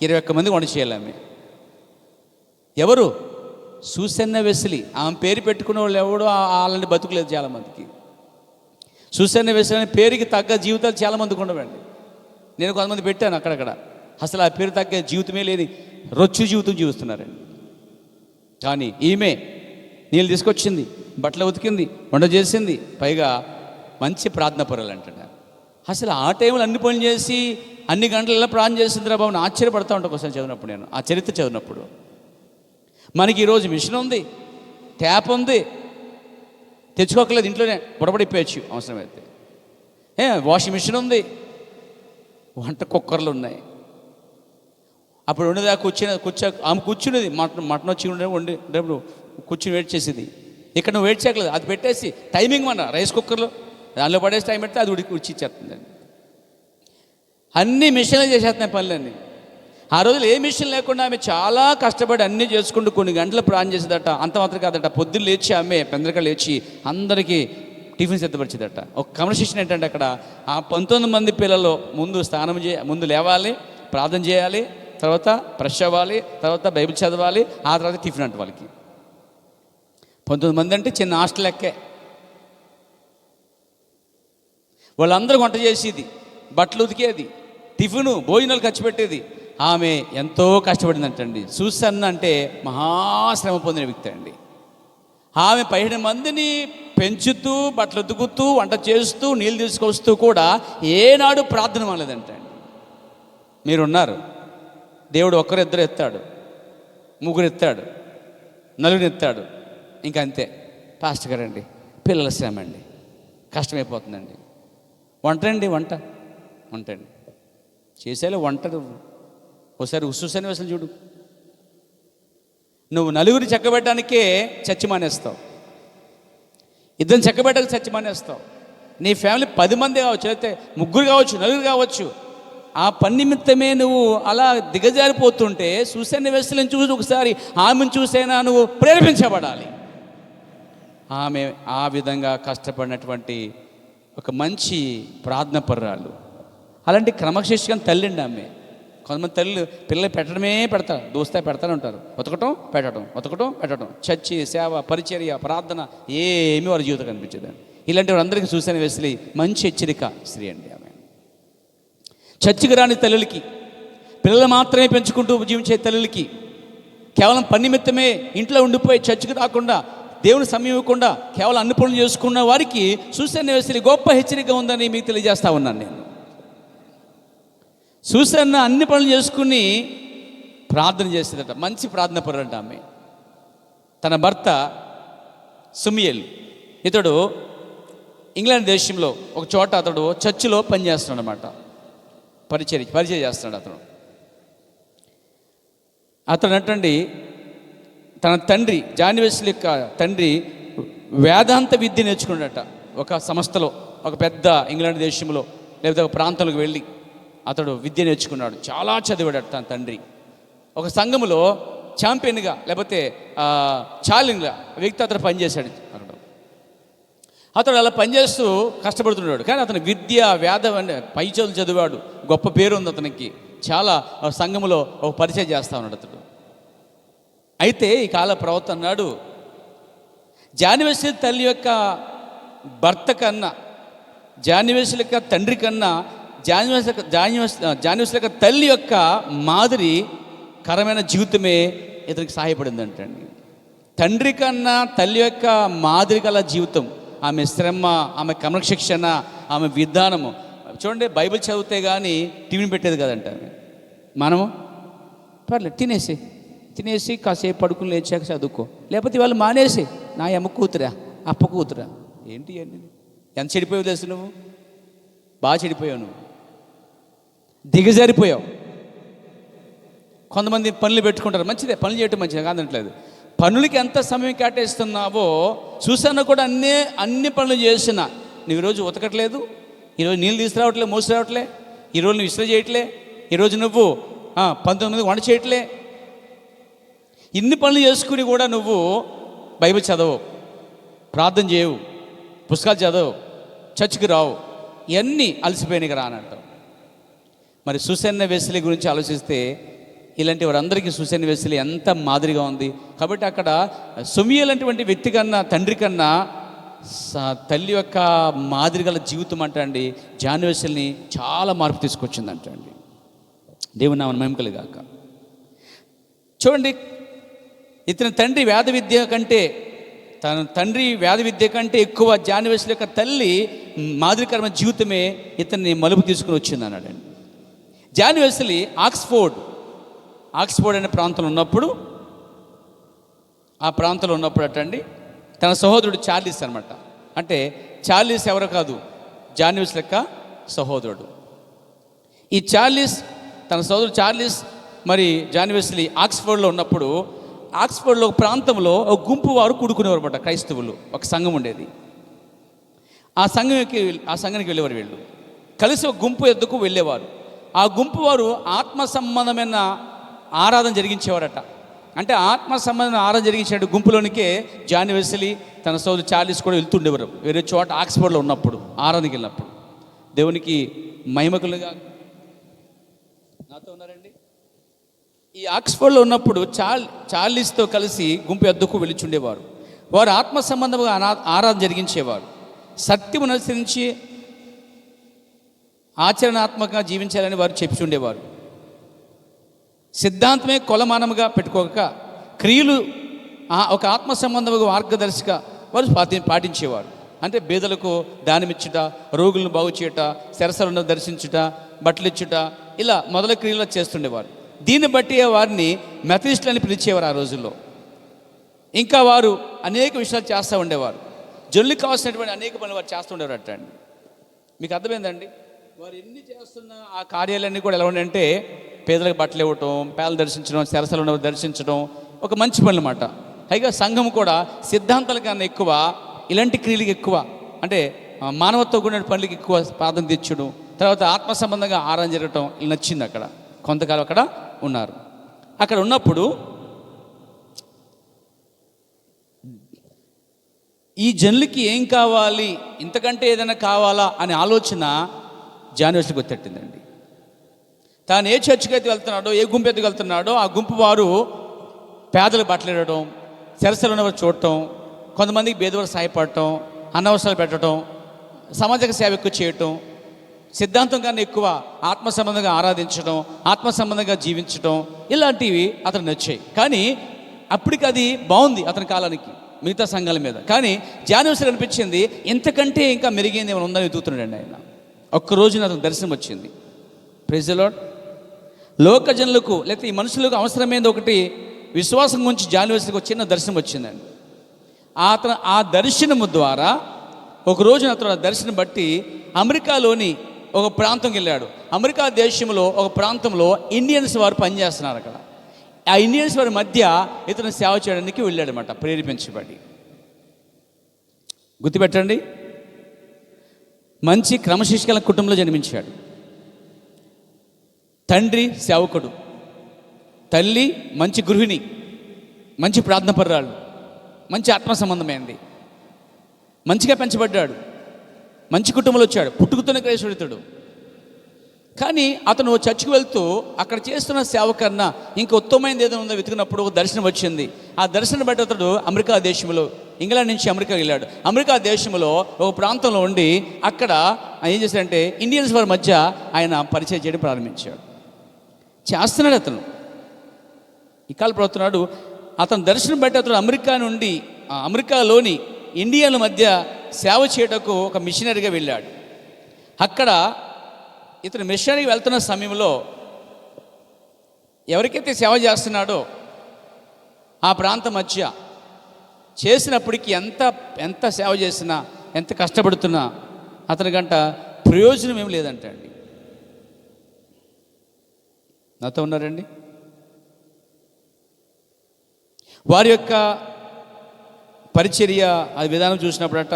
21 మంది వంట చేయాలి ఆమె. ఎవరు? Susanna Wesley. ఆమె పేరు పెట్టుకునే వాళ్ళు ఎవడో వాళ్ళని బతుకులేదు చాలామందికి. సూసన్న వెస్లీ అనే పేరుకి తగ్గ జీవితాలు చాలామందికి ఉండవండి. నేను కొంతమంది పెట్టాను అక్కడక్కడ, అసలు ఆ పేరు తగ్గ జీవితమే లేని రొచ్చు జీవితం జీవిస్తున్నారండి. కానీ ఈమె నీళ్ళు తీసుకొచ్చింది, బట్టలు ఉతికింది, వంట చేసింది, పైగా మంచి ప్రార్థన పరులు అంటున్నారు. అసలు ఆ టైంలో అన్ని పనులు చేసి అన్ని గంటలు ఎలా ప్రార్థన చేసిందిరా బాబు అని ఆశ్చర్యపడతా ఉంటాను ఒకసారి చదివినప్పుడు. నేను ఆ చరిత్ర చదివినప్పుడు మనకి ఈరోజు మిషన్ ఉంది, ట్యాప్ ఉంది, తెచ్చుకోకలేదు, ఇంట్లోనే బుడబడిపోయచ్చు అవసరమైతే. వాషింగ్ మిషన్ ఉంది, వంట కుక్కర్లు ఉన్నాయి. అప్పుడు ఉండేదా ఆమె కూర్చునేది, మటన్ వచ్చి వండేటప్పుడు కూర్చుని వెయిట్ చేసేది. ఇక్కడ నువ్వు వెయిట్ చేయట్లేదు, అది పెట్టేసి టైమింగ్ మన రైస్ కుక్కర్లో దానిలో పడేసి టైం పెడితే అది ఉడిచి ఇచ్చేస్తుందండి. అన్ని మిషన్లు చేసేస్తున్నాయి పనులన్నీ. ఆ రోజులు ఏ మిషన్ లేకుండా ఆమె చాలా కష్టపడి అన్నీ చేసుకుంటూ కొన్ని గంటలు ప్రాణం చేసేదట. అంత మాత్రం కాదట, పొద్దున్న లేచి ఆమె పెందరిక లేచి అందరికీ టిఫిన్ సిద్ధపరిచేదట. ఒక కన్వర్సేషన్ ఏంటంటే అక్కడ ఆ 19 మంది పిల్లలు ముందు లేవాలి, ప్రార్థన చేయాలి, తర్వాత ఫ్రెష్ అవ్వాలి, తర్వాత బైబిల్ చదవాలి, ఆ తర్వాత టిఫిన్ అంటే వాళ్ళకి 19 మంది అంటే చిన్న హాస్టల్ లెక్కే. వాళ్ళందరూ వంట చేసేది, బట్టలు ఉతికేది, టిఫిను భోజనాలు ఖర్చు పెట్టేది. ఆమె ఎంతో కష్టపడిందంటండి. సూసన్న అంటే మహాశ్రమ పొందిన వ్యక్తి అండి. ఆమె 15 మందిని పెంచుతూ, బట్టలు ఉతుకుతూ, వంట చేస్తూ, నీళ్ళు తీసుకొస్తూ కూడా ఏనాడు ప్రార్థన మానలేదంటండి. మీరున్నారు, దేవుడు ఒక్కరిద్దరు ఎత్తాడు, ముగ్గురు ఎత్తాడు, నలుగురు ఎత్తాడు, ఇంకా అంతే. పాస్టర్ గారండి పిల్లల శ్రమ అండి, కష్టమైపోతుందండి. వంట అండి చేసేలా వంట. ఒకసారి ఉస్సుసని అసలు చూడు, నువ్వు నలుగురి చెక్కబెట్టడానికే చచ్చి మానేస్తావు, ఇద్దరిని చెక్కబెట్టడానికి చచ్చి మానేస్తావు. నీ ఫ్యామిలీ 10 మంది కావచ్చు, లేకపోతే ముగ్గురు కావచ్చు, నలుగురు కావచ్చు. ఆ పని నిమిత్తమే నువ్వు అలా దిగజారిపోతుంటే సూసన్న వెస్లీని చూసి ఒకసారి ఆమెను చూసైనా నువ్వు ప్రేరేపించబడాలి. ఆమె ఆ విధంగా కష్టపడినటువంటి ఒక మంచి ప్రార్థన పర్రాలు. అలాంటి క్రమశిక్షణ తల్లిండి ఆమె. కొంతమంది తల్లి పిల్లలు పెట్టడమే పెడతారు, దోస్తే పెడతానే ఉంటారు. ఉతకటం పెట్టడం, చర్చి, సేవ, పరిచర్య, ప్రార్థన ఏమీ వారి జీవితం కనిపించదండి. ఇలాంటి వారందరికీ సూసన్న వెస్లీ మంచి హెచ్చరిక స్త్రీ అండి. ఆమె చర్చికి రాని తల్లులకి, పిల్లలు మాత్రమే పెంచుకుంటూ జీవించే తల్లులకి, కేవలం పని నిమిత్తమే ఇంట్లో ఉండిపోయి చర్చికి రాకుండా, దేవుని సమయం ఇవ్వకుండా కేవలం అన్ని పనులు చేసుకున్న వారికి సూసన్న వెస్లీ గొప్ప హెచ్చరిక ఉందని మీకు తెలియజేస్తా ఉన్నాను నేను. సూసన్న అన్ని పనులు చేసుకుని ప్రార్థన చేసేదట, మంచి ప్రార్థన పరులంట ఆమె. తన భర్త సుమియేల్, ఇతడు ఇంగ్లాండ్ దేశంలో ఒక చోట అతడు చర్చిలో పనిచేస్తున్నాడు అన్నమాట. పరిచయం చేస్తున్నాడు అతను అటండి. తన తండ్రి జాన్ వెస్లీ యొక్క తండ్రి వేదాంత విద్య నేర్చుకున్నాడట ఒక సంస్థలో, ఒక పెద్ద ఇంగ్లాండ్ దేశంలో లేకపోతే ఒక ప్రాంతాలకు వెళ్ళి అతడు విద్య నేర్చుకున్నాడు. చాలా చదివాడట తన తండ్రి. ఒక సంఘములో ఛాంపియన్గా లేకపోతే ఛాలెంజ్గా వ్యక్తి అతను పనిచేశాడు. అతడు అలా పనిచేస్తూ కష్టపడుతున్నాడు. కానీ అతని విద్య వేదం పై చదువులు చదివాడు, గొప్ప పేరు ఉంది అతనికి. చాలా సంఘములో ఒక పరిచయం చేస్తా ఉన్నాడు అతడు. అయితే ఈ కాల ప్రవక్త అన్నాడు, జాన్ వెస్లీ తల్లి యొక్క భర్త కన్నా, జాన్ వెస్లీ యొక్క తండ్రి కన్నా జాన్ వెస్లీ యొక్క తల్లి యొక్క మాదిరి కరమైన జీవితమే ఇతనికి సహాయపడిందంటండి. తండ్రి కన్నా తల్లి యొక్క మాదిరి గల జీవితం, ఆమె శ్రమ, ఆమె క్రమశిక్షణ, ఆమె విధానము. చూడండి, బైబిల్ చదివితే కానీ టీవీని పెట్టేది కదంట. మనము పర్లేదు తినేసి కాసేపు పడుకుని లేచాక చదువుకో, లేకపోతే వాళ్ళు మానేసి నా అమ్మ కూతురా అప్ప కూతురా ఏంటి అని. ఎంత చెడిపోయావు తెలుసు, నువ్వు బాగా చెడిపోయావు, నువ్వు దిగజారిపోయావు. కొంతమంది పనులు పెట్టుకుంటారు, మంచిదే, పనులు చేయటం మంచిదే కాదనట్లేదు. పనులకి ఎంత సమయం కేటాయిస్తున్నావో చూసాను కూడా అన్ని పనులు చేసిన నువ్వు ఈరోజు ఉతకట్లేదు, ఈరోజు నీళ్ళు తీసుకురావట్లే, మోసి రావట్లే, ఈరోజు నువ్వు ఇస్త్రీ చేయట్లే, ఈరోజు నువ్వు 19 వంట చేయట్లే, ఇన్ని పనులు చేసుకుని కూడా నువ్వు బైబిల్ చదవు, ప్రార్థన చేయవు, పుస్తకాలు చదవు, చర్చికి రావు, ఇవన్నీ అలసిపోయినకి రానంటావు. మరి సుసన్న వెస్లీ గురించి ఆలోచిస్తే ఇలాంటి వారందరికీ సుసన్న వెస్లీ ఎంత మాదిరిగా ఉంది. కాబట్టి అక్కడ సమూయేలు అటువంటి వ్యక్తి కన్నా, తండ్రి కన్నా తల్లి యొక్క మాదిరి గల జీవితం అంట అండి జాన్ వెస్లీని చాలా మార్పు తీసుకొచ్చిందంట అండి. దేవుని నామమున మహిమ కలుగాక. చూడండి, ఇతని తండ్రి వేద విద్య కంటే, తన తండ్రి వేద విద్య కంటే ఎక్కువ జాన్ వెస్లీ యొక్క తల్లి మాదిరికరమైన జీవితమే ఇతన్ని మలుపు తీసుకుని వచ్చింది అన్నాడండి. జాన్ వెస్లీ ఆక్స్ఫోర్డ్ అనే ప్రాంతంలో ఉన్నప్పుడు, ఆ ప్రాంతంలో ఉన్నప్పుడు అటండి తన సహోదరుడు చార్లీస్ అనమాట. అంటే చార్లీస్ ఎవరో కాదు, జాన్ వెస్లీ యొక్క సహోదరుడు. ఈ చార్లీస్, తన సహోదరుడు చార్లీస్ మరి జాన్ వెస్లీ ఆక్స్ఫోర్డ్లో ఉన్నప్పుడు, ఆక్స్ఫోర్డ్లో ఒక ప్రాంతంలో ఒక గుంపు వారు కూడుకునేవారు అనమాట. క్రైస్తవులు ఒక సంఘం ఉండేది. ఆ సంఘానికి వెళ్ళేవారు. వీళ్ళు కలిసి ఒక గుంపు ఎద్దుకు వెళ్ళేవారు. ఆ గుంపు వారు ఆత్మ సంబంధమైన ఆరాధన జరిగించేవారట. అంటే ఆత్మ సంబంధమైన ఆరాధన జరిగించే గుంపులోనికే జాన్ వెస్లీ తన సోదరు చార్లీస్ కూడా వెళ్తుండేవారు. వేరే చోట ఆక్స్ఫోర్డ్లో ఉన్నప్పుడు, ఆరాధనకి వెళ్ళినప్పుడు. దేవునికి మహిమకులుగా నాతో ఉన్నారండి. ఈ ఆక్స్ఫోర్డ్లో ఉన్నప్పుడు చార్లీస్తో కలిసి గుంపు ఎద్దుకు వెళ్ళిచుండేవారు. వారు ఆత్మ సంబంధంగా ఆరాధన జరిగించేవారు. సత్యమును అనుసరించి ఆచరణాత్మకంగా జీవించాలని వారు చెప్పుచుండేవారు. సిద్ధాంతమే కొలమానముగా పెట్టుకోక క్రియలు ఒక ఆత్మ సంబంధముగా మార్గదర్శిగా వారు పాటించేవారు. అంటే బీదలకు దానమిచ్చుట, రోగులను బాగు చేయుట, శరసలను దర్శించుట, బట్టలు ఇచ్చుట, ఇలా మొదల క్రియలు చేస్తుండేవారు. దీన్ని బట్టి వారిని మెథడిస్టులు అని పిలిచేవారు ఆ రోజుల్లో. ఇంకా వారు అనేక విషయాలు చేస్తూ ఉండేవారు. జనులకు కావాల్సినటువంటి అనేక పనులు వారు చేస్తూ ఉండేవారు అట్టండి. మీకు అర్థమైందండి? వారు ఎన్ని చేస్తున్న ఆ కార్యాలన్నీ కూడా ఎలా ఉన్నాయంటే, పేదలకు బట్టలు ఇవ్వటం, పేదలు దర్శించడం, శరసలను దర్శించడం ఒక మంచి పనులు అన్నమాట. పైగా సంఘం కూడా సిద్ధాంతాల కన్నా ఎక్కువ ఇలాంటి క్రియలకు ఎక్కువ, అంటే మానవత్వం కూడిన పనులకి ఎక్కువ ప్రాధాన్యత ఇచ్చడం, తర్వాత ఆత్మ సంబంధంగా ఆరాధన జరగటం ఇలా నచ్చింది. అక్కడ కొంతకాలం అక్కడ ఉన్నారు. అక్కడ ఉన్నప్పుడు ఈ జనులకి ఏం కావాలి, ఇంతకంటే ఏదైనా కావాలా అనే ఆలోచన జాన్ వెస్లీకి వచ్చేట్టిందండి. తాను ఏ చర్చికి అయితే వెళ్తున్నాడో, ఏ గుంపు ఎత్తుకు వెళ్తున్నాడో ఆ గుంపు వారు పేదలు బట్టలేడటం, చెరసలు ఉన్నవారు చూడటం, కొంతమందికి బేదవారు సహాయపడటం, అనవసరాలు పెట్టడం, సమాజక సేవ ఎక్కువ చేయటం, సిద్ధాంతం కన్నా ఎక్కువ ఆత్మ సంబంధంగా ఆరాధించడం, ఆత్మ సంబంధంగా జీవించడం, ఇలాంటివి అతను నచ్చాయి. కానీ అప్పటికి అది బాగుంది అతని కాలానికి మిగతా సంఘాల మీద. కానీ జాన్ వెస్లీ అనిపించింది ఇంతకంటే ఇంకా మెరుగైంది ఏమైనా ఉందని వెతుకుతున్నాడండి ఆయన. ఒక్కరోజున అతను దర్శనం వచ్చింది. Praise the Lord. లోక జనులకు లేకపోతే ఈ మనుషులకు అవసరమైనది ఒకటి, విశ్వాసం గురించి జాన్ వెస్లీకి ఒక చిన్న దర్శనం వచ్చిందండి. అతను ఆ దర్శనము ద్వారా ఒక రోజున అతను ఆ దర్శనం బట్టి అమెరికాలోని ఒక ప్రాంతంకి వెళ్ళాడు. అమెరికా దేశంలో ఒక ప్రాంతంలో ఇండియన్స్ వారు పనిచేస్తున్నారు. అక్కడ ఆ ఇండియన్స్ వారి మధ్య ఇతను సేవ చేయడానికి వెళ్ళాడనమాట, ప్రేరేపించబడి. గుర్తుపెట్టండి, మంచి క్రమశిక్షణ కుటుంబంలో జన్మించాడు. తండ్రి సేవకుడు, తల్లి మంచి గృహిణి, మంచి ప్రార్థనపరురాలు, మంచి ఆత్మ సంబంధమైంది, మంచిగా పెంచబడ్డాడు, మంచి కుటుంబంలో వచ్చాడు, పుట్టుకతోనే క్రైస్తవుడితడు. కానీ అతను చర్చికి వెళ్తూ అక్కడ చేస్తున్న సేవ కన్నా ఇంకా ఉత్తమమైనది ఏదైనా ఉందో వెతికినప్పుడు ఒక దర్శనం వచ్చింది. ఆ దర్శనం బట్టి అతడు అమెరికా దేశంలో, ఇంగ్లాండ్ నుంచి అమెరికా వెళ్ళాడు. అమెరికా దేశంలో ఒక ప్రాంతంలో ఉండి అక్కడ ఏం చేశాడంటే ఇండియన్స్ వారి మధ్య ఆయన పరిచయం చేయడం ప్రారంభించాడు. చేస్తున్నాడు అతను, ఇకాలు పడుతున్నాడు. అతను దర్శనం బట్టి అతడు అమెరికా నుండి అమెరికాలోని ఇండియన్ల మధ్య సేవ చేయటకు ఒక మిషనరీగా వెళ్ళాడు. అక్కడ ఇతను మిషనరీకి వెళ్తున్న సమయంలో ఎవరికైతే సేవ చేస్తున్నాడో ఆ ప్రాంతం మధ్య చేసినప్పటికీ ఎంత సేవ చేసినా, ఎంత కష్టపడుతున్నా అతనికంట ప్రయోజనం ఏమి లేదంట అండి. నాతో ఉన్నారండి? వారి యొక్క పరిచర్య ఆ విధానం చూసినప్పుడట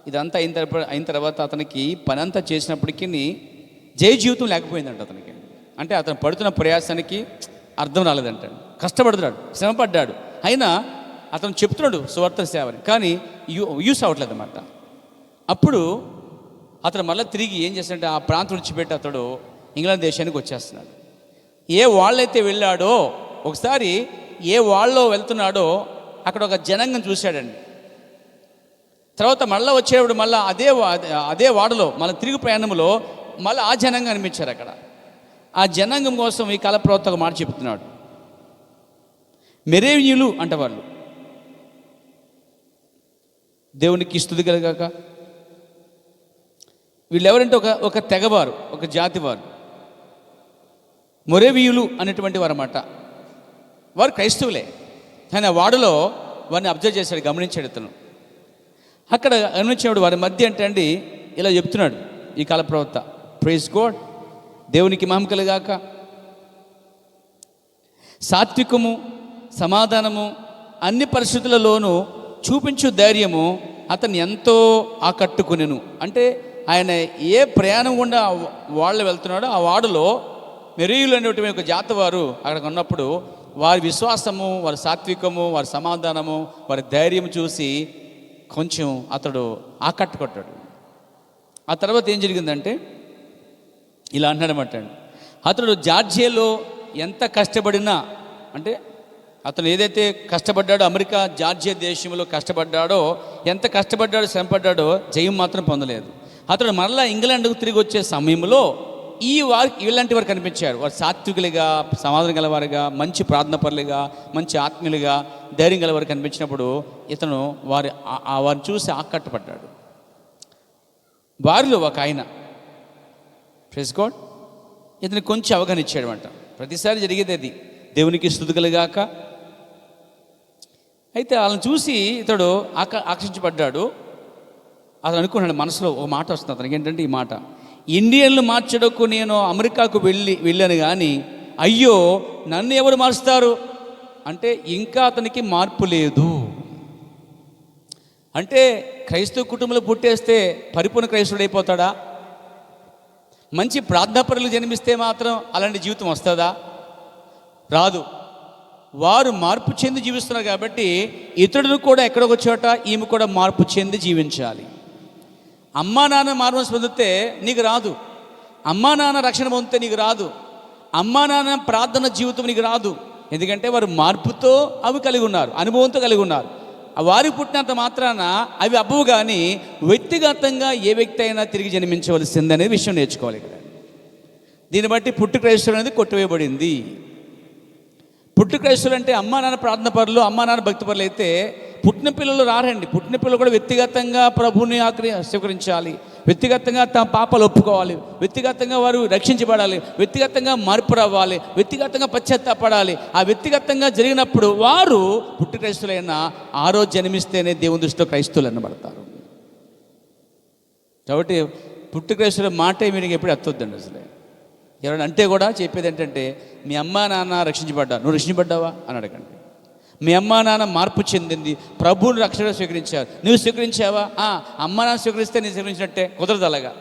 ఇదంతా అయిన తర్వాత అతనికి పని అంతా చేసినప్పటికీ జయ జీవితం లేకపోయిందంట అతనికి. అంటే అతను పడుతున్న ప్రయాసానికి అర్థం రాలేదంట. కష్టపడుతున్నాడు, శ్రమపడ్డాడు, అయినా అతను చెప్తున్నాడు సువార్త సేవని, కానీ యూస్ అవ్వట్లేదు అన్నమాట. అప్పుడు అతను మళ్ళీ తిరిగి ఏం చేస్తాడంటే ఆ ప్రాంతం విడిచిపెట్టి అతడు ఇంగ్లాండ్ దేశానికి వచ్చేస్తున్నాడు. ఏ వాళ్ళైతే వెళ్ళాడో ఒకసారి ఏ వాళ్ళలో వెళ్తున్నాడో అక్కడ ఒక జనాంగం చూశాడండి. తర్వాత మళ్ళీ వచ్చేవాడు మళ్ళీ అదే వాడలో మళ్ళీ తిరిగి ప్రయాణంలో మళ్ళీ ఆ జనాంగం అనిపించారు అక్కడ. ఆ జనాంగం కోసం ఈ కాల ప్రవక్త ఒక మాట చెప్తున్నాడు. మెరేవీయులు అంట వాళ్ళు, దేవునికి స్తుతి కలుగాక. వీళ్ళు ఎవరంటే ఒక తెగవారు, ఒక జాతి వారు, మొరేవీయులు అనేటువంటి వారు అన్నమాట. వారు క్రైస్తవులే, కానీ ఆ వాడలో వారిని అబ్జర్వ్ చేశాడు, గమనించాడు ఇతను. అక్కడ గమనించినప్పుడు వారి మధ్య అంటే అండి ఇలా చెప్తున్నాడు ఈ కాల ప్రవక్త, ప్రైజ్ గాడ్, దేవునికి మహిమ కలుగాక. సాత్వికము, సమాధానము అన్ని పరిస్థితులలోనూ చూపించు ధైర్యము అతన్ని ఎంతో ఆకట్టుకునేను. అంటే ఆయన ఏ ప్రయాణం గుండా వాళ్ళు వెళ్తున్నాడో ఆ వాడులో మెరీయులు అనేటువంటి ఒక జాతి వారు అక్కడికి ఉన్నప్పుడు వారి విశ్వాసము, వారి సాత్వికము, వారి సమాధానము, వారి ధైర్యం చూసి కొంచెం అతడు ఆకట్టుకొట్టాడు. ఆ తర్వాత ఏం జరిగిందంటే ఇలా అంటాడనమాట, అతడు జార్జియాలో ఎంత కష్టపడినా, అంటే అతను ఏదైతే కష్టపడ్డాడో అమెరికా జార్జియా దేశంలో కష్టపడ్డాడో, ఎంత కష్టపడ్డాడో శ్రమపడ్డాడో జయం మాత్రం పొందలేదు. అతడు మరలా ఇంగ్లాండ్కు తిరిగి వచ్చే సమయంలో ఇలాంటి వారు కనిపించారు. వారు సాత్వికులుగా, సమాధానం గలవారుగా, మంచి ప్రార్థన పరులుగా, మంచి ఆత్మీయులుగా, ధైర్యం గలవారు కనిపించినప్పుడు ఇతను వారిని చూసి ఆకట్టుపడ్డాడు. వారిలో ఒక ఆయన, ప్రైజ్ గాడ్, ఇతను కొంచెం అవగాహన ఇచ్చాడు అంట. ప్రతిసారి జరిగేది అది, దేవునికి స్తుతి కలుగాక. అయితే వాళ్ళని చూసి ఇతడు ఆకర్షించబడ్డాడు. అతను అనుకున్నాడు, మనసులో ఒక మాట వస్తుంది అతనికి, ఏంటంటే ఈ మాట, ఇండియన్లు మార్చడకు నేను అమెరికాకు వెళ్ళాను కానీ అయ్యో నన్ను ఎవరు మారుస్తారు అంటే ఇంకా అతనికి మార్పు లేదు. అంటే క్రైస్తవ కుటుంబంలో పుట్టేస్తే పరిపూర్ణ క్రైస్తవుడు అయిపోతాడా? మంచి ప్రార్థనాపరులు జన్మిస్తే మాత్రం అలాంటి జీవితం వస్తుందా? రాదు. వారు మార్పు చెంది జీవిస్తున్నారు కాబట్టి ఇతరులు కూడా ఎక్కడొక చోట ఈమె కూడా మార్పు చెంది జీవించాలి. అమ్మా నాన్న మార్పు పొందితే నీకు రాదు, అమ్మా నాన్న రక్షణ పొందితే నీకు రాదు, అమ్మా నాన్న ప్రార్థన జీవితం నీకు రాదు. ఎందుకంటే వారు మార్పుతో అవి కలిగి ఉన్నారు, అనుభవంతో కలిగి ఉన్నారు. వారికి పుట్టినంత మాత్రాన అవి అబ్బవు. కానీ వ్యక్తిగతంగా ఏ వ్యక్తి అయినా తిరిగి జన్మించవలసిందనే విషయం నేర్చుకోవాలి ఇక్కడ. దీన్ని బట్టి పుట్టు క్రైస్తవులు అనేది కొట్టివేయబడింది. పుట్టు క్రైస్తవులు అంటే అమ్మా నాన్న ప్రార్థన పరులు, అమ్మా నాన్న భక్తి పరులు అయితే పుట్టిన పిల్లలు రారండి. పుట్టిన పిల్లలు కూడా వ్యక్తిగతంగా ప్రభువుని స్వీకరించాలి, వ్యక్తిగతంగా తమ పాపాలు ఒప్పుకోవాలి, వ్యక్తిగతంగా వారు రక్షించబడాలి, వ్యక్తిగతంగా మార్పు రావాలి, వ్యక్తిగతంగా పశ్చాత్తాపడాలి. ఆ వ్యక్తిగతంగా జరిగినప్పుడు వారు పుట్టు క్రైస్తవులైనా ఆ రోజు జన్మిస్తేనే దేవుని దృష్టిలో క్రైస్తవులు అనబడతారు. కాబట్టి పుట్టు క్రైస్తవుల మాటే మీరు ఎప్పుడు ఎత్తొద్దండి. అసలే ఎవరైనా అంటే కూడా చెప్పేది ఏంటంటే, మీ అమ్మా నాన్న రక్షించబడ్డా, నువ్వు రక్షించబడ్డావా అని అడగండి. మీ అమ్మా నాన్న మార్పు చెందింది, ప్రభువుని రక్షణ స్వీకరించారు, నువ్వు స్వీకరించావా? అమ్మా నాన్న స్వీకరిస్తే నేను స్వీకరించినట్టే. కుదరదు అలాగా.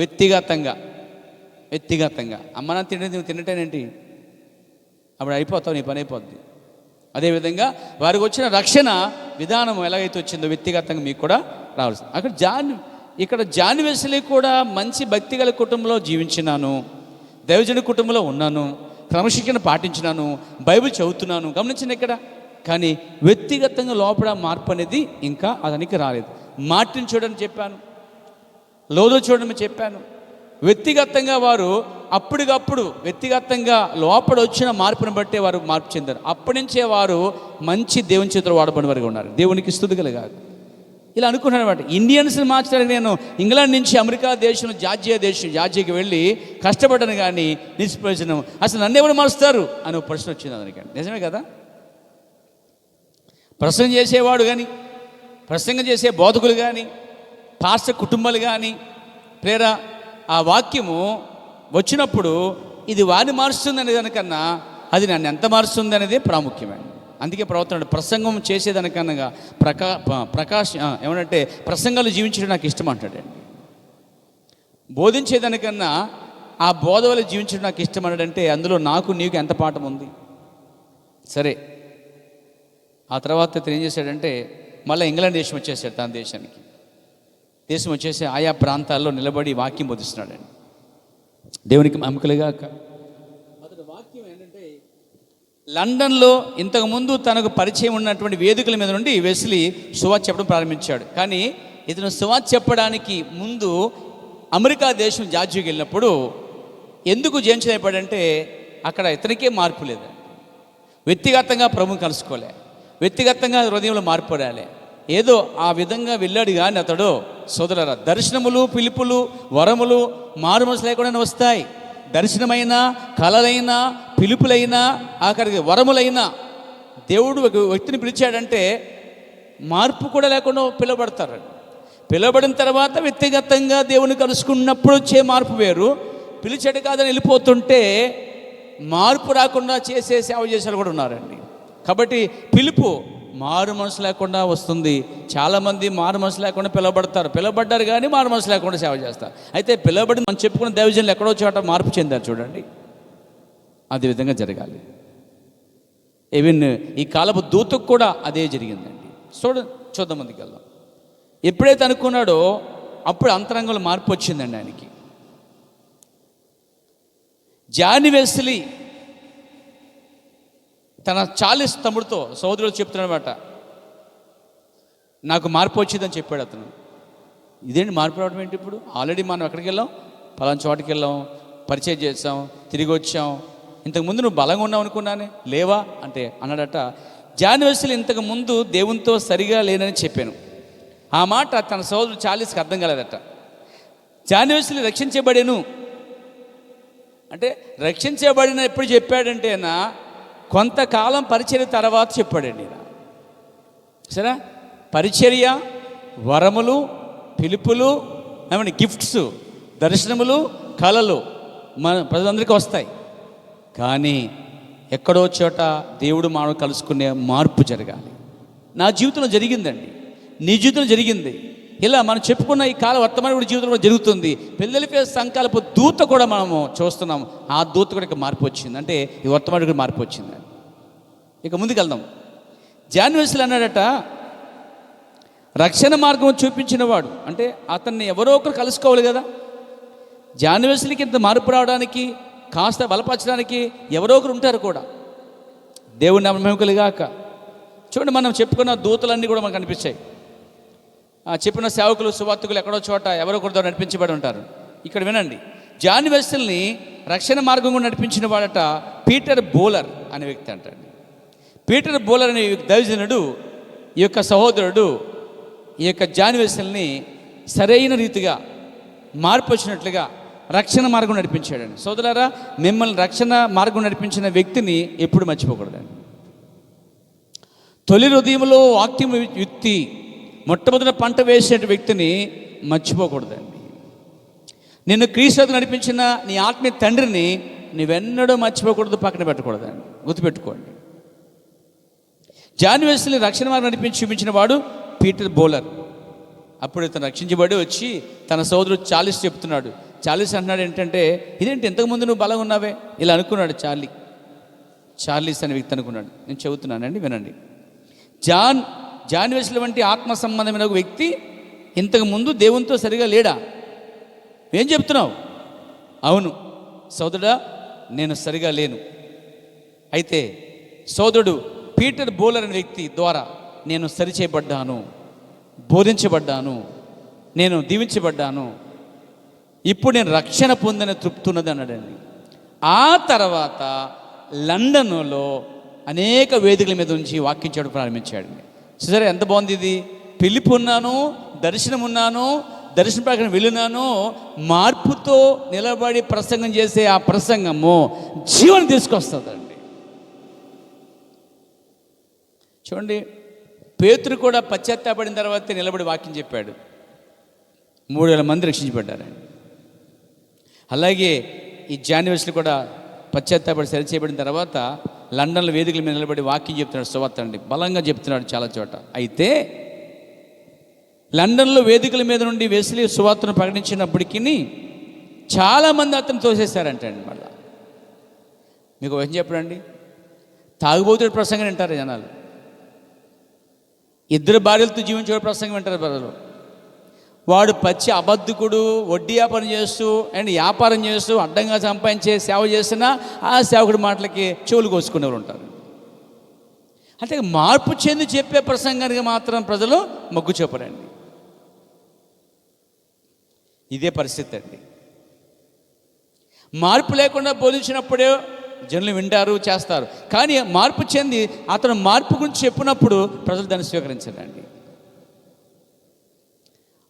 వ్యక్తిగతంగా అమ్మా నాన్న తింటే నువ్వు తినటేనేంటి, అప్పుడు అయిపోతావు, నీ పని అయిపోద్ది. అదేవిధంగా వారికి వచ్చిన రక్షణ విధానం ఎలాగైతే వచ్చిందో వ్యక్తిగతంగా మీకు కూడా రావాల్సింది. ఇక్కడ జాన్ వెస్లీ కూడా మంచి భక్తిగల కుటుంబంలో జీవించినాను, దైవజన కుటుంబంలో ఉన్నాను, క్రమశిక్షణ పాటించినాను, బైబిల్ చదువుతున్నాను, గమనించండి ఇక్కడ. కానీ వ్యక్తిగతంగా లోపల మార్పు అనేది ఇంకా అతనికి రాలేదు. మార్టిని చూడని చెప్పాను, లోదో చూడని చెప్పాను. వ్యక్తిగతంగా వారు అప్పటికప్పుడు వ్యక్తిగతంగా లోపల వచ్చిన మార్పును బట్టే వారు మార్పు చెందారు. అప్పటి నుంచే వారు మంచి దేవుని చేతులు వాడబడిన వారిగా ఉన్నారు. దేవునికి స్తుతి కలుగాక. ఇలా అనుకున్నాను అనమాట. ఇండియన్స్ని మార్చడానికి నేను ఇంగ్లాండ్ నుంచి అమెరికా దేశంలో జార్జియాకి వెళ్ళి కష్టపడ్డాను, కానీ నిష్ప్రయోజనం. అసలు నన్ను ఎవరు మారుస్తారు అని ఒక ప్రశ్న వచ్చింది అతనికి. నిజమే కదా. ప్రసంగం చేసేవాడు కానీ, ప్రసంగం చేసే బోధకులు కానీ, పాస్టర్ కుటుంబాలు కానీ, ప్రేరా ఆ వాక్యము వచ్చినప్పుడు ఇది వారిని మారుస్తుంది అనే దానికన్నా అది నన్ను ఎంత మారుస్తుంది అనేది ప్రాముఖ్యమైనది. అందుకే ప్రవర్తన ప్రసంగం చేసేదానికనగా ఏమంటే ప్రసంగాలు జీవించడం నాకు ఇష్టం అంటాడండి. బోధించేదానికన్నా ఆ బోధ వల్ల జీవించడం నాకు ఇష్టం అన్నాడంటే అందులో నాకు నీకు ఎంత పాఠం ఉంది. సరే, ఆ తర్వాత ఇతను ఏం చేశాడంటే మళ్ళీ ఇంగ్లాండ్ దేశం వచ్చేసాడు. తన దేశం వచ్చేసి ఆయా ప్రాంతాల్లో నిలబడి వాక్యం బోధిస్తున్నాడండి. దేవునికి మహిమకలుగాక. అతని వాక్యం ఏంటంటే లండన్లో ఇంతకుముందు తనకు పరిచయం ఉన్నటువంటి వేదికల మీద నుండి వెస్లీ సువార్త చెప్పడం ప్రారంభించాడు. కానీ ఇతను సువార్త చెప్పడానికి ముందు అమెరికా దేశం జార్జియాకి వెళ్ళినప్పుడు ఎందుకు జయించలేపాడంటే అక్కడ ఇతనికే మార్పు లేదు. వ్యక్తిగతంగా ప్రభువుని కలుసుకోలే, వ్యక్తిగతంగా హృదయంలో మార్పు రాలే. ఏదో ఆ విధంగా వెళ్ళాడు. కానీ అతడు సోదరులారా, దర్శనములు, పిలుపులు, వరములు మారుమనసు లేకుండా వస్తాయి. దర్శనమైనా, కలలైనా, పిలుపులైనా, ఆఖరికి వరములైనా దేవుడు ఒక వ్యక్తిని పిలిచాడంటే మార్పు కూడా లేకుండా పిలువబడతారు. పిలువబడిన తర్వాత వ్యక్తిగతంగా దేవుని కలుసుకున్నప్పుడు వచ్చే మార్పు వేరు. పిలిచాడు కాదని వెళ్ళిపోతుంటే మార్పు రాకుండా చేసే సేవ చేసేవాళ్ళు కూడా ఉన్నారండి. కాబట్టి పిలుపు మారు మనసు లేకుండా వస్తుంది. చాలామంది మారు మనసు లేకుండా పిలవబడ్డారు కానీ మారు మనసు లేకుండా సేవ చేస్తారు. అయితే పిలవబడి మనం చెప్పుకున్న దైవజనులు ఎక్కడో చోట మార్పు చెందారు చూడండి. అదే విధంగా జరగాలి. ఈవెన్ ఈ కాలపు దూతకు కూడా అదే జరిగిందండి. చూద్దాం ముందుకు వెళ్దాం. ఎప్పుడైతే అనుకున్నాడో అప్పుడు అంతరంగంలో మార్పు వచ్చిందండి ఆయనకి. జాన్ వెస్లీ తన చార్లెస్ తమ్ముడితో సోదరుడు చెప్తున్నాడన్నమాట, నాకు మార్పు వచ్చిందని చెప్పాడు అతను. ఇదేంటి మార్పు రావడం ఏంటి? ఇప్పుడు ఆల్రెడీ మనం ఎక్కడికి వెళ్ళాం, పలానా చోటుకి వెళ్ళాం, పరిచయం చేసాం, తిరిగి వచ్చాం. ఇంతకుముందు నువ్వు బలంగా ఉన్నావు అనుకున్నానే, లేవా అంటే అన్నాడట. జాన్ వెస్లీ ఇంతకుముందు దేవునితో సరిగా లేనని చెప్పాను. ఆ మాట తన సోదరుడు చార్లెస్కి అర్థం కాలేదట. జాన్ వెస్లీ రక్షించబడేను అంటే రక్షించబడిన ఎప్పుడు చెప్పాడంటే కొంతకాలం పరిచర్య తర్వాత చెప్పాడండి. సరే, పరిచర్య, వరములు, పిలుపులు, ఏమంటే గిఫ్ట్స్, దర్శనములు, కళలు మన ప్రజలందరికీ వస్తాయి. కానీ ఎక్కడో చోట దేవుడు మానవుడు కలుసుకునే మార్పు జరగాలి. నా జీవితంలో జరిగిందండి, నీ జీవితంలో జరిగింది. ఇలా మనం చెప్పుకున్న ఈ కాల వర్తమాన కూడా జీవితంలో జరుగుతుంది. పిల్లలపై సంకల్ప దూత కూడా మనము చూస్తున్నాం. ఆ దూత కూడా మార్పు వచ్చింది. అంటే ఈ వర్తమాన కూడా మార్పు వచ్చింది. ఇక ముందుకు వెళ్దాం. జాన్ వెస్లీ అన్నాడట, రక్షణ మార్గం చూపించిన వాడు అంటే అతన్ని ఎవరో ఒకరు కలుసుకోవాలి కదా. జాన్ వెస్లీకి ఇంత మార్పు రావడానికి, కాస్త బలపరచడానికి ఎవరో ఒకరు ఉంటారు కూడా. దేవుని నామమున కలుగాక. చూడండి, మనం చెప్పుకున్న దూతలన్నీ కూడా మనకు కనిపించాయి. చెప్పిన సేవకులు, సువార్తికులు ఎక్కడో చోట ఎవరో ఒకరితో నడిపించబడి ఉంటారు. ఇక్కడ వినండి, జాన్ వెస్లీని రక్షణ మార్గం కూడా నడిపించిన వాడట పీటర్ బోలర్ అనే వ్యక్తి అంటాడు. పీటర్ బోలర్ అనే దైవజనుడు ఈ యొక్క సహోదరుడు ఈ యొక్క జాన్ వెస్లీని సరైన రీతిగా మార్పు వచ్చినట్లుగా రక్షణ మార్గం నడిపించాడండి. సోదరులారా, మిమ్మల్ని రక్షణ మార్గం నడిపించిన వ్యక్తిని ఎప్పుడు మర్చిపోకూడదండి. తొలి హృదయంలో వాక్యం యుక్తి మొట్టమొదటి పంట వేసే వ్యక్తిని మర్చిపోకూడదండి. నిన్ను క్రీస్తుకు నడిపించిన నీ ఆత్మీయ తండ్రిని నువ్వెన్నడూ మర్చిపోకూడదు, పక్కన పెట్టకూడదండి. గుర్తుపెట్టుకోండి. జాన్ వెస్లీ రక్షణ మార్గం నడిపించి చూపించిన వాడు పీటర్ బోలర్. అప్పుడు ఇతను రక్షించబడి వచ్చి తన సోదరుడు చార్లెస్ చెప్తున్నాడు. చార్లెస్ అంటున్నాడు ఏంటంటే, ఇదేంటి ఇంతకుముందు నువ్వు బలంగా ఉన్నావే, ఇలా అనుకున్నాడు చార్లెస్ అనే వ్యక్తి అనుకున్నాడు. నేను చెబుతున్నానండి, వినండి. జాన్ వెస్లీ వంటి ఆత్మ సంబంధమైన ఒక వ్యక్తి ఇంతకుముందు దేవునితో సరిగా లేడా? ఏం చెప్తున్నావు? అవును సోదరుడా, నేను సరిగా లేను. అయితే సోదరుడు పీటర్ బోలర్ అనే వ్యక్తి ద్వారా నేను సరిచేయబడ్డాను, బోధించబడ్డాను, నేను దీవించబడ్డాను, ఇప్పుడు నేను రక్షణ పొందిన తృప్తి ఉన్నది అన్నాడండి. ఆ తర్వాత లండన్లో అనేక వేదికల మీద ఉంచి వాక్యం చేయడం ప్రారంభించాడండి. సరే, ఎంత బాగుంది ఇది. పిలుపు ఉన్నాను, దర్శనం ఉన్నాను, దర్శన ప్రకారం వెళ్ళినాను, మార్పుతో నిలబడి ప్రసంగం చేసే ఆ ప్రసంగము జీవనం తీసుకొస్తుందండి. చూడండి, పేతురు కూడా పశ్చాత్తాపడిన తర్వాత నిలబడి వాక్యం చెప్పాడు. 3,000 మంది రక్షించబడ్డారండి. అలాగే ఈ జాన్ వెస్లీ కూడా పశ్చాత్తాపడి సరి చేయబడిన తర్వాత లండన్లో వేదికల మీద నిలబడి వాక్యం చెప్తున్నాడు, సువార్త అండి, బలంగా చెప్తున్నాడు చాలా చోట. అయితే లండన్లో వేదికల మీద నుండి వెస్లీ సువార్తను ప్రకటించినప్పటికీ చాలామంది అతను తోసేశారంటండి. మళ్ళీ మీకు ఏం చెప్పడండి, తాగుబోతుడు ప్రసంగం వింటారు జనాలు, ఇద్దరు భార్యలతో జీవించే ప్రసంగం వింటారు ప్రజలు. వాడు పచ్చి అబద్ధకుడు, వడ్డీ వ్యాపారం చేస్తూ అండ్ వ్యాపారం చేస్తూ అడ్డంగా సంపాదించే సేవ చేసినా ఆ సేవకుడి మాటలకి చెవులు కోసుకునేవారు ఉంటారు. అంటే మార్పు చెంది చెప్పే ప్రసంగానికి మాత్రం ప్రజలు మొగ్గు చూపరండి. ఇదే పరిస్థితి అండి. మార్పు లేకుండా బోధించినప్పుడే జనులు వింటారు, చేస్తారు. కానీ మార్పు చెంది అతను మార్పు గురించి చెప్పినప్పుడు ప్రజలు దాన్ని స్వీకరించారండి.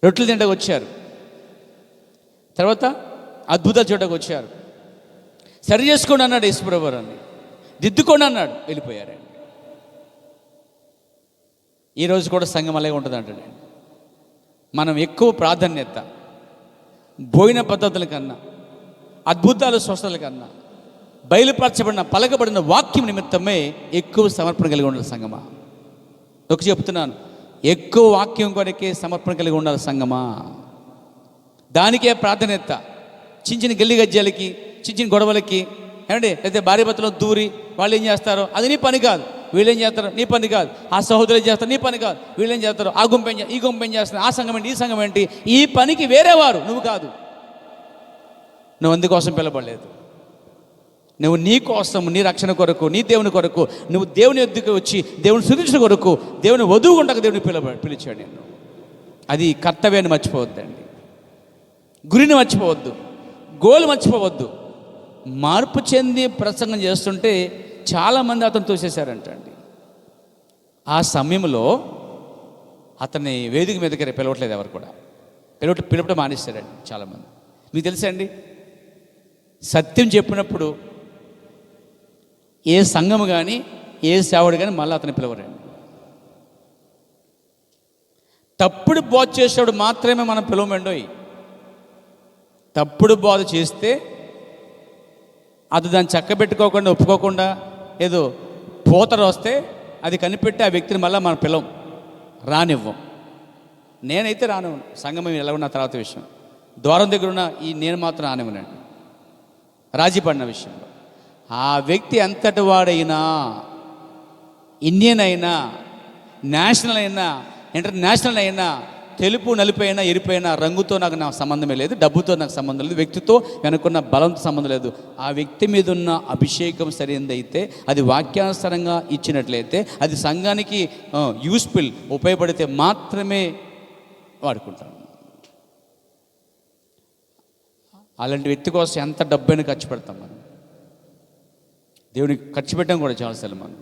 రొట్టెలు తింటకు వచ్చారు, తర్వాత అద్భుతాలు చూడకు వచ్చారు. సరి చేసుకోండి అన్నాడు యేసుప్రభువు అని, దిద్దుకోండి అన్నాడు, వెళ్ళిపోయారండి. ఈరోజు కూడా సంఘం అలాగే ఉంటుంది అంటాడండి. మనం ఎక్కువ ప్రాధాన్యత భోజన పద్ధతుల కన్నా, అద్భుతాలు స్వస్థతల కన్నా, బయలుపరచబడిన పలకబడిన వాక్యం నిమిత్తమే ఎక్కువ సమర్పణ కలిగి ఉండాలి సంగమా. ఒక చెప్తున్నాను, ఎక్కువ వాక్యం కొరకే సమర్పణ కలిగి ఉండాలి సంగమా. దానికే ప్రాధాన్యత. చిన్న గల్లి గజ్జాలకి, చిన్న గొడవలకి ఏమండి, అయితే భార్య భర్తలో దూరి వాళ్ళు ఏం చేస్తారో అది నీ పని కాదు, వీళ్ళేం చేస్తారో నీ పని కాదు, ఆ సహోదరులు ఏం చేస్తారు నీ పని కాదు, వీళ్ళేం చేస్తారో ఆ గుంపెం ఈ గుంపెం చేస్తారు, ఆ సంఘం ఏంటి ఈ సంఘం ఏంటి, ఈ పనికి వేరేవారు, నువ్వు కాదు. నువ్వు అందుకోసం పిలవబడలేదు. నువ్వు నీ కోసం, నీ రక్షణ కొరకు, నీ దేవుని కొరకు, నువ్వు దేవుని ఎద్దుకు వచ్చి దేవుని స్తుతించడం కొరకు, దేవుని వధువు ఉండక దేవుని పిలిచాడు నేను. అది కర్తవ్యాన్ని మర్చిపోవద్దండి, గురిని మర్చిపోవద్దు, గోలు మర్చిపోవద్దు. మార్పు చెంది ప్రసంగం చేస్తుంటే చాలామంది అతను తోసేశారంటండి. ఆ సమయంలో అతన్ని వేదిక మీదకి పిలవట్లేదు, ఎవరు కూడా పిలవటం మానేశారండి చాలామంది. మీకు తెలుసా అండి, సత్యం చెప్పినప్పుడు ఏ సంఘము కానీ ఏ సేవడు కానీ మళ్ళీ అతను పిలవరండి. తప్పుడు బోధ చేసేవాడు మాత్రమే మనం పిలవమండోయి. తప్పుడు బోధ చేస్తే అది దాన్ని చక్కబెట్టుకోకుండా, ఒప్పుకోకుండా ఏదో పోతర వస్తే అది కనిపెట్టి ఆ వ్యక్తిని మళ్ళీ మనం పిలవం, రానివ్వం. నేనైతే రానివ్వను. సంఘం ఎలా ఉన్న తర్వాత విషయం, ద్వారం దగ్గర ఉన్న నేను మాత్రం రానివ్వనండి, రాజీ పడిన విషయంలో. ఆ వ్యక్తి ఎంతటి వాడైనా, ఇండియన్ అయినా, నేషనల్ అయినా, ఇంటర్నేషనల్ అయినా, తెలుపు నలుపైనా ఎరిపోయినా, రంగుతో నాకు సంబంధమే లేదు, డబ్బుతో నాకు సంబంధం లేదు, వ్యక్తితో వెనుకున్న బలంతో సంబంధం లేదు. ఆ వ్యక్తి మీద ఉన్న అభిషేకం సరైనదైతే, అది వాక్యానుసారంగా ఇచ్చినట్లయితే, అది సంఘానికి యూస్ఫుల్ ఉపయోగపడితే మాత్రమే వాడుకుంటాను. అలాంటి వ్యక్తి కోసం ఎంత డబ్బైనా ఖర్చు పెడతాం మనం. దేవునికి ఖర్చు పెట్టాం కూడా చాలాసార్లు మనం.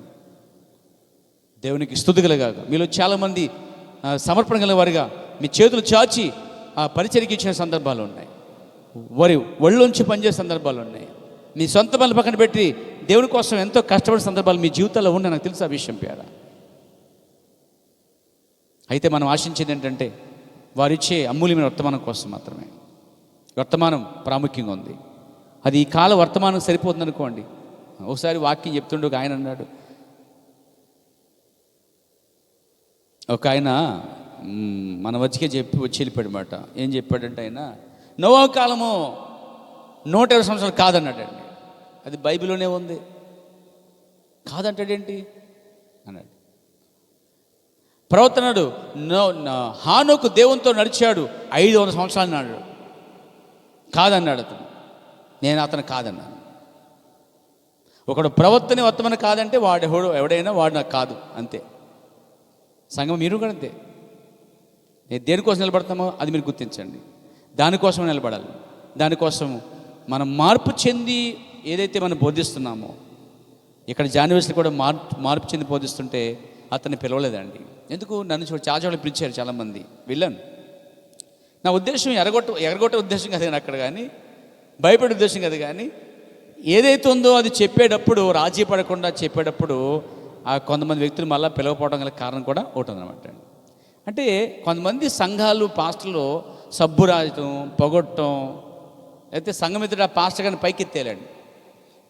దేవునికి స్తుతి కలగాక. మీలో చాలామంది సమర్పణ గల వారిగా మీ చేతులు చాచి ఆ పరిచర్యకి ఇచ్చిన సందర్భాలు ఉన్నాయి, వారి ఒళ్ళొంచి పనిచేసే సందర్భాలు ఉన్నాయి. మీ సొంత పనులు పక్కన పెట్టి దేవుని కోసం ఎంతో కష్టపడే సందర్భాలు మీ జీవితాల్లో ఉన్నాయి, నాకు తెలుసు ఆ విషయం పేర. అయితే మనం ఆశించేది ఏంటంటే వారిచ్చే అమూల్యమైన వర్తమానం కోసం మాత్రమే. వర్తమానం ప్రాముఖ్యంగా ఉంది, అది ఈ కాల వర్తమానం సరిపోతుంది అనుకోండి. ఒకసారి వాక్యం చెప్తుండే ఒక ఆయన అన్నాడు, ఒక ఆయన మన వచ్చికే చెప్పి వచ్చి వెళ్ళిపోయాడనమాట. ఏం చెప్పాడంటే ఆయన, నోవా కాలము 120 సంవత్సరాలు కాదన్నాడండి. అది బైబిల్లోనే ఉంది. కాదంటాడేంటి అన్నాడు. ప్రవర్తనాడు హానోకు దేవునితో నడిచాడు 500 సంవత్సరాలు అన్నాడు. కాదన్నాడు అతను. నేను అతను కాదన్నాను. ఒకడు ప్రవర్తన వర్తమానం కాదంటే వాడు ఎవడైనా వాడు నాకు కాదు, అంతే. సంఘం మీరు కూడా అంతే. నేను దేనికోసం నిలబడతామో అది మీరు గుర్తించండి, దానికోసం నిలబడాలి. దానికోసం మనం మార్పు చెంది ఏదైతే మనం బోధిస్తున్నామో, ఇక్కడ జాన్వేస్లు కూడా మార్పు చెంది బోధిస్తుంటే అతన్ని పిలవలేదండి. ఎందుకు? నన్ను చాలా పిలిచారు చాలామంది, వెళ్ళాను. నా ఉద్దేశం ఎరగొట్టే ఉద్దేశం కాదు కానీ అక్కడ, కానీ భయపడే ఉద్దేశం కాదు, కానీ ఏదైతే ఉందో అది చెప్పేటప్పుడు రాజీ పడకుండా చెప్పేటప్పుడు ఆ కొంతమంది వ్యక్తులు మళ్ళీ పిలవకపోవడం గల కారణం కూడా ఒకటి ఉందన్నమాట. అంటే కొంతమంది సంఘాలు పాస్టర్లు సబ్బు రాయటం, పొగొట్టడం, అయితే సంఘం ఎదుట ఆ పాస్టర్ గారిని పైకి ఎత్తేయాలండి.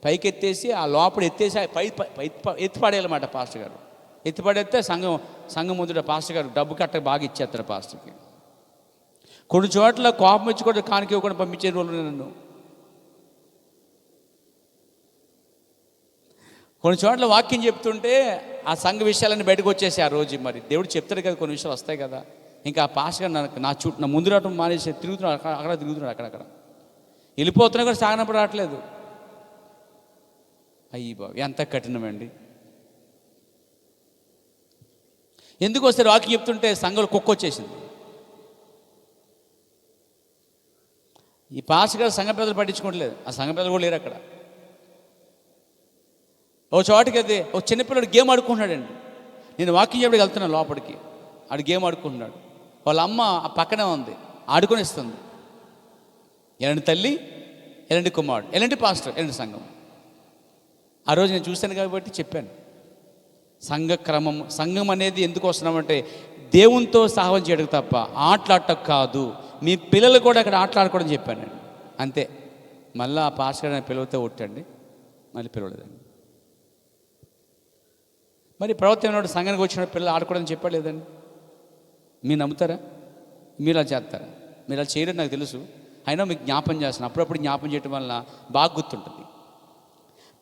పైకి ఎత్తేసి ఆ లోపల ఎత్తేసి ఎత్తిపడేయాలన్నమాట పాస్టర్ గారు. ఎత్తిపడేస్తే సంఘం ముందు పాస్టర్ గారు డబ్బు కట్ట బాగా ఇచ్చేస్తారు పాస్టర్కి. కొన్ని చోట్ల కోపం ఇచ్చి కూడా కానుక ఇవ్వకుండా పంపించే రోజులు నన్ను. కొన్ని చోట్ల వాక్యం చెప్తుంటే ఆ సంఘ విషయాలన్నీ బయటకు వచ్చేసి ఆ రోజు మరి దేవుడు చెప్తాడు కదా, కొన్ని విషయాలు వస్తాయి కదా. ఇంకా ఆ పాస్టర్ గారు నా ముందు రావడం మానేసి తిరుగుతున్నాడు, అక్కడ తిరుగుతున్నాడు, అక్కడక్కడ వెళ్ళిపోతున్నా కూడా సాగనప్పుడు రావట్లేదు. అయ్యి బాబు ఎంత కఠినమండి. ఎందుకు వస్తే వాక్యం చెప్తుంటే సంఘంలో కుక్క వచ్చేసింది. ఈ పాస్టర్ గారు సంఘ పెద్దలు పట్టించుకోవట్లేదు, ఆ సంఘ పెద్దలు కూడా లేరు అక్కడ. ఓ చోటకి అయితే ఒక చిన్నపిల్లడు గేమ్ ఆడుకుంటున్నాడండి. నేను వాకింగ్ చేయడానికి వెళ్తున్నాను లోపలికి, ఆడు గేమ్ ఆడుకుంటున్నాడు. వాళ్ళ అమ్మ ఆ పక్కనే ఉంది, ఆడుకొని ఇస్తుంది. ఎలాంటి తల్లి, ఎలాంటి కుమారుడు, ఎలాంటి పాస్టర్, ఎలాంటి సంఘం. ఆ రోజు నేను చూశాను కాబట్టి చెప్పాను. సంఘం అనేది ఎందుకు వస్తున్నామంటే దేవునితో సహాయం చేయడం తప్ప ఆటలాడటం కాదు. మీ పిల్లలు కూడా అక్కడ ఆటలాడుకోవడం చెప్పానండి, అంతే. మళ్ళీ ఆ పాస్టర్ గారిని పిలవతే ఒట్టండి, మళ్ళీ పిలవలేదండి. మరి ప్రవర్తన ఉన్నాడు, సంఘానికి వచ్చిన పిల్లలు ఆడుకోవడం చెప్పాడు లేదండి. మీరు నమ్ముతారా? మీరు అలా చేస్తారా? మీరు అలా చేయడం నాకు తెలుసు, అయినా మీకు జ్ఞాపం చేస్తాను. అప్పుడప్పుడు జ్ఞాపం చేయడం వల్ల బాగా గుర్తుంటుంది.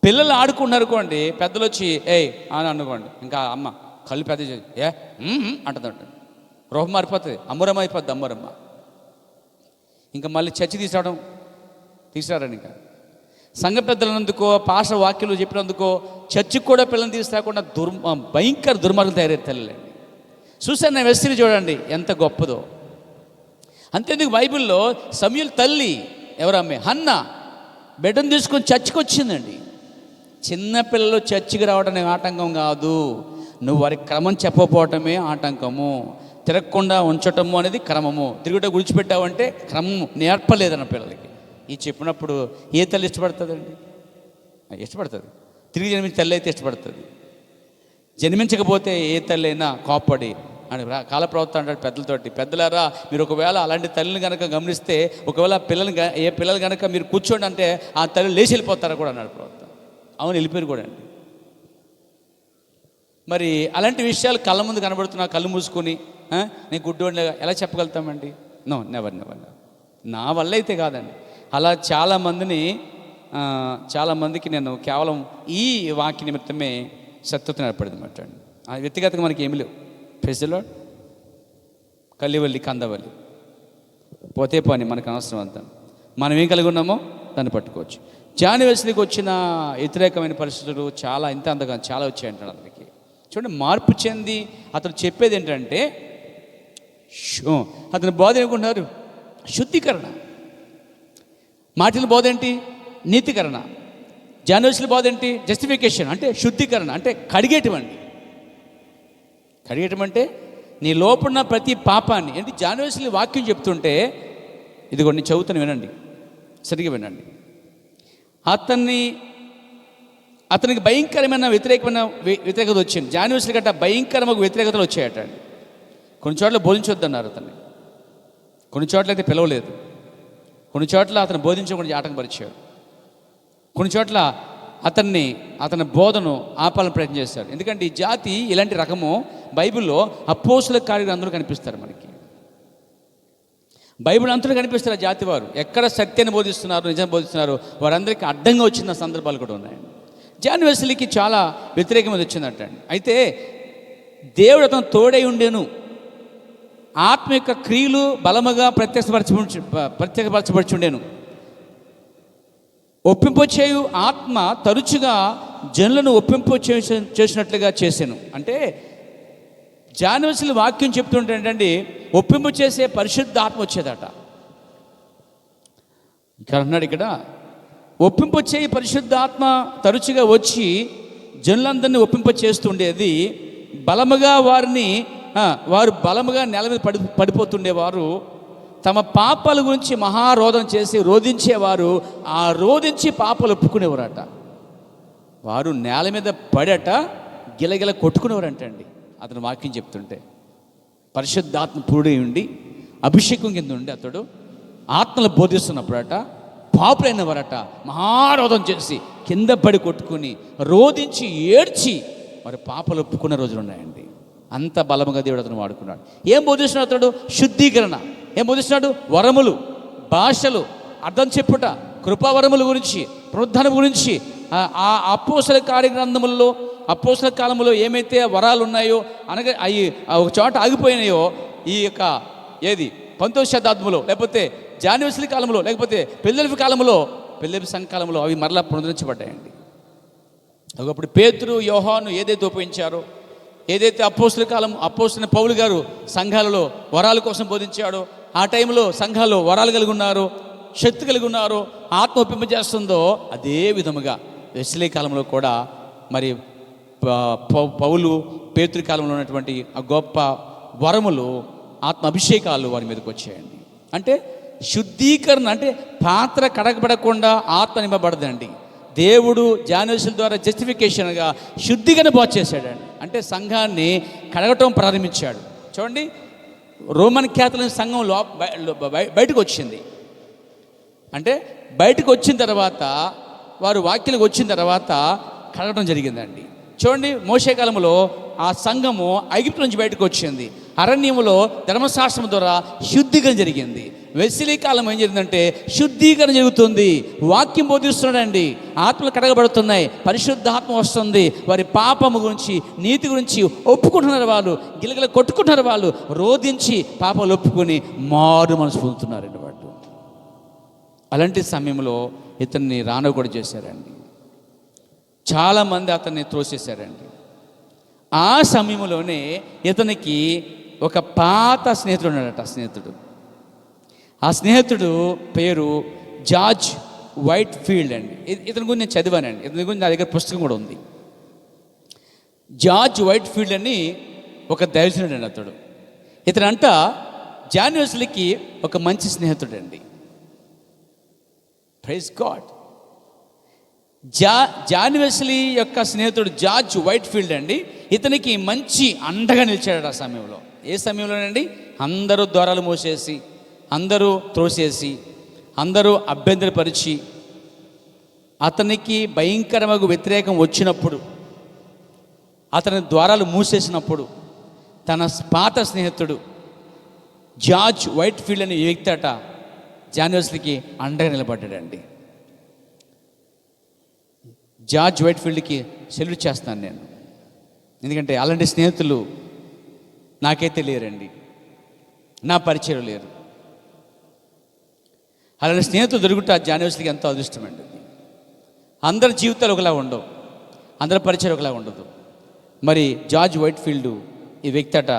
పిల్లలు ఆడుకున్నారుకోండి, పెద్దలు వచ్చి అని అనుకోండి, ఇంకా అమ్మ కళ్ళు పెద్ద చేసి అంటుందంట, గృహం మారిపోతుంది, అమ్మరమ్మ అయిపోద్ది, అమ్మరమ్మ. ఇంకా మళ్ళీ చర్చి తీసుకురారని ఇంకా సంఘ పెద్దలనందుకో పాస్టర్ వాక్యాలు చెప్పినందుకో చర్చికి కూడా పిల్లల్ని తీసుకురాకుండా భయంకర దుర్మార్గం తయారయ్యే తల్లిలండి. చూసాను నా వెస్టిని చూడండి ఎంత గొప్పదో. అంతేందుకు బైబిల్లో సమూయేలు తల్లి ఎవరమ్మే, హన్నా బిడ్డను తీసుకొని చర్చికి వచ్చిందండి. చిన్నపిల్లలు చర్చికి రావడం ఆటంకం కాదు, నువ్వు వారికి క్రమం చెప్పకపోవటమే ఆటంకము. తిరగకుండా ఉంచటము అనేది క్రమము. తిరుగుట గుడిచిపెట్టావంటే క్రమము నేర్పలేదన్న పిల్లలకి. ఈ చెప్పినప్పుడు ఏ తల్లి ఇష్టపడుతుందండి? ఇష్టపడుతుంది. తిరిగి జన్మించిన తల్లి అయితే ఇష్టపడుతుంది. జన్మించకపోతే ఏ తల్లి అయినా కోప్పడి అని కాల ప్రవర్తన అంటాడు పెద్దలతోటి. పెద్దలారా, మీరు ఒకవేళ అలాంటి తల్లిని కనుక గమనిస్తే, ఒకవేళ పిల్లలు కనుక మీరు కూర్చోండి అంటే ఆ తల్లి లేచి వెళ్ళిపోతారా కూడా అన్నాడు ప్రవర్తన. అవును, వెళ్ళిపోయారు కూడా అండి. మరి అలాంటి విషయాలు కళ్ళ ముందు కనబడుతున్నా కళ్ళు మూసుకొని నేను గుడ్డోడిని ఎలా చెప్పగలుగుతామండి? నెవర్. నా వల్ల అయితే కాదండి. అలా చాలామందికి నేను కేవలం ఈ వాక్య నిమిత్తమే సత్యత ఏర్పడింది అన్నమాట. ఆ వ్యక్తిగతంగా మనకి ఏమి లేవు. ప్రజలో కలివల్లి కందవల్లి పోతే పని మనకు అవసరం అంతా. మనం ఏం కలిగి ఉన్నామో దాన్ని పట్టుకోవచ్చు. జాన్ వెస్లీకి వచ్చిన వ్యతిరేకమైన పరిస్థితులు చాలా అంతగా చాలా వచ్చాయంటాడు అతనికి. చూడండి, మార్పు చెంది అతను చెప్పేది ఏంటంటే, అతని బోధ ఏమనుకుంటున్నారు? శుద్ధీకరణ. మాటల బోధ ఏంటి? నీతికరణ. జాన్ వెస్లీ బోధ ఏంటి? జస్టిఫికేషన్, అంటే శుద్ధీకరణ, అంటే కడిగేయటం అంటే నీ లోపల ప్రతి పాపాన్ని. ఏంటి జాన్ వెస్లీ వాక్యం చెప్తుంటే, ఇది కొన్ని చదువుతాను, వినండి, సరిగ్గా వినండి. అతనికి భయంకరమైన వ్యతిరేకత వచ్చింది. జాన్ వెస్లీ గట్ట భయంకరమైన వ్యతిరేకతలు వచ్చాయట. కొన్ని చోట్ల బోధించొద్దన్నారు అతన్ని, కొన్ని చోట్ల అయితే పిలవలేదు, కొన్ని చోట్ల అతను బోధించకుండా ఆటంకపరిచాడు, కొన్ని చోట్ల అతని బోధను ఆపాలని ప్రయత్నం చేశాడు. ఎందుకంటే ఈ జాతి ఇలాంటి రకము బైబిల్లో అపోస్తుల కార్యాలు అందరూ కనిపిస్తారు. మనకి బైబిల్ అంతలో కనిపిస్తారు. ఆ జాతి వారు ఎక్కడ సత్యాన్ని బోధిస్తున్నారు, నిజాన్ని బోధిస్తున్నారు, వారందరికీ అడ్డంగా వచ్చిన సందర్భాలు కూడా ఉన్నాయండి. జాన్ వెస్లీకి చాలా వ్యతిరేకమైన వచ్చిందట. అయితే దేవుడు అతను తోడై ఉండేను, ఆత్మిక క్రియలు బలముగా ప్రత్యేకపరచబడుచుండేను, ఒప్పింపచేయు ఆత్మ తరచుగా జనులను చేసినట్లుగా చేశాను. అంటే జాన్ వెస్లీ వాక్యం చెప్తుంటే ఏంటండి, ఒప్పింపు చేసే పరిశుద్ధ ఆత్మ వచ్చేదట. ఇక్కడ అన్నాడు, ఇక్కడ ఒప్పింపు చేయి పరిశుద్ధ ఆత్మ తరచుగా వచ్చి జనులందరినీ ఒప్పింప చేస్తుండేది. బలముగా వారు బలముగా నేల మీద పడిపోతుండేవారు. తమ పాపాల గురించి మహారోధన చేసి రోధించేవారు. ఆ రోధించి పాపాలు ఒప్పుకునేవారట. వారు నేల మీద పడట గిలగిల కొట్టుకునేవారంటండి. అతను వాక్యం చెప్తుంటే పరిశుద్ధాత్మ పూడి ఉండి అభిషేకం కింద ఉండి అతడు ఆత్మలు బోధిస్తున్నప్పుడట పాపులైన వారట మహారోధం చేసి కింద పడి కొట్టుకుని రోధించి ఏడ్చి మరి పాపలు ఒప్పుకున్న రోజులు ఉన్నాయండి. అంత బలముగా దేవుడు అతను వాడుకున్నాడు. ఏం బోధిస్తున్నాడు అతడు? శుద్ధీకరణ. ఏం బోధిస్తున్నాడు? వరములు, భాషలు, అర్థం చెప్పుట, కృపావరముల గురించి, పునరుద్ధానం గురించి. ఆ అపోస్తల కార్యగ్రంథములలో అపోస్తల కాలంలో ఏమైతే వరాలు ఉన్నాయో అనగా అవి ఒక చోట ఆగిపోయినాయో, ఈ యొక్క ఏది 19వ శతాబ్దంలో, లేకపోతే జాన్ వెస్లీ కాలంలో, లేకపోతే ఫిలదెల్ఫియా కాలంలో, ఫిలదెల్ఫియా సంఘకాలంలో అవి మరలా పునరుద్ధరించబడ్డాయండి. ఒకప్పుడు పేతురు, యోహాను ఏదైతే ఉపయోగించారో, ఏదైతే అపోస్తలుడైన పౌలు గారు సంఘాలలో వరాల కోసం బోధించాడో, ఆ టైంలో సంఘాల్లో వరాలు కలిగి ఉన్నారో, శక్తి కలిగి ఉన్నారో, ఆత్మ ఒప్పింపజేస్తుందో, అదే విధముగా వెస్లీ కాలంలో కూడా మరి పౌలు, పేతురు కాలంలో ఉన్నటువంటి ఆ గొప్ప వరములు, ఆత్మ అభిషేకాలు వారి మీదకి వచ్చాయండి. అంటే శుద్ధీకరణ అంటే పాత్ర కడగబడకుండా ఆత్మ నింపబడదండి. దేవుడు జాన్యువసుల ద్వారా జస్టిఫికేషన్గా శుద్ధిగానే బాగు చేశాడండి. అంటే సంఘాన్ని కడగటం ప్రారంభించాడు. చూడండి, రోమన్ క్యాథలిక్ సంఘం బయటకు వచ్చింది. అంటే బయటకు వచ్చిన తర్వాత, వారు వాక్యాలకు వచ్చిన తర్వాత కడగటం జరిగిందండి. చూడండి, మోషే కాలంలో ఆ సంఘము ఐగుప్తు నుంచి బయటకు వచ్చింది. అరణ్యములో ధర్మశాస్త్రం ద్వారా శుద్ధీకరణ జరిగింది. వెస్లీ కాలం ఏం జరిగిందంటే శుద్ధీకరణ జరుగుతుంది. వాక్యం బోధిస్తున్నాడండి, ఆత్మలు కడగబడుతున్నాయి, పరిశుద్ధాత్మ వస్తుంది. వారి పాపము గురించి, నీతి గురించి ఒప్పుకుంటున్నారు. వాళ్ళు గిలగిల కొట్టుకుంటున్నారు. వాళ్ళు రోధించి పాపాలు ఒప్పుకొని మారు మనసు పొందుతున్నారండి వాళ్ళు. అలాంటి సమయంలో ఇతన్ని రానకూడ చేశారండి. చాలామంది అతన్ని త్రోసేశారండి. ఆ సమయంలోనే ఇతనికి ఒక పాత స్నేహితుడు ఉన్నాడట. ఆ స్నేహితుడు పేరు జార్జ్ వైట్ ఫీల్డ్ అండి. ఇతని గురించి నేను చదివానండి. ఇతని గురించి నా దగ్గర పుస్తకం కూడా ఉంది. జార్జ్ వైట్ ఫీల్డ్ అని ఒక దైవజనుడు అండి అతడు. ఇతనంట జాన్ వెస్లీకి ఒక మంచి స్నేహితుడు అండి. Praise God. జాన్ వెస్లీ యొక్క స్నేహితుడు జార్జ్ వైట్ ఫీల్డ్ అండి ఇతనికి మంచి అండగా నిలిచాడు ఆ సమయంలో. ఏ సమయంలోనండి? అందరూ ద్వారాలు మూసేసి, అందరూ త్రోసేసి, అందరూ అభ్యంతరపరిచి, అతనికి భయంకరమైన వ్యతిరేకం వచ్చినప్పుడు, అతని ద్వారాలు మూసేసినప్పుడు, తన పాత స్నేహితుడు జార్జ్ వైట్ ఫీల్డ్ అనే వ్యక్తి అట జాన్ వెస్లీకి అండగా నిలబడ్డాడండి. జార్జ్ వైట్ ఫీల్డ్కి సెల్యూట్ చేస్తాను నేను. ఎందుకంటే అలాంటి స్నేహితులు నాకైతే లేరండి, నా పరిచయం లేరు. అలాంటి స్నేహితులు దొరుకుతా జాన్ వెస్లీకి ఎంతో అదృష్టం అండి. అందరి జీవితాలు ఒకలా ఉండవు, అందరి పరిచయం ఒకలా ఉండదు. మరి జార్జ్ వైట్ ఫీల్డ్ ఈ వ్యక్తి అట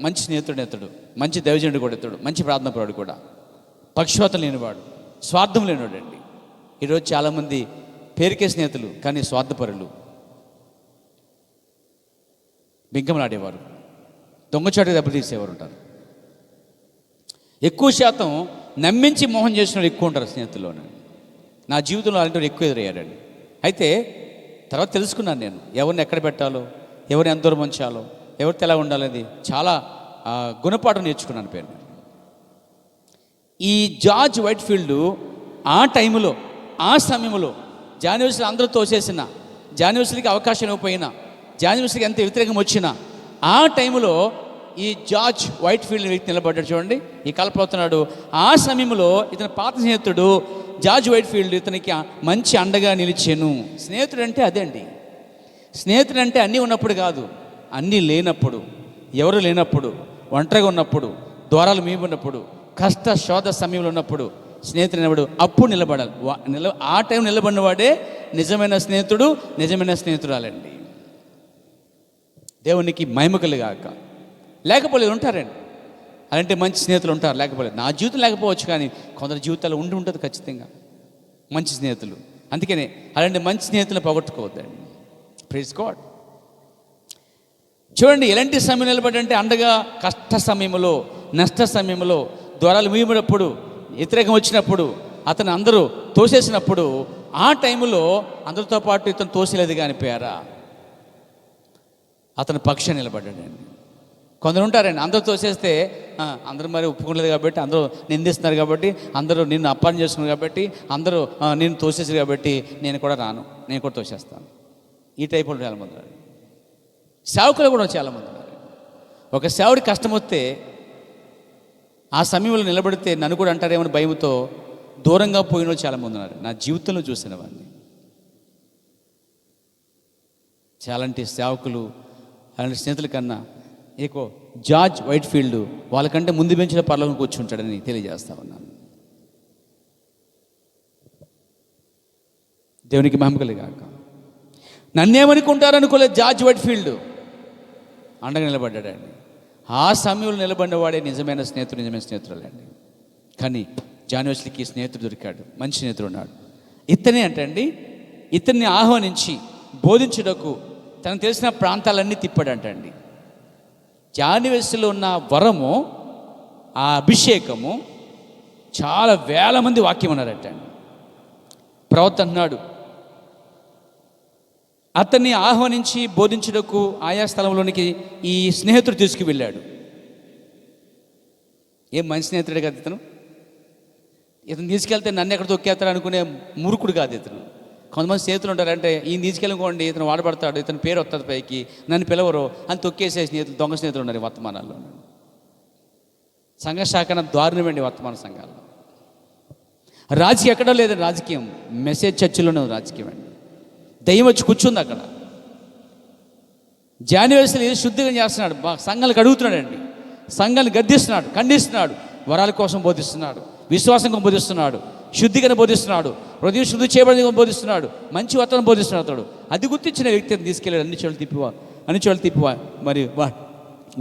మంచి స్నేహితుడు అతడు, మంచి దైవజనుడు కూడా అతడు, మంచి ప్రార్థనపరుడు కూడా, పక్షపాతం లేనివాడు, స్వార్థం లేనివాడు అండి. ఈరోజు చాలామంది పేరుకే స్నేహితులు కానీ స్వార్థపరులు, బింకమలాడేవారు, దొంగచాటు దెబ్బతీసేవారు ఉంటారు. ఎక్కువ శాతం నమ్మించి మోహం చేసిన వాళ్ళు ఎక్కువ ఉంటారు స్నేహితుల్లోనే. నా జీవితంలో అలాంటి వాళ్ళు ఎక్కువ ఎదురయ్యారండి. అయితే తర్వాత తెలుసుకున్నాను నేను ఎవరిని ఎక్కడ పెట్టాలో, ఎవరిని ఎంత దూరం ఉంచాలో, ఎవరితో ఎలా ఉండాలనేది చాలా గుణపాఠం నేర్చుకున్నాను పేరు. ఈ జార్జ్ వైట్ ఫీల్డ్ ఆ టైంలో, ఆ సమయంలో జాన్ వెస్లీ అందరూ తోసేసిన, జాన్ వెస్లీకి అవకాశం ఇవ్వకపోయినా, జాన్ వెస్లీకి ఎంత వ్యతిరేకం వచ్చినా, ఆ టైంలో ఈ జార్జ్ వైట్ ఫీల్డ్ వ్యక్తి నిలబడ్డాడు. చూడండి, ఈ కలపవుతున్నాడు. ఆ సమయంలో ఇతని పాత స్నేహితుడు జార్జ్ వైట్ ఫీల్డ్ ఇతనికి మంచి అండగా నిలిచాను. స్నేహితుడు అంటే అదే అండి. స్నేహితుడు అంటే అన్నీ ఉన్నప్పుడు కాదు, అన్నీ లేనప్పుడు, ఎవరు లేనప్పుడు, ఒంటరిగా ఉన్నప్పుడు, ద్వారాలు మీకున్నప్పుడు, కష్ట శోధ సమయంలో ఉన్నప్పుడు స్నేహితుడు నిలబడు, అప్పుడు నిలబడాలి. ఆ టైం నిలబడిన వాడే నిజమైన స్నేహితుడు, నిజమైన స్నేహితురాలండి. దేవునికి మహిమ కలుగాక. లేకపోలేదు ఉంటారండి, అలాంటి మంచి స్నేహితులు ఉంటారు. లేకపోలేదు, నా జీవితం లేకపోవచ్చు కానీ కొందరు జీవితాలు ఉంటుంది ఖచ్చితంగా మంచి స్నేహితులు. అందుకనే అలాంటి మంచి స్నేహితులను పోగొట్టుకోవద్దండి. Praise God. చూడండి, ఎలాంటి సమయం నిలబడంటే అండగా కష్ట సమయంలో, నష్ట సమయంలో, ద్వారాలు మూయబడినప్పుడు, వ్యతిరేకం వచ్చినప్పుడు, అతను అందరూ తోసేసినప్పుడు, ఆ టైంలో అందరితో పాటు ఇతను తోసేలేదు కానీ పేరా అతను పక్ష నిలబడ్డాడండి. కొందరు ఉంటారండి, అందరూ తోసేస్తే అందరూ మరి ఒప్పుకోలేదు కాబట్టి, అందరూ నిందిస్తున్నారు కాబట్టి, అందరూ నిన్ను అప్పాన్ని చేస్తున్నారు కాబట్టి, అందరూ నేను తోసేసారు కాబట్టి నేను కూడా రాను, నేను కూడా తోసేస్తాను. ఈ టైప్ వాళ్ళు చాలామంది ఉన్నారు. సేవకులు కూడా చాలామంది ఉన్నారు. ఒక సేవడి కష్టం వస్తే ఆ సమయంలో నిలబడితే నన్ను కూడా అంటారేమని భయంతో దూరంగా పోయిన వాళ్ళు చాలామంది ఉన్నారు. నా జీవితంలో చూసిన వాడిని. చాలాంటి సేవకులు అలాంటి స్నేహితుల కన్నా ఏకో జార్జ్ వైట్ఫీల్డ్ వాళ్ళకంటే ముందు బెంచ్లో పరలోకం కూర్చుంటాడని తెలియజేస్తా ఉన్నాను. దేవునికి మహిమ కలుగాక. నన్నేమనుకుంటారనుకోలేదు, జార్జ్ వైట్ఫీల్డ్ అండగా నిలబడ్డాడండి. ఆ సమయంలో నిలబడిన వాడే నిజమైన స్నేహితుడు, నిజమైన స్నేహితురాలండి. కానీ జాన్ వెస్లీకి స్నేహితుడు దొరికాడు, మంచి స్నేహితుడు ఉన్నాడు. ఇతనే అంటండి, ఇతన్ని ఆహ్వానించి బోధించుటకు తనకు తెలిసిన ప్రాంతాలన్నీ తిప్పాడంటండి. జాన్ వెస్లీలో ఉన్న వరము, ఆ అభిషేకము చాలా వేల మంది వాక్యం ఉన్నారంటండి. ప్రవక్త అన్నాడు, అతన్ని ఆహ్వానించి బోధించుటకు ఆయా స్థలంలోనికి ఈ స్నేహితుడు తీసుకువెళ్ళాడు. ఏం మంచి స్నేహితుడే కదా ఇతను. ఇతను తీసుకెళ్తే నన్ను ఎక్కడ తొక్కేస్తాడు అనుకునే మురుకుడు కాదు ఇతను. కొంతమంది స్నేహితులు ఉంటారంటే ఈయన తీసుకెళ్ళనుకోండి ఇతను వాడబడతాడు, ఇతని పేరు వస్తుంది పైకి, నన్ను పిలవరు అని తొక్కేసే స్నేహితులు, దొంగ స్నేహితులు ఉన్నారు వర్తమానాల్లో. సంఘ శాఖన దారుణమండి వర్తమాన సంఘాల్లో. రాజకీయం ఎక్కడో లేదండి, రాజకీయం మెసేజ్ చర్చిలోనే రాజకీయం అండి. దయ్యం వచ్చి కూర్చుంది అక్కడ. జాన్ వెస్లీ శుద్ధిగా చేస్తున్నాడు, సంఘాలకు అడుగుతున్నాడండి, సంఘాన్ని గద్దిస్తున్నాడు, ఖండిస్తున్నాడు, వరాల కోసం బోధిస్తున్నాడు, విశ్వాసంగా బోధిస్తున్నాడు, శుద్ధిగా బోధిస్తున్నాడు, హృదయం శుద్ధి చేయబడి బోధిస్తున్నాడు, మంచి వర్తనం బోధిస్తున్నాడు. అతడు అది గుర్తించిన వ్యక్తిని తీసుకెళ్ళాడు, అన్ని చోట్ల తిప్పి మరి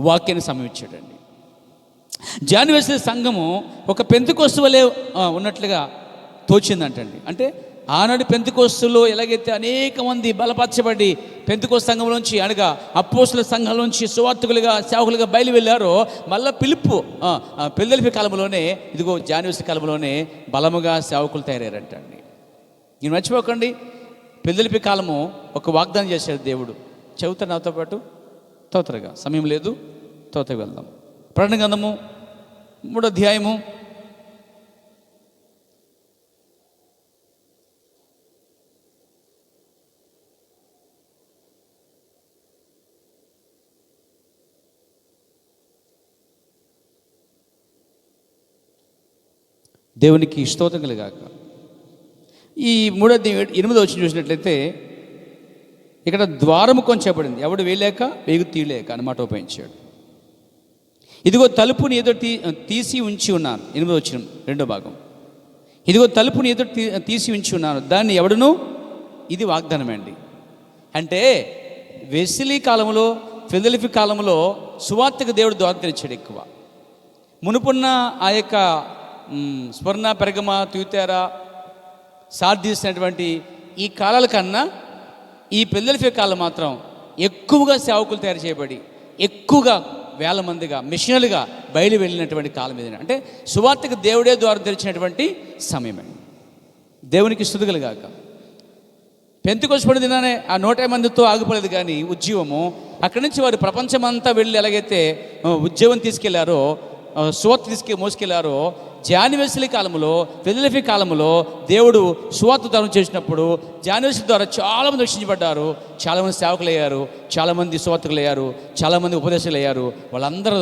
వాక్యాన్ని సమయించాడండి. జాన్ వెస్లీ సంఘము ఒక పెంతెకోస్తు వలె ఉన్నట్లుగా తోచిందంటండి. అంటే ఆనాడు పెంతెకోస్తులో ఎలాగైతే అనేక మంది బలపరచబడి పెంతెకోస్తు సంఘంలోంచి అనగా అపోస్తలుల సంఘంలోంచి సువార్తికులుగా సేవకులుగా బయలు వెళ్ళారో, మళ్ళీ పిలుపు ఫిలదెల్ఫియా కాలంలోనే, ఇదిగో జాన్ వెస్లీ కాలంలోనే బలముగా సేవకులు తయారయ్యారంటండి. నేను మర్చిపోకండి, ఫిలదెల్ఫియా కాలము ఒక వాగ్దానం చేశాడు దేవుడు. చదువుతాను నాతో పాటు, తోతరగా సమయం లేదు, తోతకు వెళ్దాం. ప్రకటన గ్రంథము 3వ అధ్యాయము 'దేవునికి స్తోత్రం కలుగాక. ఈ 3వ అధ్యాయం 8వ వచనం చూసినట్లయితే ఇక్కడ ద్వారము కొంచెపడింది, ఎవడు వేయలేక వేగు తీయలేక అని మాట ఉపయోగించాడు. ఇదిగో తలుపుని ఏదో తీసి ఉంచి ఉన్నాను. 8వ వచనం 2వ భాగం. ఇదిగో తలుపుని ఏదో తీసి ఉంచి ఉన్నాను, దాన్ని ఎవడును, ఇది వాగ్దానం అండి. అంటే వెస్లీ కాలంలో, ఫిలదెల్ఫియా కాలంలో సువార్తకు దేవుడు ద్వారం తెరిచాడు ఎక్కువ. మునుపున్న ఆ యొక్క స్మరణ, పెరగమ, తుయతైరా, సార్దీస్ అనేటువంటి ఈ కాలాల కన్నా ఈ ఫిలదెల్ఫియా కాలం మాత్రం ఎక్కువగా సేవకులు తయారు చేయబడి ఎక్కువగా వేల మందిగా మిషనరీగా బయలు వెళ్ళినటువంటి కాలం ఇది. అంటే సువార్తకు దేవుడే ద్వారం తెరిచినటువంటి సమయమే. దేవునికి స్తుతి కలుగాక. పెంతెకోస్తు పండుగ దినానే ఆ 150 మందితో ఆగిపోలేదు కానీ ఉద్యమము, అక్కడి నుంచి వారు ప్రపంచమంతా వెళ్ళి ఎలాగైతే ఉద్యమం తీసుకెళ్లారో, సువార్త మోసుకెళ్లారో, జాన్ వెస్లీ కాలంలో, ఫిలదెల్ఫియా కాలంలో దేవుడు సువార్త దానం చేసినప్పుడు జాన్ వెస్లీ ద్వారా చాలామంది రక్షించబడ్డారు, చాలామంది సేవకులు అయ్యారు, చాలామంది సువార్తకులు అయ్యారు, చాలామంది ఉపదేశాలు అయ్యారు. వాళ్ళందరూ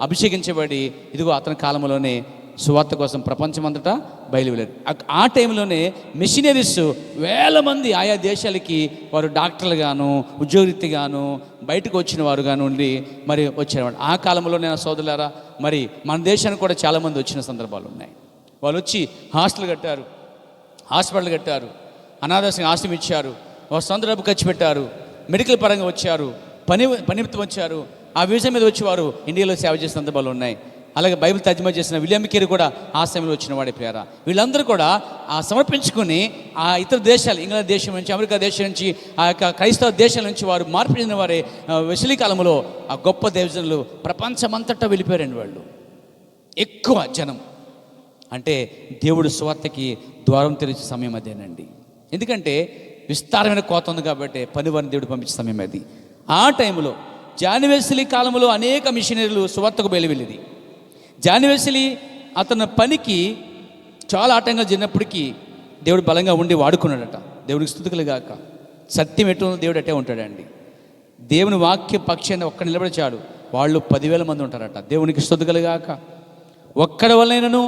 అభిషేకించబడి ఇదిగో అతని కాలంలోనే సువార్త కోసం ప్రపంచమంతటా బయలువెళ్ళారు. ఆ టైంలోనే మిషనరీస్ వేల మంది ఆయా దేశాలకి వారు డాక్టర్లుగాను, ఉద్యోగరీత్యాగాను బయటకు వచ్చిన వారు గాను ఉండి మరి వచ్చేవాడు. ఆ కాలంలో నేను సోదరులారా, మరి మన దేశానికి కూడా చాలామంది వచ్చిన సందర్భాలు ఉన్నాయి. వాళ్ళు వచ్చి హాస్టల్ కట్టారు, హాస్పిటల్ కట్టారు, అనాథాశ్రమం ఆశ్రమం ఇచ్చారు, వారు సొంత డబ్బు ఖర్చు పెట్టారు, మెడికల్ పరంగా వచ్చారు, పనిమిత్తం వచ్చారు, ఆ వీసా మీద వచ్చి వారు ఇండియాలో సేవ చేసిన సందర్భాలు ఉన్నాయి. అలాగే బైబిల్ తర్జుమా చేసిన విలియం కేరీ కూడా ఆ సమయంలో వచ్చిన వాడే ప్రేరా. వీళ్ళందరూ కూడా ఆ సమర్పించుకుని ఆ ఇతర దేశాలు, ఇంగ్లాండ్ దేశం నుంచి, అమెరికా దేశం నుంచి, ఆ యొక్క క్రైస్తవ దేశాల నుంచి వారు మార్పు చెందిన వారే వెస్లీ కాలంలో ఆ గొప్ప దేవజనులు ప్రపంచమంతటా వెళ్ళిపోయారండి. వాళ్ళు ఎక్కువ జనం. అంటే దేవుడు సువార్తకి ద్వారం తెరిచే సమయం అదేనండి. ఎందుకంటే విస్తారమైన కోత ఉంది కాబట్టి పనివారిని దేవుడు పంపించే సమయం అది. ఆ టైంలో జాన్ వెస్లీ కాలంలో అనేక మిషనరీలు సువార్తకు బయలువెళ్ళింది. జాన్ వెస్లీ అతని పనికి చాలా ఆటంకాలు జరిగినప్పటికీ దేవుడు బలంగా ఉండి వాడుకున్నాడట. దేవుడికి స్తుతులు గాక. సత్యం ఎటు దేవుడు అట్టే ఉంటాడండి. దేవుని వాక్య పక్షాన్ని ఒక్కడ నిలబడిచాడు, వాళ్ళు 10,000 మంది ఉంటారట. దేవునికి స్తుతులు గాక. ఒక్కడి వల్లైనను